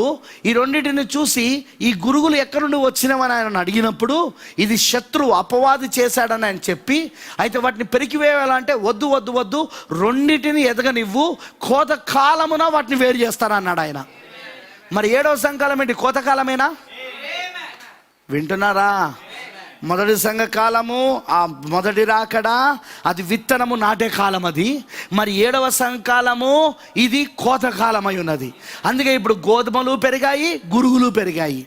ఈ రెండింటిని చూసి ఈ గురుగులు ఎక్కడి నుండి వచ్చినవని ఆయన అడిగినప్పుడు, ఇది శత్రువు అపవాది చేశాడని ఆయన చెప్పి, అయితే వాటిని పెరికివేయాలంటే వద్దు వద్దు వద్దు, రెండింటిని ఎదగనివ్వు, కోత కాలమున వాటిని వేరు చేస్తానన్నాడు ఆయన. మరి 7వ సంఘకాలం ఏంటి? కోతకాలమేనా? వింటున్నారా? మొదటి సంఘకాలము, ఆ మొదటి రాకడ, అది విత్తనము నాటే కాలం అది. మరి 7వ సంఘకాలము ఇది కోతకాలం అయి ఉన్నది. అందుకే ఇప్పుడు గోధుమలు పెరిగాయి, గురుగులు పెరిగాయి.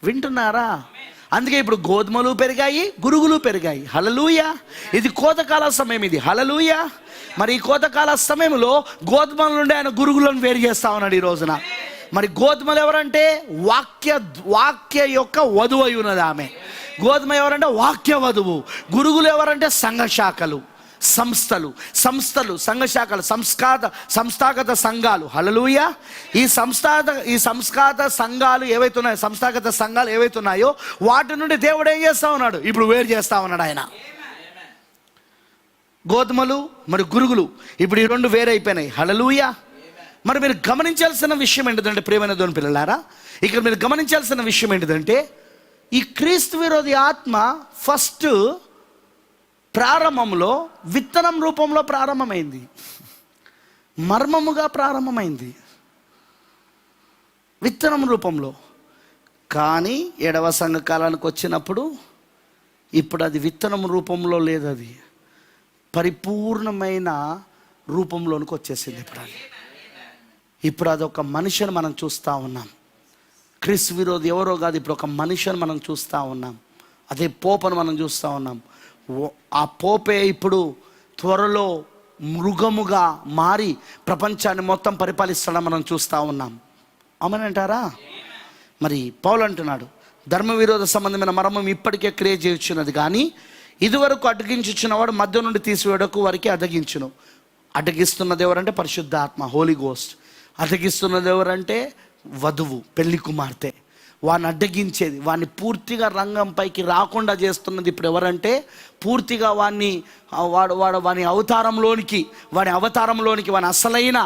వింటున్నారా? అందుకే ఇప్పుడు గోధుమలు పెరిగాయి, గురుగులు పెరిగాయి. హల్లెలూయా! ఇది కోతకాల సమయం, ఇది. హల్లెలూయా! మరి ఈ కోతకాల సమయంలో గోధుమల నుండి ఆయన గురుగులను వేరు చేస్తా ఉన్నాడు ఈ రోజున. మరి గోధుమలు ఎవరంటే వాక్య యొక్క వధువు అయి ఉన్నది ఆమె. గోధుమ ఎవరంటే వాక్య వధువు. గురుగులు ఎవరంటే సంఘ శాఖలు, సంస్థలు, సంఘ శాఖలు, సంస్థాగత సంఘాలు. హల్లెలూయా! ఈ సంస్థాగత సంఘాలు ఏవైతున్నాయో, సంస్థాగత సంఘాలు ఏవైతున్నాయో వాటి నుండి దేవుడు ఏం చేస్తా ఉన్నాడు? ఇప్పుడు వేరు చేస్తా ఉన్నాడు ఆయన. గోధుమలు మరి గురుగులు ఇప్పుడు ఈ రెండు వేరైపోయినాయి. హల్లెలూయా! మరి మీరు గమనించాల్సిన విషయం ఏంటిదంటే, ప్రియమైన దేవుని పిల్లలారా, ఇక్కడ మీరు గమనించాల్సిన విషయం ఏంటిదంటే, ఈ క్రీస్తు విరోధి ఆత్మ ఫస్ట్ ప్రారంభంలో విత్తనం రూపంలో ప్రారంభమైంది, మర్మముగా ప్రారంభమైంది, విత్తనం రూపంలో. కానీ 7వ సంఘకాలానికి వచ్చినప్పుడు ఇప్పుడు అది విత్తనం రూపంలో లేదు, అది పరిపూర్ణమైన రూపంలోనికి వచ్చేసింది. ఇప్పుడు అదొక మనిషిని మనం చూస్తూ ఉన్నాం. క్రీస్తు విరోధి ఎవరో కాదు, ఇప్పుడు ఒక మనిషిని మనం చూస్తూ ఉన్నాం. అదే పోపను మనం చూస్తూ ఉన్నాం. ఆ పోపే ఇప్పుడు త్వరలో మృగముగా మారి ప్రపంచాన్ని మొత్తం పరిపాలిస్తాడని మనం చూస్తూ ఉన్నాం. అవునంటారా? మరి పౌలు అంటున్నాడు, ధర్మ విరోధ సంబంధమైన మర్మం ఇప్పటికే క్రియేట్ చేయుచున్నది, కానీ ఇదివరకు అడ్డగించుచున్నవాడు మధ్య నుండి తీసివేయడకు వారికి అడ్డగించును. అడ్డగిస్తున్నది ఎవరంటే పరిశుద్ధాత్మ, హోలీ గోస్ట్. అడ్డగిస్తున్నది ఎవరంటే వధువు, పెళ్లి కుమార్తె. వాడిని అడ్డగించేది, వాడిని పూర్తిగా రంగంపైకి రాకుండా చేస్తున్నది ఇప్పుడు ఎవరంటే, పూర్తిగా వాని అవతారంలోనికి, వాని అసలైన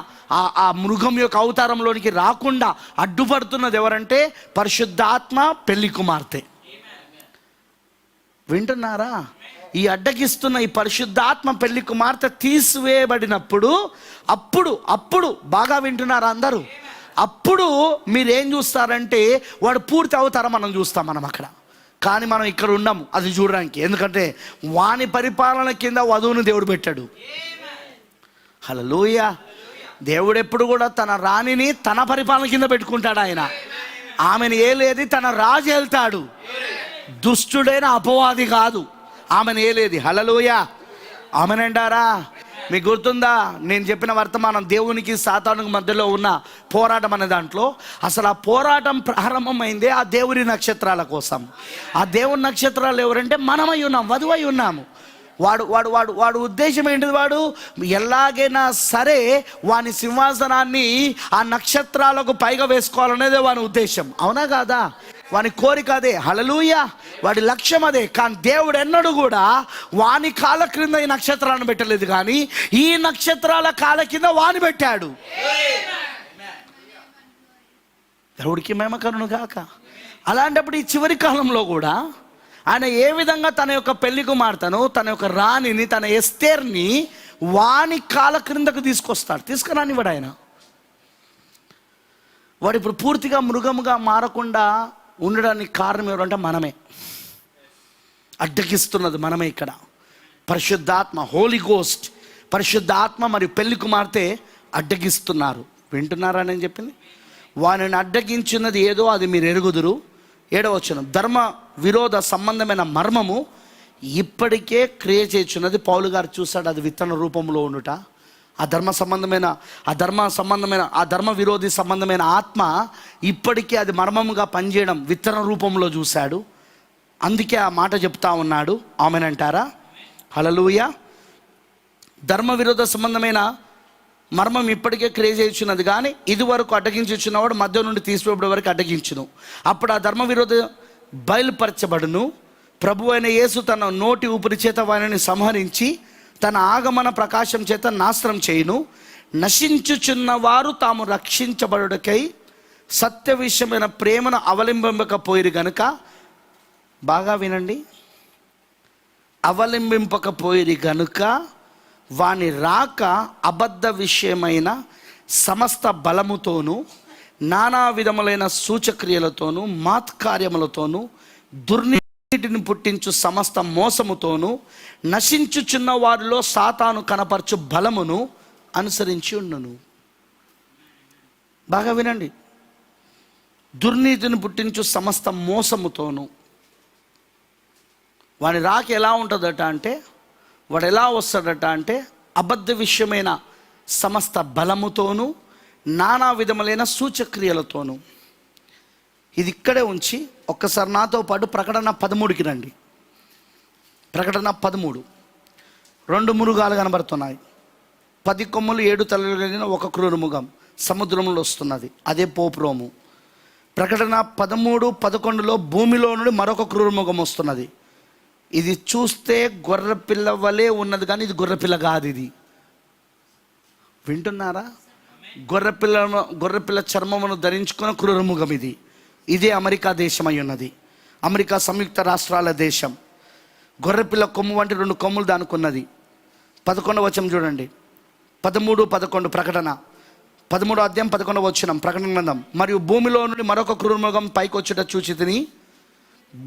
ఆ మృగం యొక్క అవతారంలోనికి రాకుండా అడ్డుపడుతున్నది ఎవరంటే పరిశుద్ధాత్మ, పెళ్లి కుమార్తె. వింటున్నారా? ఈ అడ్డగిస్తున్న ఈ పరిశుద్ధాత్మ పెళ్లి కుమార్తె తీసివేయబడినప్పుడు అప్పుడు బాగా వింటున్నారా అందరూ? అప్పుడు మీరేం చూస్తారంటే వాడు పూర్తి అవతారం మనం చూస్తాం మనం అక్కడ. కానీ మనం ఇక్కడ ఉన్నాము అది చూడడానికి, ఎందుకంటే వాని పరిపాలన కింద వధువును దేవుడు పెట్టాడు. హల్లెలూయా! దేవుడు ఎప్పుడు కూడా తన రాణిని తన పరిపాలన కింద పెట్టుకుంటాడు. ఆయన ఆమెను ఏలేది తన రాజు వెళ్తాడు, దుష్టుడైన అపవాది కాదు, ఆమెను ఏలేది. హల్లెలూయా! ఆమెనంటారా? మీకు గుర్తుందా నేను చెప్పిన వర్తమానం, దేవునికి సాతానుకి మధ్యలో ఉన్న పోరాటం అనే దాంట్లో అసలు ఆ పోరాటం ప్రారంభమైందే ఆ దేవుని నక్షత్రాల కోసం. ఆ దేవుని నక్షత్రాలు ఎవరంటే మనమై ఉన్నాం, వధువై ఉన్నాము. వాడు ఉద్దేశం ఏంటిది? వాడు ఎలాగైనా సరే వాని సింహాసనాన్ని ఆ నక్షత్రాలకు పైగా వేసుకోవాలనేదే వాని ఉద్దేశం. అవునా కాదా? వాని కోరిక అదే. హల్లెలూయా! వాడి లక్ష్యం అదే. కానీ దేవుడు ఎన్నడూ కూడా వాని కాళ్ళ క్రింద ఈ నక్షత్రాలను పెట్టలేదు, కానీ ఈ నక్షత్రాల కాళ్ళ కింద వాని పెట్టాడు. దేవుడికి మహిమ కలుగును గాక. అలాంటప్పుడు ఈ చివరి కాలంలో కూడా ఆయన ఏ విధంగా తన యొక్క పెళ్లి కుమార్తెను, తన యొక్క రాణిని, తన ఎస్తేర్ని వాని కాళ్ళ క్రిందకు తీసుకురానివాడు ఆయన. వాడు ఇప్పుడు పూర్తిగా మృగముగా మారకుండా ఉండడానికి కారణం ఎవరంటే మనమే. అడ్డగిస్తున్నది మనమే. ఇక్కడ పరిశుద్ధాత్మ, హోలీ గోస్ట్, పరిశుద్ధాత్మ మరియు పెళ్లి కుమార్తె అడ్డగిస్తున్నారు. వింటున్నారా నేను చెప్పింది? వారిని అడ్డగించినది ఏదో అది మీరు ఎరుగుదురు. 7వ వచనం, ధర్మ విరోధ సంబంధమైన మర్మము ఇప్పటికే క్రియేట్ చేస్తున్నది. పౌలు గారు చూశాడు అది విత్తన రూపంలో ఉండుట. ఆ ధర్మ విరోధి సంబంధమైన ఆత్మ ఇప్పటికీ అది మర్మముగా పనిచేయడం విత్తన రూపంలో చూశాడు. అందుకే ఆ మాట చెప్తా ఉన్నాడు. ఆమెనంటారా? హల్లెలూయా. ధర్మ విరోధ సంబంధమైన మర్మం ఇప్పటికే క్రియేట్ చేయుచున్నది, కానీ ఇదివరకు అడ్డగించుచున్నవాడు మధ్య నుండి తీసివేయబడే వరకు అడ్డగించును. అప్పుడు ఆ ధర్మ విరోధ బయలుపరచబడును. ప్రభు అయిన యేసు తన నోటి ఊపిరి చేత వారిని సంహరించి తన ఆగమన ప్రకాశం చేత నాశనం చేయును. నశించుచున్న వారు తాము రక్షించబడుటకై సత్య విషయమైన ప్రేమను అవలంబింపకపోయిరు గనుక, బాగా వినండి, అవలంబింపకపోయిరు గనుక వాని రాక అబద్ధ విషయమైన సమస్త బలముతోనూ నానా విధములైన సూచక్రియలతోనూ మాత్కార్యములతోనూ దుర్నీతిని పుట్టించు సమస్త మోసముతోనూ నశించుచున్న వారిలో సాతాను కనపరచు బలమును అనుసరించి ఉండును. బాగా వినండి, దుర్నీతిని పుట్టించు సమస్త మోసముతోనూ. వాని రాక ఎలా ఉంటుందట అంటే, వాడు ఎలా వస్తాడట అంటే అబద్ధ విషయమైన సమస్త బలముతోనూ నానా విధములైన సూచక్రియలతోనూ. ఇది ఇక్కడే ఉంచి ఒక్కసారి నాతో పాటు ప్రకటన 13కి రండి. ప్రకటన 13, 2 మృగాలు కనబడుతున్నాయి. 10 కొమ్ములు 7 తలలు కలిగిన ఒక క్రూర మృగం సముద్రంలో వస్తున్నది, అదే పోపురోము. ప్రకటన 13, 11లో భూమిలో నుండి మరొక క్రూర మృగం వస్తున్నది. ఇది చూస్తే గొర్రెపిల్ల వలె ఉన్నది, కానీ ఇది గొర్రెపిల్ల కాదు. ఇది వింటున్నారా? గొర్రెపిల్ల చర్మమును ధరించుకున్న క్రూర మృగం ఇది. ఇదే అమెరికా దేశం అయి ఉన్నది, అమెరికా సంయుక్త రాష్ట్రాల దేశం. గొర్రెపిల్ల కొమ్ము వంటి 2 కొమ్ములు దానికి ఉన్నది. 11వ వచనం చూడండి, 13, 11 ప్రకటన 13వ అధ్యాయం 11వ వచనం ప్రకటన గ్రంథం. మరియు భూమిలో నుండి మరొక క్రూర మృగం పైకి వచ్చుట చూచి తిని,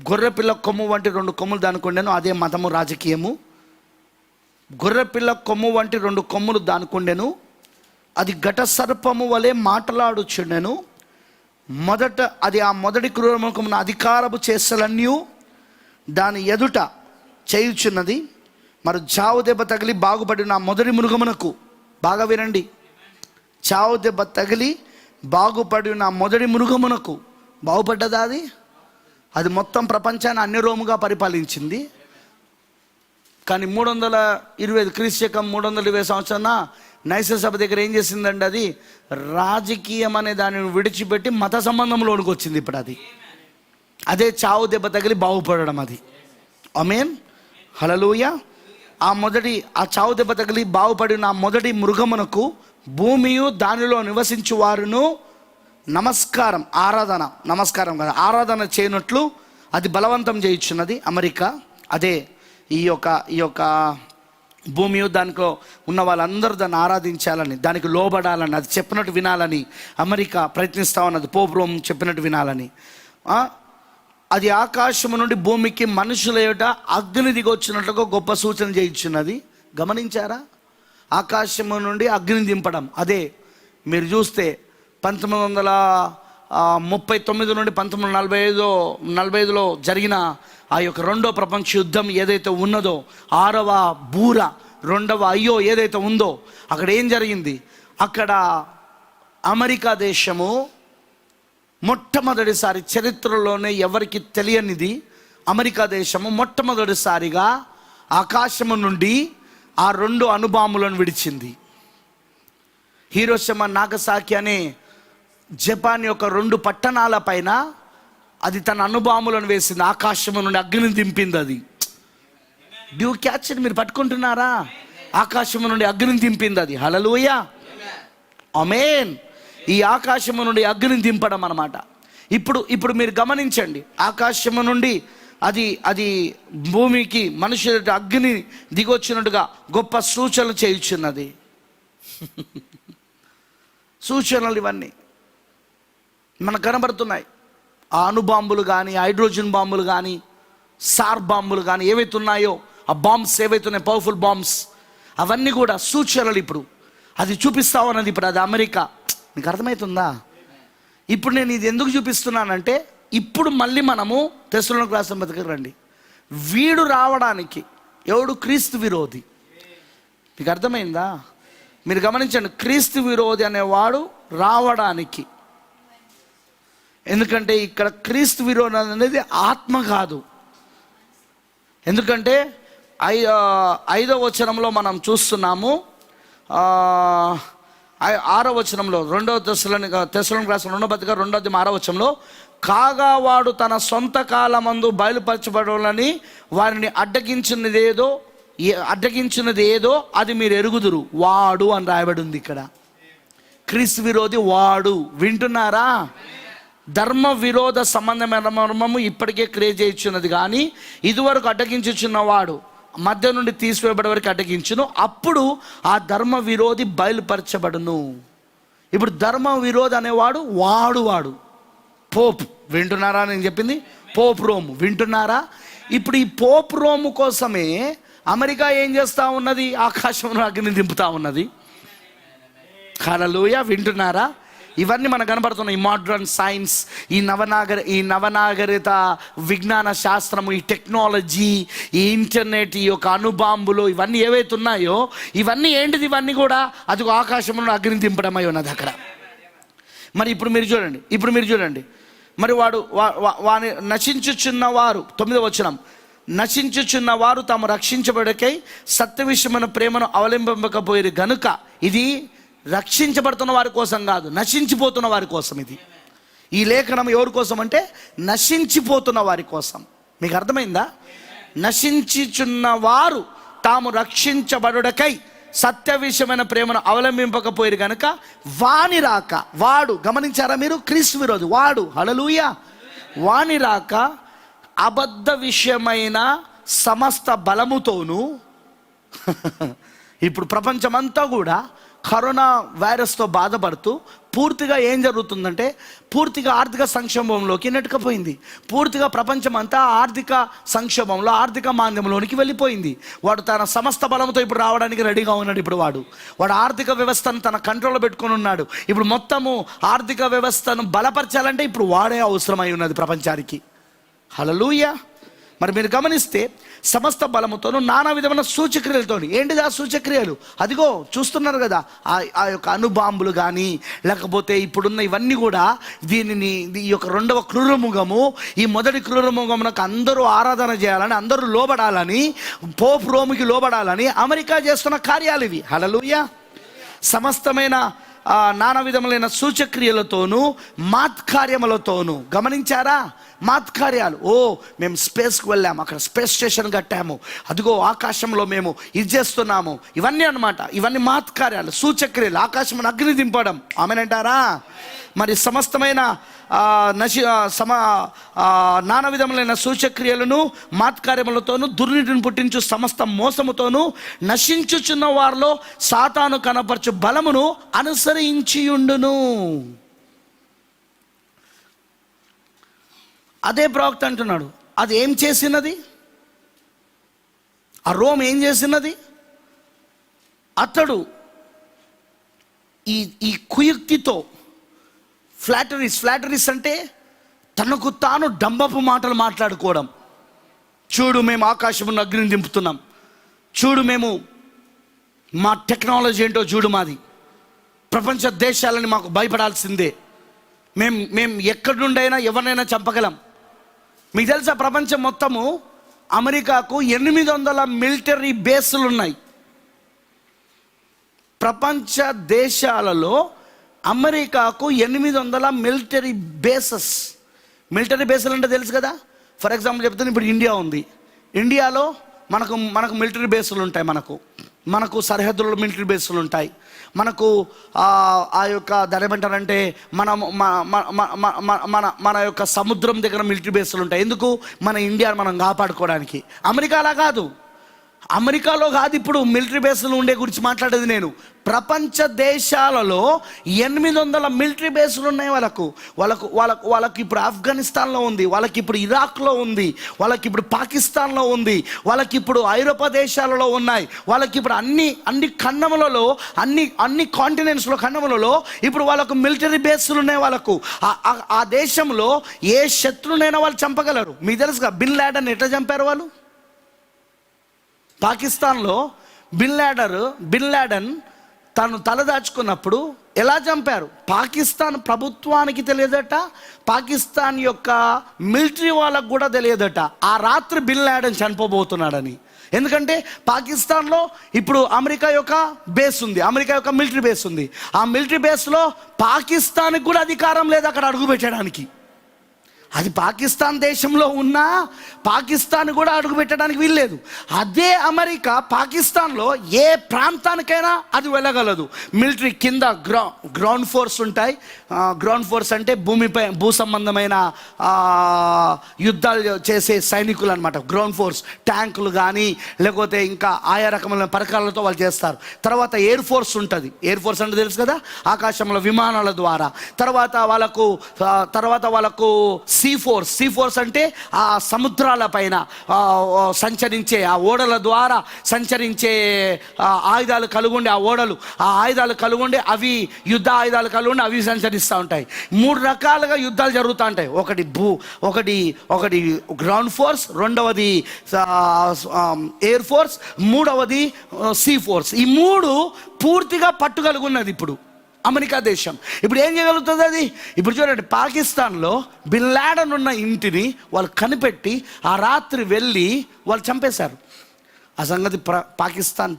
గొర్రెపిల్ల కొమ్ము వంటి 2 కొమ్ములు దానికి ఉండెను, అదే మతము రాజకీయము. గొర్రెపిల్ల కొమ్ము వంటి 2 కొమ్ములు దానికి ఉండెను, అది ఘట సర్పము వలె మాటలాడుచుండెను. అది ఆ మొదటి క్రూర మృగమున అధికారపు చేష్టలన్నీ దాని ఎదుట చేయుచున్నది. మరి చావు దెబ్బ తగిలి బాగుపడిన ఆ మొదటి మృగమునకు, బాగా వినండి, చావు దెబ్బ తగిలి బాగుపడిన ఆ మొదటి మృగమునకు, బాగుపడ్డదా అది మొత్తం ప్రపంచాన్ని అన్యరోముగా పరిపాలించింది. కానీ 325 క్రీస్తు శకం 320 సంవత్సరాన నైస సభ దగ్గర ఏం చేసిందండి? అది రాజకీయం అనే దానిని విడిచిపెట్టి మత సంబంధంలోనికి వచ్చింది. ఇప్పుడు అదే చావు దెబ్బ తగిలి బాగుపడడం. అది ఆమేన్, హల్లెలూయా. ఆ చావు దెబ్బ తగిలి బాగుపడిన ఆ మొదటి మృగమునకు భూమియు దానిలో నివసించు వారును నమస్కారం కదా, ఆరాధన చేయనట్లు అది బలవంతం చేయించున్నది అమెరికా. అదే ఈ యొక్క భూమి దానిలో ఉన్న వాళ్ళందరూ దాన్ని ఆరాధించాలని, దానికి లోబడాలని, అది చెప్పినట్టు వినాలని అమెరికా ప్రయత్నిస్తూ ఉన్నది. పోపురోం చెప్పినట్టు వినాలని. అది ఆకాశము నుండి భూమికి మనుషుల ఏట అగ్ని దిగొచ్చినట్లుగా గొప్ప సూచన చేయించున్నది. గమనించారా? ఆకాశము నుండి అగ్ని దింపడం. అదే మీరు చూస్తే 1939 నుండి 1945లో జరిగిన ఆ యొక్క 2వ ప్రపంచ యుద్ధం ఏదైతే ఉన్నదో, 6వ బూర 2వ అయ్యో ఏదైతే ఉందో, అక్కడ ఏం జరిగింది? అక్కడ అమెరికా దేశము మొట్టమొదటిసారి చరిత్రలోనే ఎవరికి తెలియనిది, అమెరికా దేశము మొట్టమొదటిసారిగా ఆకాశము నుండి ఆ 2 అణుబాంబులను విడిచింది. హీరోషిమా నాగసాకి అనే జపాన్ యొక్క 2 పట్టణాల పైన అది తన అణుబాంబులను వేసింది. ఆకాశము నుండి అగ్నిని దింపింది. అది డ్యూ క్యాచ్ ఇట్? మీరు పట్టుకుంటున్నారా? ఆకాశము నుండి అగ్నిని దింపింది అది. హల్లెలూయా, ఆమేన్. ఈ ఆకాశము నుండి అగ్నిని దింపడం అన్నమాట. ఇప్పుడు మీరు గమనించండి, ఆకాశము నుండి అది భూమికి మనుషుల అగ్ని దిగొచ్చినట్టుగా గొప్ప సూచనలు చేయుచున్నది. సూచనలు ఇవన్నీ మనకు కనబడుతున్నాయి. ఆ అణుబాంబులు కానీ, హైడ్రోజన్ బాంబులు కానీ, సార్ బాంబులు కానీ ఏవైతే ఉన్నాయో, ఆ బాంబ్స్ ఏవైతే ఉన్నాయో, పవర్ఫుల్ బాంబ్స్, అవన్నీ కూడా సూచనలు. ఇప్పుడు అది చూపిస్తా ఉన్నది. ఇప్పుడు అది అమెరికా. మీకు అర్థమవుతుందా? ఇప్పుడు నేను ఇది ఎందుకు చూపిస్తున్నానంటే, ఇప్పుడు మళ్ళీ మనము తెస్సలోనికీయులకు రాసిన పత్రికకు రండి. వీడు రావడానికి ఎవడు? క్రీస్తు విరోధి. మీకు అర్థమైందా? మీరు గమనించండి, క్రీస్తు విరోధి అనేవాడు రావడానికి, ఎందుకంటే ఇక్కడ క్రీస్తు విరోధి అనేది ఆత్మ కాదు. ఎందుకంటే 5వ వచనంలో మనం చూస్తున్నాము, 6వ వచనంలో 2వ తెస్సలోనికీయులకు రాసిన 2వ పత్రిక 2వ అధ్యాయం 6వ వచనంలో, కాగా వాడు తన సొంత కాలమందు బయలుపరచబడాలని వారిని అడ్డగించినది ఏదో అది మీరు ఎరుగుదురు. వాడు అని రాయబడి ఉంది ఇక్కడ. క్రీస్తు విరోధి వాడు. వింటున్నారా? ధర్మ విరోధ సంబంధమైన మర్మము ఇప్పటికే క్రియేట్ చేయుచున్నది, కానీ ఇదివరకు అడ్డగించుచున్నవాడు మధ్య నుండి తీసివేయబడే వరకు అడ్డగించును, అప్పుడు ఆ ధర్మ విరోధి బయలుపరచబడును. ఇప్పుడు ధర్మ విరోధి అనేవాడు వాడు పోప్. వింటున్నారా నేను చెప్పింది? Pope Rome. వింటున్నారా? ఇప్పుడు ఈ పోప్ రోము కోసమే అమెరికా ఏం చేస్తూ ఉన్నది? ఆకాశంలో అగ్ని దింపుతా ఉన్నది. హల్లెలూయా. వింటున్నారా? ఇవన్నీ మనకు కనబడుతున్నాయి. ఈ మోడ్రన్ సైన్స్, ఈ నవనాగరిక విజ్ఞాన శాస్త్రము, ఈ టెక్నాలజీ, ఈ ఇంటర్నెట్, ఈ యొక్క అణుబాంబులు, ఇవన్నీ ఏవైతే ఉన్నాయో ఇవన్నీ ఏంటిది? ఇవన్నీ కూడా అది ఆకాశంలో అగ్ని దింపడమై ఉన్నది అక్కడ. మరి ఇప్పుడు మీరు చూడండి, మరి వాని నశించుచున్నవారు, 9వ వచనం, నశించుచున్నవారు తాము రక్షించబడకై సత్య విషయమైన ప్రేమను అవలంబింపకపోయారు గనుక. ఇది రక్షించబడుతున్న వారి కోసం కాదు, నశించిపోతున్న వారి కోసం. ఇది ఈ లేఖనం ఎవరి కోసం అంటే నశించిపోతున్న వారి కోసం. మీకు అర్థమైందా? నశించుచున్న వారు తాము రక్షించబడుటకై సత్య విషయమైన ప్రేమను అవలంబింపకపోయారు కనుక వాని రాక. వాడు, గమనించారా మీరు? క్రీస్తు విరోధి వాడు. హల్లెలూయా. వాని రాక అబద్ధ విషయమైన సమస్త బలముతోనూ ఇప్పుడు ప్రపంచమంతా కూడా కరోనా వైరస్తో బాధపడుతూ పూర్తిగా ఏం జరుగుతుందంటే పూర్తిగా ఆర్థిక సంక్షోభంలోకి నెట్టుకుపోయింది. పూర్తిగా ప్రపంచం అంతా ఆర్థిక సంక్షోభంలో, ఆర్థిక మాంద్యంలోనికి వెళ్ళిపోయింది. వాడు తన సమస్త బలంతో ఇప్పుడు రావడానికి రెడీగా ఉన్నాడు. ఇప్పుడు వాడు ఆర్థిక వ్యవస్థను తన కంట్రోల్లో పెట్టుకొని ఉన్నాడు. ఇప్పుడు మొత్తము ఆర్థిక వ్యవస్థను బలపరచాలంటే ఇప్పుడు వాడే అవసరమై ఉన్నది ప్రపంచానికి. హల్లెలూయా. మరి మీరు గమనిస్తే సమస్త బలముతోను నానా విధమైన సూచక్రియలతో. ఏంటిది ఆ సూచక్రియలు? అదిగో చూస్తున్నారు కదా, ఆ యొక్క అణుబాంబులు కానీ, లేకపోతే ఇప్పుడున్న ఇవన్నీ కూడా దీనిని, ఈ యొక్క 2వ క్రూరముఖము, ఈ మొదటి క్రూరముఖమునకు అందరూ ఆరాధన చేయాలని, అందరూ లోబడాలని, పోప్ రోముకి లోబడాలని అమెరికా చేస్తున్న కార్యాలు ఇవి. హల్లెలూయా. సమస్తమైన నానా విధములైన సూచక్రియలతోనూ మాత్కార్యములతోనూ. గమనించారా? మాత్కార్యాలు. మేము స్పేస్కి వెళ్ళాము, అక్కడ స్పేస్ స్టేషన్ కట్టాము, అదిగో ఆకాశంలో మేము ఇది చేస్తున్నాము, ఇవన్నీ అన్నమాట. ఇవన్నీ మాత్కార్యాలు, సూచక్రియలు, ఆకాశం అగ్ని దింపడం. ఆమెనంటారా? మరి సమస్తమైన నానా విధములైన సూచక్రియలను మాత్కార్యములతోనూ దుర్నీతిని పుట్టించు సమస్త మోసముతోనూ నశించుచున్న వారిలో సాతాను కనపరచు బలమును అనుసరించియుండును. అదే ప్రవక్త అంటున్నాడు. అది ఏం చేసినది? ఆ రోమ్ ఏం చేసినది? అతడు ఈ కుయుక్తితో ఫ్లాటరీస్ అంటే తనకు తాను డంబపు మాటలు మాట్లాడుకోవడం. చూడు, మేము ఆకాశమును అగ్నిని దింపుతున్నాం, చూడు మేము మా టెక్నాలజీ ఏంటో చూడు, మాది ప్రపంచ దేశాలని మాకు భయపడాల్సిందే, మేము ఎక్కడి నుండైనా ఎవరినైనా చంపగలం. మీకు తెలుసా, ప్రపంచం మొత్తము అమెరికాకు 800 మిలిటరీ బేసులు ఉన్నాయి. ప్రపంచ దేశాలలో అమెరికాకు 800 మిలిటరీ బేసెస్. మిలిటరీ బేసులు అంటే తెలుసు కదా. ఫర్ ఎగ్జాంపుల్ చెప్తాను, ఇప్పుడు ఇండియా ఉంది. ఇండియాలో మనకు మిలిటరీ బేసులు ఉంటాయి. మనకు సరిహద్దులలో మిలిటరీ బేసులు ఉంటాయి. మనకు ఆ యొక్క దాని ఏమంటారంటే మన యొక్క సముద్రం దగ్గర మిలిటరీ బేసులు ఉంటాయి. ఎందుకు? మన ఇండియాను మనం కాపాడుకోవడానికి. అమెరికాలా కాదు. అమెరికాలో కాదు ఇప్పుడు మిలిటరీ బేసులు ఉండే గురించి మాట్లాడేది నేను. ప్రపంచ దేశాలలో 800 మిలిటరీ బేసులు ఉన్నాయి వాళ్ళకు ఇప్పుడు ఆఫ్ఘనిస్తాన్లో ఉంది, వాళ్ళకి ఇప్పుడు ఇరాక్లో ఉంది, వాళ్ళకి ఇప్పుడు పాకిస్తాన్లో ఉంది, వాళ్ళకి ఇప్పుడు ఐరోపా దేశాలలో ఉన్నాయి, వాళ్ళకి ఇప్పుడు అన్ని ఖండములలో, అన్ని కాంటినెంట్స్లో ఖండములలో ఇప్పుడు వాళ్ళకు మిలిటరీ బేసులు ఉన్నాయి. వాళ్ళకు ఆ దేశంలో ఏ శత్రునైనా వాళ్ళు చంపగలరు. మీకు తెలుసుగా బిన్ లాడెన్ ఎట్లా చంపారు వాళ్ళు? పాకిస్తాన్లో బిన్ లాడెన్ తను తలదాచుకున్నప్పుడు ఎలా చంపారు? పాకిస్తాన్ ప్రభుత్వానికి తెలియదట, పాకిస్తాన్ యొక్క మిలిటరీ వాళ్ళకు కూడా తెలియదట ఆ రాత్రి బిన్ లాడెన్ చనిపోబోతున్నాడని. ఎందుకంటే పాకిస్తాన్లో ఇప్పుడు అమెరికా యొక్క బేస్ ఉంది, అమెరికా యొక్క మిలిటరీ బేస్ ఉంది. ఆ మిలిటరీ బేస్లో పాకిస్తాన్కి కూడా అధికారం లేదు అక్కడ అడుగు పెట్టడానికి. అది పాకిస్తాన్ దేశంలో ఉన్నా పాకిస్తాన్ కూడా అడుగు పెట్టడానికి వీల్లేదు. అదే అమెరికా పాకిస్తాన్లో ఏ ప్రాంతానికైనా అది వెళ్ళగలదు. మిలిటరీ కింద గ్రౌండ్ ఫోర్స్ ఉంటాయి. గ్రౌండ్ ఫోర్స్ అంటే భూమిపై భూ సంబంధమైన యుద్ధాలు చేసే సైనికులు అనమాట. గ్రౌండ్ ఫోర్స్ ట్యాంకులు కానీ లేకపోతే ఇంకా ఆయా రకమైన పరికరాలతో వాళ్ళు చేస్తారు. తర్వాత ఎయిర్ ఫోర్స్ ఉంటుంది. ఎయిర్ ఫోర్స్ అంటే తెలుసు కదా, ఆకాశంలో విమానాల ద్వారా. తర్వాత వాళ్ళకు సీ ఫోర్స్ అంటే ఆ సముద్రాల పైన సంచరించే ఆ ఓడల ద్వారా సంచరించే ఆయుధాలు కలుగుండే ఆ ఓడలు, ఆ ఆయుధాలు కలుగుండే అవి యుద్ధ ఆయుధాలు కలుగుండే అవి సంచరిస్తూ ఉంటాయి. 3 రకాలుగా యుద్ధాలు జరుగుతూ ఉంటాయి. ఒకటి గ్రౌండ్ ఫోర్స్, రెండవది ఎయిర్ ఫోర్స్, మూడవది సీ ఫోర్స్. ఈ 3 పూర్తిగా పట్టుగలుగున్నది ఇప్పుడు అమెరికా దేశం. ఇప్పుడు ఏం చేయగలుగుతుంది అది? ఇప్పుడు చూడండి, పాకిస్తాన్లో బిన్ లాడెన్ ఉన్న ఇంటిని వాళ్ళు కనిపెట్టి ఆ రాత్రి వెళ్ళి వాళ్ళు చంపేశారు. ఆ సంగతి పాకిస్తాన్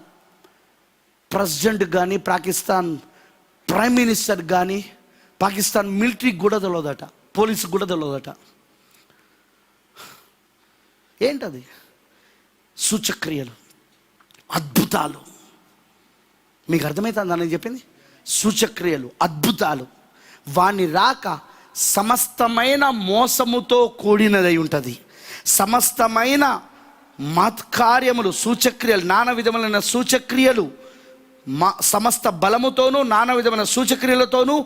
ప్రెసిడెంట్కి కానీ, పాకిస్తాన్ ప్రైమ్ మినిస్టర్ కానీ, పాకిస్తాన్ మిలిటరీకి కూడా తెలియదట, పోలీసుకి కూడా తెలియదట. ఏంటది? సూచక్రియలు, అద్భుతాలు. మీకు అర్థమవుతుందా నేను చెప్పింది? సూచక్రియలు, అద్భుతాలు. వాని రాక సమస్తమైన మోసముతో కూడినదై ఉంటుంది. సమస్తమైన మత్కార్యములు, సూచక్రియలు, నానా విధములైన సూచక్రియలు, సమస్త బలముతోనూ నానా విధమైన సూచక్రియలతోనూ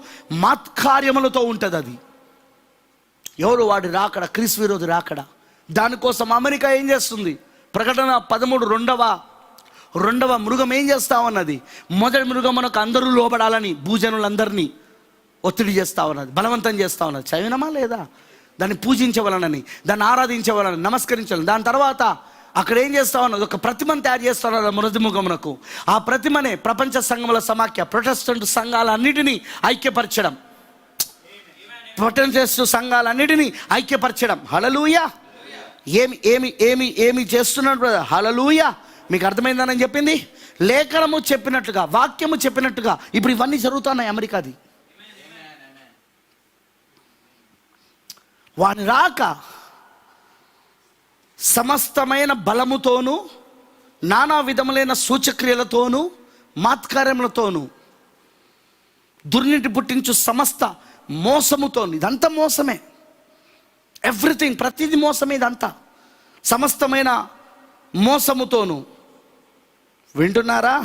మత్కార్యములతో ఉంటుంది అది. ఎవరు? వాడి రాకడ, క్రీస్తు విరోధి రాకడ. దానికోసం అమెరికా ఏం చేస్తుంది? ప్రకటన 13 రెండవ మృగం ఏం చేస్తా ఉన్నది? మొదటి మృగం మనకు అందరూ లోబడాలని భూజనులందరినీ ఒత్తిడి చేస్తూ ఉన్నది, బలవంతం చేస్తూ ఉన్నది. చదివినమా లేదా? దాన్ని పూజించవలనని, దాన్ని ఆరాధించవలని, నమస్కరించాలని. దాని తర్వాత అక్కడ ఏం చేస్తూ ఉన్నది? ఒక ప్రతిమను తయారు చేస్తూ ఉన్నది మొదటి మృగమునకు. ఆ ప్రతిమనే ప్రపంచ సంఘముల సమాఖ్య, ప్రొటెస్టెంట్ సంఘాలన్నిటినీ ఐక్యపరచడం, ప్రొటెస్టెంట్ సంఘాలన్నిటినీ ఐక్యపరచడం. హల్లెలూయా! ఏమి చేస్తున్నాడు బ్రదర్? హల్లెలూయా! మీకు అర్థమైందని చెప్పింది. లేఖనము చెప్పినట్టుగా, వాక్యము చెప్పినట్టుగా ఇప్పుడు ఇవన్నీ జరుగుతున్నాయి అమెరికాది. వాని రాక సమస్తమైన బలముతోనూ నానా విధములైన సూచక్రియలతోనూ మాత్కార్యములతోనూ దుర్నీతి పుట్టించు సమస్త మోసముతోను. ఇదంతా మోసమే, ఎవ్రీథింగ్, ప్రతిదీ మోసమే. ఇదంతా సమస్తమైన మోసముతోను. వింటున్నారా?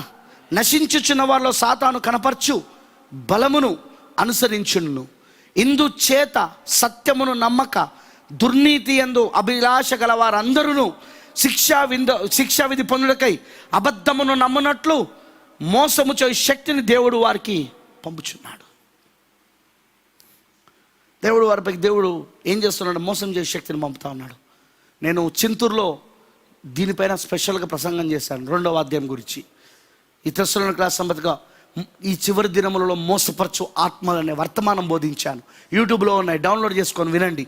నశించుచున్న వారిలో సాతాను కనపరచు బలమును అనుసరించును. ఇందుచేత సత్యమును నమ్మక దుర్నీతి యందు అభిలాష గల వారందరూ శిక్షా విధి పొందుటకై అబద్ధమును నమ్మునట్లు మోసము చేయ శక్తిని దేవుడు వారికి పంపుచున్నాడు. దేవుడు ఏం చేస్తున్నాడు? మోసం చేసే శక్తిని పంపుతా ఉన్నాడు. నేను చింతూరులో దీనిపైన స్పెషల్గా ప్రసంగం చేశాను, 2వ అధ్యాయం గురించి. ఈ తెస్సలోనికీయుల క్లాస్ సంబంధిగా ఈ చివరి దినములలో మోసపరచు ఆత్మలనే వర్తమానం బోధించాను. యూట్యూబ్లో ఉన్నాయి, డౌన్లోడ్ చేసుకొని వినండి.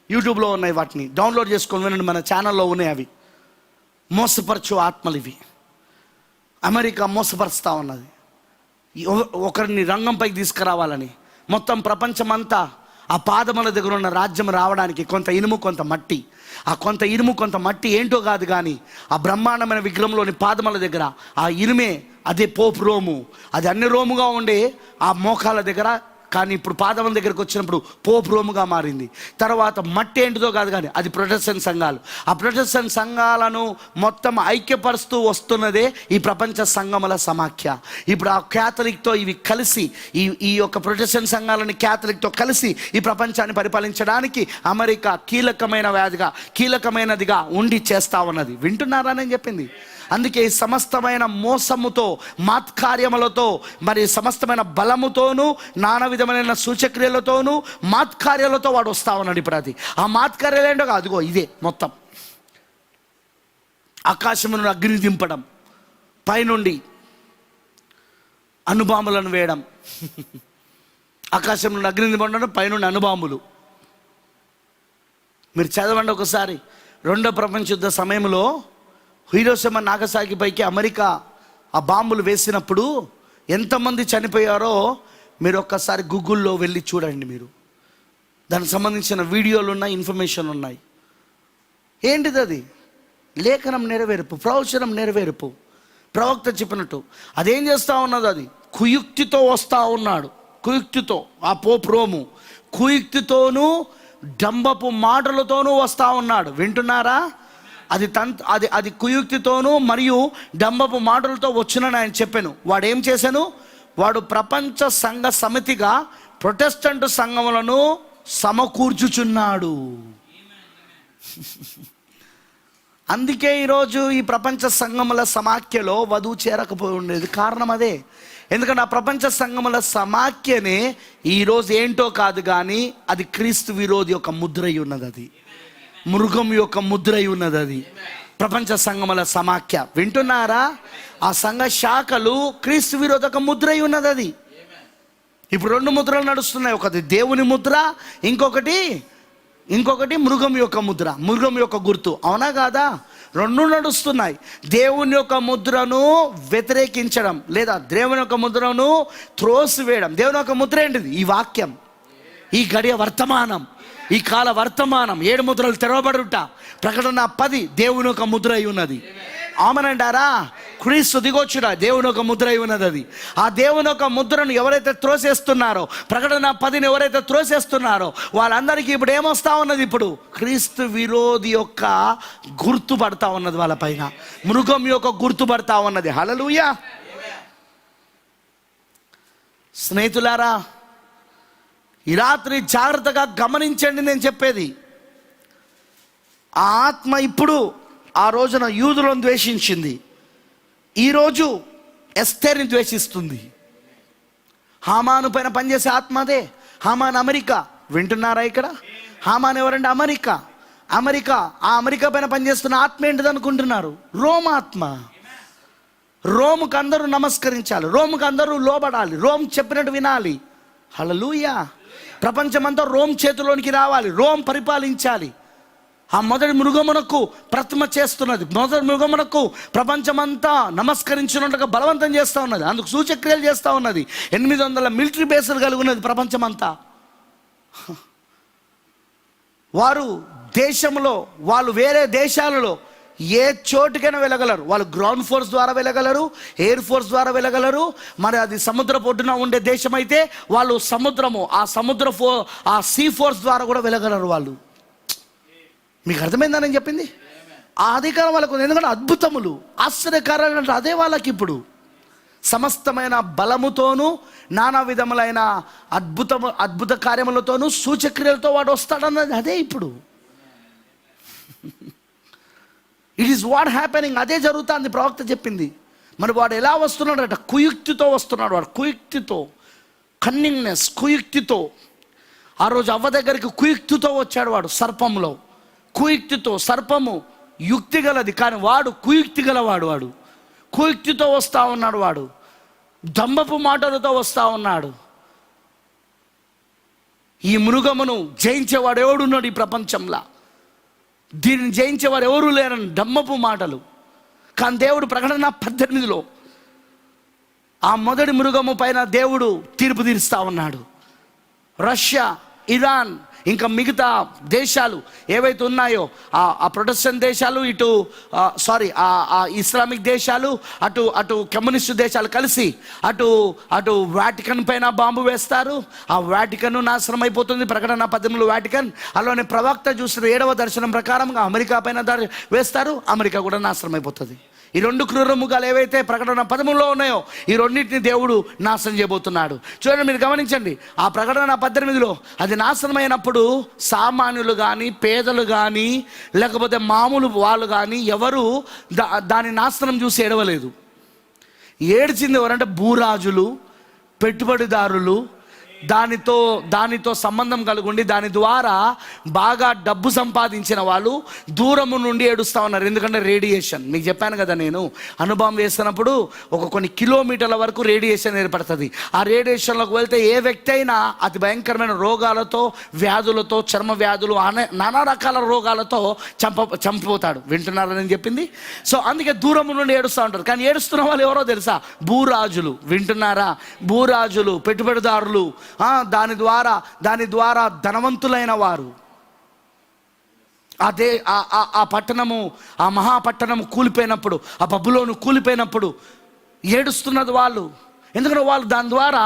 యూట్యూబ్లో ఉన్నాయి, వాటిని డౌన్లోడ్ చేసుకొని వినండి. మన ఛానల్లో ఉన్నాయి అవి. మోసపరచు ఆత్మలు ఇవి. అమెరికా మోసపరుస్తూ ఉన్నది ఒకరిని రంగంపైకి తీసుకురావాలని. మొత్తం ప్రపంచమంతా ఆ పాదముల దగ్గర ఉన్న రాజ్యం రావడానికి కొంత ఇనుము, కొంత మట్టి. ఆ కొంత ఇనుము, కొంత మట్టి ఏంటో కాదు కానీ ఆ బ్రహ్మాండమైన విగ్రహంలోని పాదముల దగ్గర ఆ ఇనుమే, అదే పోపు రోము. అది అన్ని రోముగా ఉండే ఆ మోకాల దగ్గర, కానీ ఇప్పుడు పాదముల దగ్గరకు వచ్చినప్పుడు పోపు రోముగా మారింది. తర్వాత మట్టి ఏంటిదో కాదు కానీ అది ప్రొటెస్టెంట్ సంఘాలు. ఆ ప్రొటెస్టెంట్ సంఘాలను మొత్తం ఐక్యపరుస్తూ వస్తున్నదే ఈ ప్రపంచ సంఘముల సమాఖ్య. ఇప్పుడు ఆ క్యాథలిక్తో ఇవి కలిసి, ఈ యొక్క ప్రొటెస్టెంట్ సంఘాలని క్యాథలిక్తో కలిసి ఈ ప్రపంచాన్ని పరిపాలించడానికి అమెరికా కీలకమైనదిగా ఉండి చేస్తా ఉన్నది. వింటున్నారా నేను చెప్పింది? అందుకే సమస్తమైన మోసముతో, మాత్కార్యములతో, మరి సమస్తమైన బలముతోనూ నానా విధమైన సూచక్రియలతోనూ మాత్కార్యాలతో వాడు వస్తా ఉన్నాడు. ఇప్పుడు అది ఆ మాత్కార్యాలు ఏంటో అదిగో ఇదే మొత్తం. ఆకాశమును అగ్ని దింపడం, పైనుండి అణుబాంబులను వేయడం, ఆకాశం నుండి అగ్నిని పండడం, పైనుండి అణుబాంబులు. మీరు చదవండి ఒకసారి. రెండో ప్రపంచ యుద్ధ సమయంలో హీరోషిమా నాగసాకి పైకి అమెరికా ఆ బాంబులు వేసినప్పుడు ఎంతమంది చనిపోయారో మీరు ఒక్కసారి గూగుల్లో వెళ్ళి చూడండి. మీరు దానికి సంబంధించిన వీడియోలు ఉన్నాయి, ఇన్ఫర్మేషన్ ఉన్నాయి. ఏంటిది అది? లేఖనం నెరవేర్పు, ప్రవచనం నెరవేర్పు. ప్రవక్త చెప్పినట్టు అదేం చేస్తూ ఉన్నది? అది కుయుక్తితో వస్తూ ఉన్నాడు. కుయుక్తితో ఆ పోపు రోము కుయుక్తితోనూ డంబపు మాటలతోనూ వస్తూ ఉన్నాడు. వింటున్నారా? అది కుయుక్తితోనూ మరియు డంబపు మాటలతో వచ్చునని ఆయన చెప్పాను. వాడు ఏం చేశాను? వాడు ప్రపంచ సంఘ సమితిగా ప్రొటెస్టెంట్ సంఘములను సమకూర్చుచున్నాడు. అందుకే ఈరోజు ఈ ప్రపంచ సంఘముల సమాఖ్యలో వధువు చేరకపోయి ఉండేది. కారణం అదే. ఎందుకంటే ఆ ప్రపంచ సంఘముల సమాఖ్యనే ఈరోజు ఏంటో కాదు కానీ అది క్రీస్తు విరోధి యొక్క ముద్రై ఉన్నది. అది మృగం యొక్క ముద్రై ఉన్నది. అది ప్రపంచ సంఘముల సమాఖ్య. వింటున్నారా? ఆ సంఘ శాఖలు క్రీస్తు విరోధక ముద్రై ఉన్నది. అది ఇప్పుడు 2 ముద్రలు నడుస్తున్నాయి. ఒకటి దేవుని ముద్ర, ఇంకొకటి మృగం యొక్క ముద్ర, మృగం యొక్క గుర్తు. అవునా కాదా? 2 నడుస్తున్నాయి. దేవుని యొక్క ముద్రను వ్యతిరేకించడం లేదా దేవుని యొక్క ముద్రను త్రోసివేయడం. దేవుని యొక్క ముద్ర ఏంటిది? ఈ వాక్యం, ఈ గడియ వర్తమానం, ఈ కాల వర్తమానం. 7 ముద్రలు తెరవబడుట. ప్రకటన 10 దేవుని యొక్క ముద్ర అయి ఉన్నది. ఆమనంటారా? క్రీస్తు దిగొచ్చుట దేవుని యొక్క ముద్ర అయి ఉన్నది. అది ఆ దేవుని యొక్క ముద్రను ఎవరైతే త్రోసేస్తున్నారో, ప్రకటన 10ని ఎవరైతే త్రోసేస్తున్నారో వాళ్ళందరికీ ఇప్పుడు ఏమొస్తా ఉన్నది? ఇప్పుడు క్రీస్తు విరోధి యొక్క గుర్తు పడతా ఉన్నది వాళ్ళ పైన. మృగం యొక్క గుర్తు పడతా ఉన్నది. హల్లెలూయా. స్నేహితులారా, ఈ రాత్రి జాగ్రత్తగా గమనించండి నేను చెప్పేది. ఆ ఆత్మ ఇప్పుడు ఆ రోజున యూదులను ద్వేషించింది, ఈరోజు ఎస్తేర్ని ద్వేషిస్తుంది. హామాను పైన పనిచేసే ఆత్మ అదే. హామాన్ అమెరికా. వింటున్నారా? ఇక్కడ హామాన్ ఎవరంటే అమెరికా. ఆ అమెరికా పైన పనిచేస్తున్న ఆత్మ ఏంటిది అనుకుంటున్నారు? రోమ్ ఆత్మ. రోముకు అందరూ నమస్కరించాలి, రోముకు అందరూ లోబడాలి, రోమ్ చెప్పినట్టు వినాలి. హల్లెలూయా. ప్రపంచమంతా రోమ్ చేతిలోనికి రావాలి, రోమ్ పరిపాలించాలి. ఆ మొదటి మృగమునకు ప్రతిమ చేస్తున్నది. మొదటి మృగమునకు ప్రపంచమంతా నమస్కరించినట్టుగా బలవంతం చేస్తూ ఉన్నది. అందుకు సూచక్రియలు చేస్తూ ఉన్నది. 800 మిలిటరీ బేసులు కలిగి ఉన్నది ప్రపంచమంతా. వారు దేశంలో, వాళ్ళు వేరే దేశాలలో ఏ చోటుకైనా వెళ్ళగలరు. వాళ్ళు గ్రౌండ్ ఫోర్స్ ద్వారా వెళ్ళగలరు, ఎయిర్ ఫోర్స్ ద్వారా వెళ్ళగలరు. మరి అది సముద్ర పొడ్డున ఉండే దేశం అయితే వాళ్ళు ఆ సీ ఫోర్స్ ద్వారా కూడా వెళ్ళగలరు వాళ్ళు. మీకు అర్థమైందా నేను చెప్పింది? ఆ అధికారం వాళ్ళకు ఉంది. ఎందుకంటే అద్భుతములు, ఆశ్చర్యకార్యాలు అంటే అదే వాళ్ళకి. ఇప్పుడు సమస్తమైన బలముతోనూ నానా విధములైన అద్భుత కార్యములతోనూ సూచక్రియలతో వాడు వస్తాడన్నది అదే. ఇప్పుడు ఇట్ ఈస్ వాట్ హ్యాపెనింగ్. అదే జరుగుతుంది. ప్రవక్త చెప్పింది. మరి వాడు ఎలా వస్తున్నాడట? కుయుక్తితో వస్తున్నాడు. వాడు కుయుక్తితో, కన్నింగ్నెస్, కుయుక్తితో. ఆ రోజు అవ్వ దగ్గరికి కుయుక్తితో వచ్చాడు వాడు. సర్పంలో కుయుక్తితో. సర్పము యుక్తి గలది కానీ వాడు కుయుక్తి గలవాడు. వాడు కుయుక్తితో వస్తూ ఉన్నాడు. వాడు దంబపు మాటలతో వస్తూ ఉన్నాడు. ఈ మృగమును జయించేవాడు ఎవడున్నాడు ఈ ప్రపంచంలో? దీనిని జయించేవాడు ఎవరు లేరని దంబపు మాటలు. కానీ దేవుడు ప్రకటన 18లో ఆ మొదటి మృగము పైన దేవుడు తీర్పు తీరుస్తూ ఉన్నాడు. రష్యా, ఇరాన్, ఇంకా మిగతా దేశాలు ఏవైతే ఉన్నాయో ఆ ప్రొటెస్టెంట్ దేశాలు, ఆ ఇస్లామిక్ దేశాలు, అటు కమ్యూనిస్టు దేశాలు కలిసి అటు వాటికన్ పైన బాంబు వేస్తారు. ఆ వాటికన్ నాశనం అయిపోతుంది. ప్రకటన 18 వాటికన్. అలానే ప్రవక్త చూసిన 7వ దర్శనం ప్రకారంగా అమెరికా పైన వేస్తారు. అమెరికా కూడా నాశనం అయిపోతుంది. ఈ 2 క్రూర మృగాలు ఏవైతే ప్రకటన 13లో ఉన్నాయో ఈ రెండింటిని దేవుడు నాశనం చేయబోతున్నాడు. చూడండి, మీరు గమనించండి. ఆ ప్రకటన 18లో అది నాశనమైనప్పుడు సామాన్యులు కానీ, పేదలు కానీ, లేకపోతే మామూలు వాళ్ళు కానీ ఎవరు దాని నాశనం చూసి ఏడవలేదు. ఏడ్చింది ఎవరంటే భూరాజులు, పెట్టుబడిదారులు, దానితో సంబంధం కలిగి ఉండి దాని ద్వారా బాగా డబ్బు సంపాదించిన వాళ్ళు దూరము నుండి ఏడుస్తూ ఉన్నారు. ఎందుకంటే రేడియేషన్, మీకు చెప్పాను కదా, నేను అనుభవం వేస్తున్నప్పుడు కొన్ని కిలోమీటర్ల వరకు రేడియేషన్ ఏర్పడుతుంది. ఆ రేడియేషన్లోకి వెళ్తే ఏ వ్యక్తి అయినా అతి భయంకరమైన రోగాలతో, వ్యాధులతో, చర్మ వ్యాధులు, నానా రకాల రోగాలతో చంపిపోతాడు. వింటున్నారని చెప్పింది. సో అందుకే దూరం నుండి ఏడుస్తూ ఉంటారు. కానీ ఏడుస్తున్న వాళ్ళు ఎవరో తెలుసా? భూరాజులు. వింటున్నారా? భూరాజులు, పెట్టుబడిదారులు, దాని ద్వారా ధనవంతులైన వారు. అదే ఆ పట్టణము, ఆ మహాపట్టణము కూలిపోయినప్పుడు, ఆ బబులోను కూలిపోయినప్పుడు ఏడుస్తున్నది వాళ్ళు. ఎందుకంటే వాళ్ళు దాని ద్వారా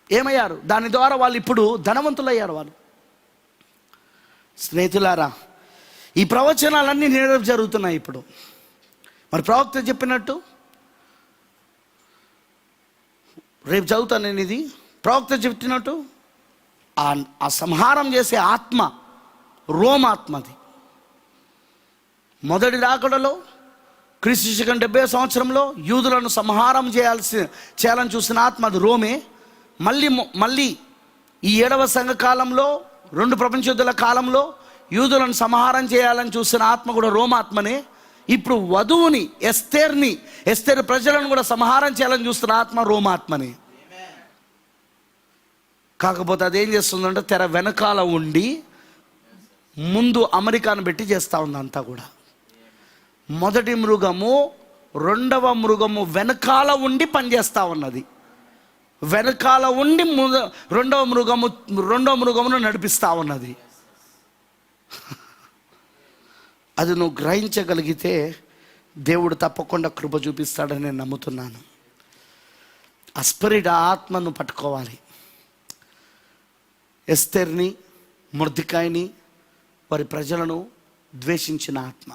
ఏమయ్యారు? దాని ద్వారా వాళ్ళు ఇప్పుడు ధనవంతులయ్యారు వాళ్ళు. స్నేహితులారా, ఈ ప్రవచనాలన్నీ నేడు జరుగుతున్నాయి ఇప్పుడు. మరి ప్రవక్త చెప్పినట్టు రేపు చదువుతాను నేను. ఇది ప్రవక్త చెప్పినట్టు ఆ సంహారం చేసే ఆత్మ రోమాత్మది. మొదటి రాకడలో క్రీస్తు శకం 70 సంవత్సరంలో యూదులను సంహారం చేయాలని చూసిన ఆత్మ అది రోమే. మళ్ళీ ఈ 7వ సంఘ కాలంలో, 2 ప్రపంచ యుద్ధాల కాలంలో యూదులను సంహారం చేయాలని చూసిన ఆత్మ కూడా రోమాత్మనే. ఇప్పుడు వధువుని, ఎస్తేరు ప్రజలను కూడా సంహారం చేయాలని చూస్తున్న ఆత్మ రోమాత్మని. కాకపోతే అదేం చేస్తుందంటే తెర వెనకాల ఉండి ముందు అమెరికాను పెట్టి చేస్తూ ఉంది అంతా కూడా. మొదటి మృగము, 2వ మృగము వెనకాల ఉండి పనిచేస్తూ ఉన్నది. వెనకాల ఉండి 2వ మృగమును నడిపిస్తూ ఉన్నది. అది నువ్వు గ్రహించగలిగితే దేవుడు తప్పకుండా కృప చూపిస్తాడని నేను నమ్ముతున్నాను. ఆ స్పిరిట్, ఆ ఆత్మను పట్టుకోవాలి. ఎస్తేర్ని, మొర్దెకాయిని, వారి ప్రజలను ద్వేషించిన ఆత్మ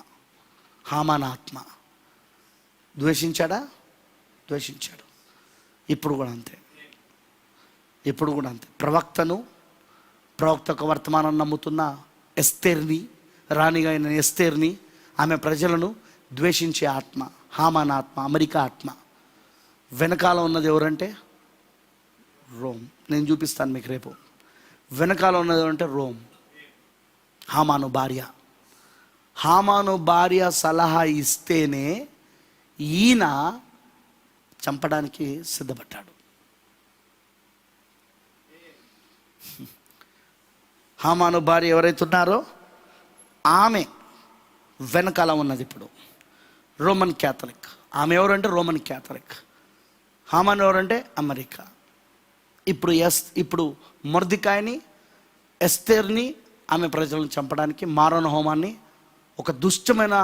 హామాన ఆత్మ. ద్వేషించాడా? ద్వేషించాడు. ఇప్పుడు కూడా అంతే. ప్రవక్తకు వర్తమానం నమ్ముతున్న ఎస్తేర్ని, రాణిగా అయిన ఎస్తేర్ని, ఆమె ప్రజలను ద్వేషించే ఆత్మ హామాన ఆత్మ, అమెరికా ఆత్మ. వెనకాల ఉన్నది ఎవరంటే రోమ్. నేను చూపిస్తాను మీకు రేపు. వెనకాల ఉన్నది ఎవరంటే రోమ్. హామాను భార్య సలహా ఇస్తేనే ఈయన చంపడానికి సిద్ధపడ్డాడు. హామాను భార్య ఎవరైతే ఉన్నారో ఆమె వెనకాల ఉన్నది ఇప్పుడు రోమన్ క్యాథలిక్. ఆమె ఎవరంటే రోమన్ క్యాథలిక్. హామాన్ ఎవరంటే అమెరికా. ఇప్పుడు మొర్దెకాయిని, ఎస్తేర్ని, ఆమె ప్రజలను చంపడానికి మారణ హోమాన్ని, ఒక దుష్టమైన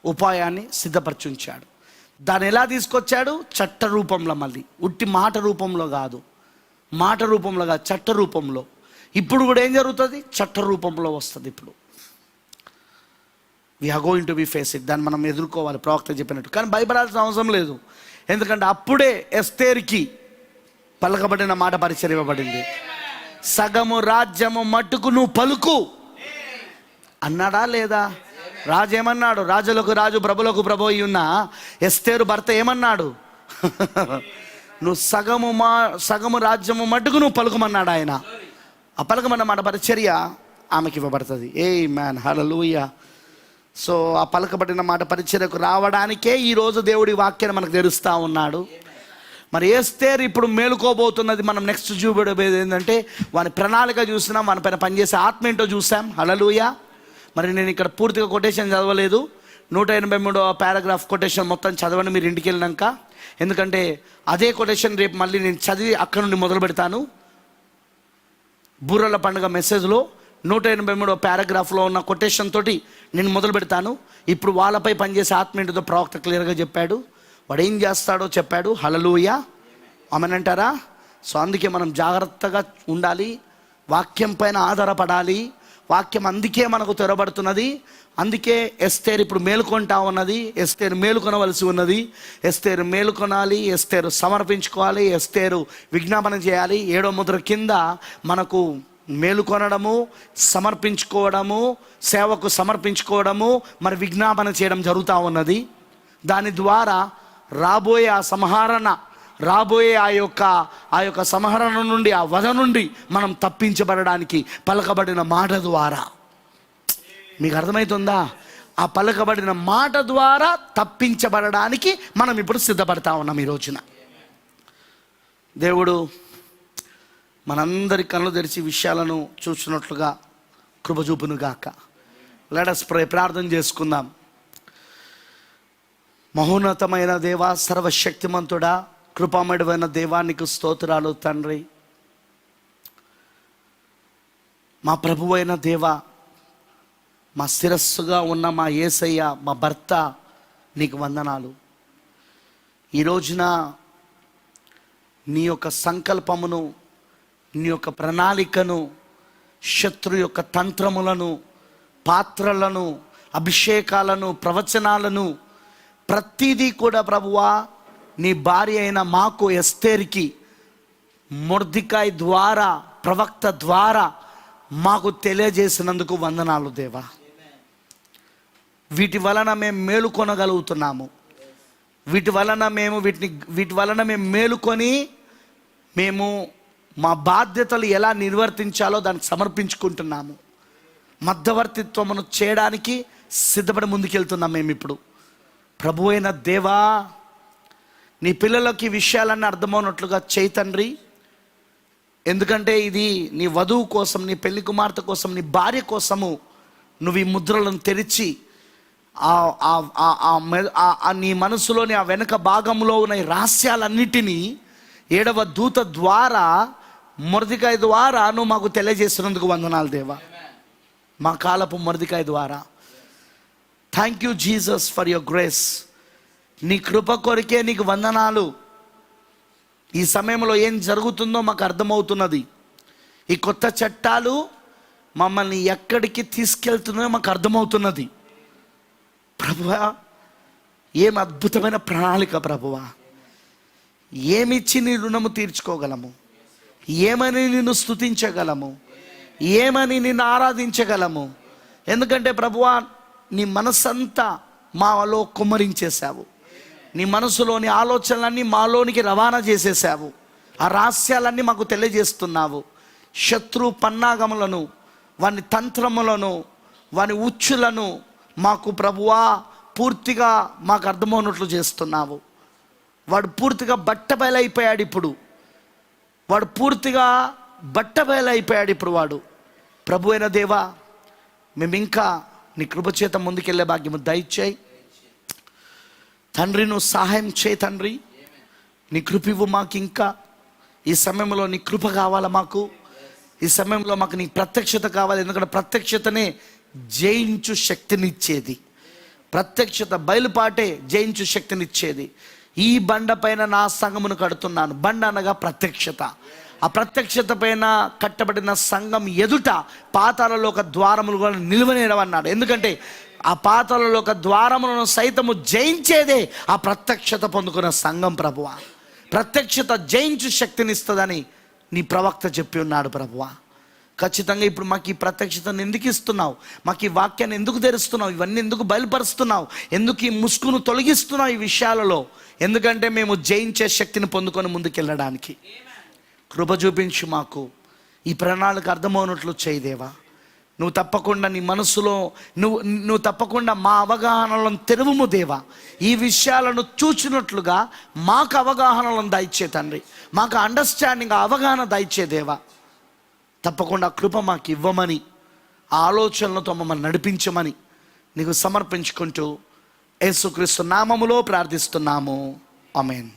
ఉపాయాన్ని సిద్ధపరిచుంచాడు. దాన్ని ఎలా తీసుకొచ్చాడు? చట్ట రూపంలో. మళ్ళీ ఉట్టి మాట రూపంలో కాదు, చట్ట రూపంలో. ఇప్పుడు కూడా ఏం జరుగుతుంది? చట్ట రూపంలో వస్తుంది. ఇప్పుడు we are going to be face it. దాన్ని మనం ఎదుర్కోవాలి ప్రవక్త చెప్పినట్టు. కానీ భయపడాల్సిన అవసరం లేదు. ఎందుకంటే అప్పుడే ఎస్తేరుకి పలకబడిన మాట పరిచర్యబడింది. సగము రాజ్యము మట్టుకు నువ్వు పలుకు అన్నాడా లేదా? రాజు ఏమన్నాడు? రాజులకు రాజు, ప్రభులకు ప్రభు అయి ఉన్న ఎస్తేరు భర్త ఏమన్నాడు? నువ్వు సగము రాజ్యము మట్టుకు నువ్వు పలుకుమన్నాడు ఆయన. ఆ పలకమన్న మాట పరిచర్య ఆమెకి ఇవ్వబడుతుంది. ఆమేన్, హల్లెలూయా. సో ఆ పలకబడిన మాట పరిచర్యకు రావడానికే ఈరోజు దేవుడి వాక్యాన్ని మనకు తెరుస్తూ ఉన్నాడు. మరి ఎస్తేరు ఇప్పుడు మేలుకోబోతున్నది. మనం నెక్స్ట్ చూపబోయేది ఏంటంటే వాని ప్రణాళిక చూసినాం, వాని పైన పనిచేసే ఆత్మ ఏంటో చూసాం. హల్లెలూయా. మరి నేను ఇక్కడ పూర్తిగా కొటేషన్ చదవలేదు. 183వ పారాగ్రాఫ్ కొటేషన్ మొత్తం చదవండి మీరు ఇంటికి వెళ్ళినాక. ఎందుకంటే అదే కొటేషన్ రేపు మళ్ళీ నేను చదివి అక్కడ నుండి మొదలు పెడతాను. బూరల పండుగ మెసేజ్లో 183వ పారాగ్రాఫ్లో ఉన్న కొటేషన్ తోటి నేను మొదలు పెడతాను. ఇప్పుడు వాళ్ళపై పనిచేసే ఆత్మ ఏంటిదో ప్రవక్త క్లియర్గా చెప్పాడు. వాడు ఏం చేస్తాడో చెప్పాడు. హల్లెలూయా, ఆమేన్ అంటారా? సో అందుకే మనం జాగ్రత్తగా ఉండాలి, వాక్యం పైన ఆధారపడాలి. వాక్యం అందుకే మనకు తెరబడుతున్నది. అందుకే ఎస్తేరు ఇప్పుడు మేలుకొంటా ఉన్నది. ఎస్తేరు మేలుకొనవలసి ఉన్నది. ఎస్తేరు మేలుకొనాలి, ఎస్తేరు సమర్పించుకోవాలి, ఎస్తేరు విజ్ఞాపన చేయాలి. 7వ ముద్ర కింద మనకు మేలుకొనడము, సమర్పించుకోవడము, సేవకు సమర్పించుకోవడము, మరి విజ్ఞాపన చేయడం జరుగుతూ ఉన్నది. దాని ద్వారా రాబోయే ఆ సంహరణ రాబోయే ఆ యొక్క సంహరణ నుండి, ఆ వధ నుండి మనం తప్పించబడడానికి పలకబడిన మాట ద్వారా. మీకు అర్థమవుతుందా? ఆ పలకబడిన మాట ద్వారా తప్పించబడడానికి మనం ఇప్పుడు సిద్ధపడతా ఉన్నాం. ఈ రోజున దేవుడు మనందరి కళ్ళు తెరిచి విషయాలను చూసినట్లుగా కృప చూపును గాక. Let us pray. ప్రార్థన చేసుకుందాం. మహోన్నతమైన దేవా, సర్వశక్తిమంతుడా, కృపామయుడైన దేవానికి స్తోత్రాలు తండ్రి. మా ప్రభువైన దేవా, మా శిరస్సుగా ఉన్న మా యేసయ్య, మా భర్త, నీకు వందనాలు. ఈ రోజున నీ యొక్క సంకల్పమును, నీ యొక్క ప్రణాళికను, శత్రు యొక్క తంత్రములను, పాత్రలను, అభిషేకాలను, ప్రవచనాలను, ప్రతిదీ కూడా ప్రభువా నీ భార్య అయిన మాకు ఎస్తేర్కి మొర్దెకాయి ద్వారా, ప్రవక్త ద్వారా మాకు తెలియజేసినందుకు వందనాలు దేవా. వీటి వలన మేము మేలుకొనగలుగుతున్నాము. వీటి వలన మేము మేలుకొని మేము మా బాధ్యతలు ఎలా నిర్వర్తించాలో దానికి సమర్పించుకుంటున్నాము. మధ్యవర్తిత్వమును చేయడానికి సిద్ధపడి ముందుకెళ్తున్నాం మేము ఇప్పుడు. ప్రభు అయిన దేవా, నీ పిల్లలకి విషయాలన్నీ అర్థమవునట్లుగా చేయి తండ్రి. ఎందుకంటే ఇది నీ వధువు కోసం, నీ పెళ్లి కుమార్తె కోసం, నీ భార్య కోసము నువ్వు ఈ ముద్రలను తెరిచి నీ మనసులోని ఆ వెనుక భాగంలో ఉన్న ఈ రహస్యాలన్నిటినీ 7వ దూత ద్వారా, మొర్దెకాయి ద్వారా నువ్వు మాకు తెలియజేస్తున్నందుకు వందనాలు దేవా. మా కాలపు మొర్దెకాయి ద్వారా. Thank you Jesus for your grace. నీ కృప కొరికే నీకు వందనాలు. ఈ సమయంలో ఏం జరుగుతుందో మాకు అర్థమవుతున్నది. ఈ కొత్త చట్టాలు మమ్మల్ని ఎక్కడికి తీసుకెళ్తున్నాయో మాకు అర్థమవుతున్నది. ప్రభువా, ఏం అద్భుతమైన ప్రణాళిక ప్రభువా. ఏమిచ్చి నీ రుణము తీర్చుకోగలము, ఏమని నిన్ను స్తుతించగలము, ఏమని నిన్ను ఆరాధించగలము. ఎందుకంటే ప్రభువా, నీ మనసంతా మాలో కుమ్మరించేశావు. నీ మనసులోని ఆలోచనలన్నీ మాలోనికి రవాణా చేసేసావు. ఆ రహస్యాలన్నీ మాకు తెలియజేస్తున్నావు. శత్రు పన్నాగములను, వాని తంత్రములను, వాని ఉచ్చులను మాకు ప్రభువా పూర్తిగా మాకు అర్థమవునట్లు చేస్తున్నావు. వాడు పూర్తిగా బట్టబయలైపోయాడు ఇప్పుడు. వాడు ప్రభు అయిన దేవా, మేము ఇంకా నీ కృపచేత ముందుకెళ్ళే భాగ్యము దయచేయి తండ్రి. నువ్వు సహాయం చేయి తండ్రి. నీ కృప ఇవ్వు మాకు. ఇంకా ఈ సమయంలో నీ కృప కావాలి మాకు. ఈ సమయంలో మాకు నీ ప్రత్యక్షత కావాలి. ఎందుకంటే ప్రత్యక్షతనే జయించు శక్తినిచ్చేది. ప్రత్యక్షత, బయలుపాటే జయించు శక్తినిచ్చేది. ఈ బండ పైన నా సంఘమును కడుతున్నాను. బండ అనగా ప్రత్యక్షత. ఆ ప్రత్యక్షత పైన కట్టబడిన సంఘం ఎదుట పాతాళలోక ద్వారములు కూడా నిలువనేరవన్నాడు. ఎందుకంటే ఆ పాతాళలోక ద్వారములను సైతము జయించేదే ఆ ప్రత్యక్షత పొందుకున్న సంఘం ప్రభువా. ప్రత్యక్షత జయించు శక్తినిస్తుందని నీ ప్రవక్త చెప్పి ఉన్నాడు ప్రభువా. ఖచ్చితంగా ఇప్పుడు మాకు ఈ ప్రత్యక్షతను ఎందుకు ఇస్తున్నావు? మాకు ఈ వాక్యాన్ని ఎందుకు తెరుస్తున్నావు? ఇవన్నీ ఎందుకు బయలుపరుస్తున్నావు? ఎందుకు ఈ ముసుగును తొలగిస్తున్నావు ఈ విషయాలలో? ఎందుకంటే మేము జయించే శక్తిని పొందుకొని ముందుకెళ్ళడానికి. కృప చూపించు మాకు. ఈ ప్రణాళిక అర్థమవునట్లు చేయదేవా. నువ్వు తప్పకుండా నీ మనసులో నువ్వు తప్పకుండా మా అవగాహనలను తెరువుము దేవా. ఈ విషయాలను చూచినట్లుగా మాకు అవగాహనలను దయచే తండ్రి. మాకు అండర్స్టాండింగ్, అవగాహన దయచే దేవా. తప్పకుండా కృప మాకు ఇవ్వమని, ఆ ఆలోచనలతో మమ్మల్ని నడిపించమని నీకు సమర్పించుకుంటూ యేసుక్రీస్తు నామములో ప్రార్థిస్తున్నాము. ఆమేన్.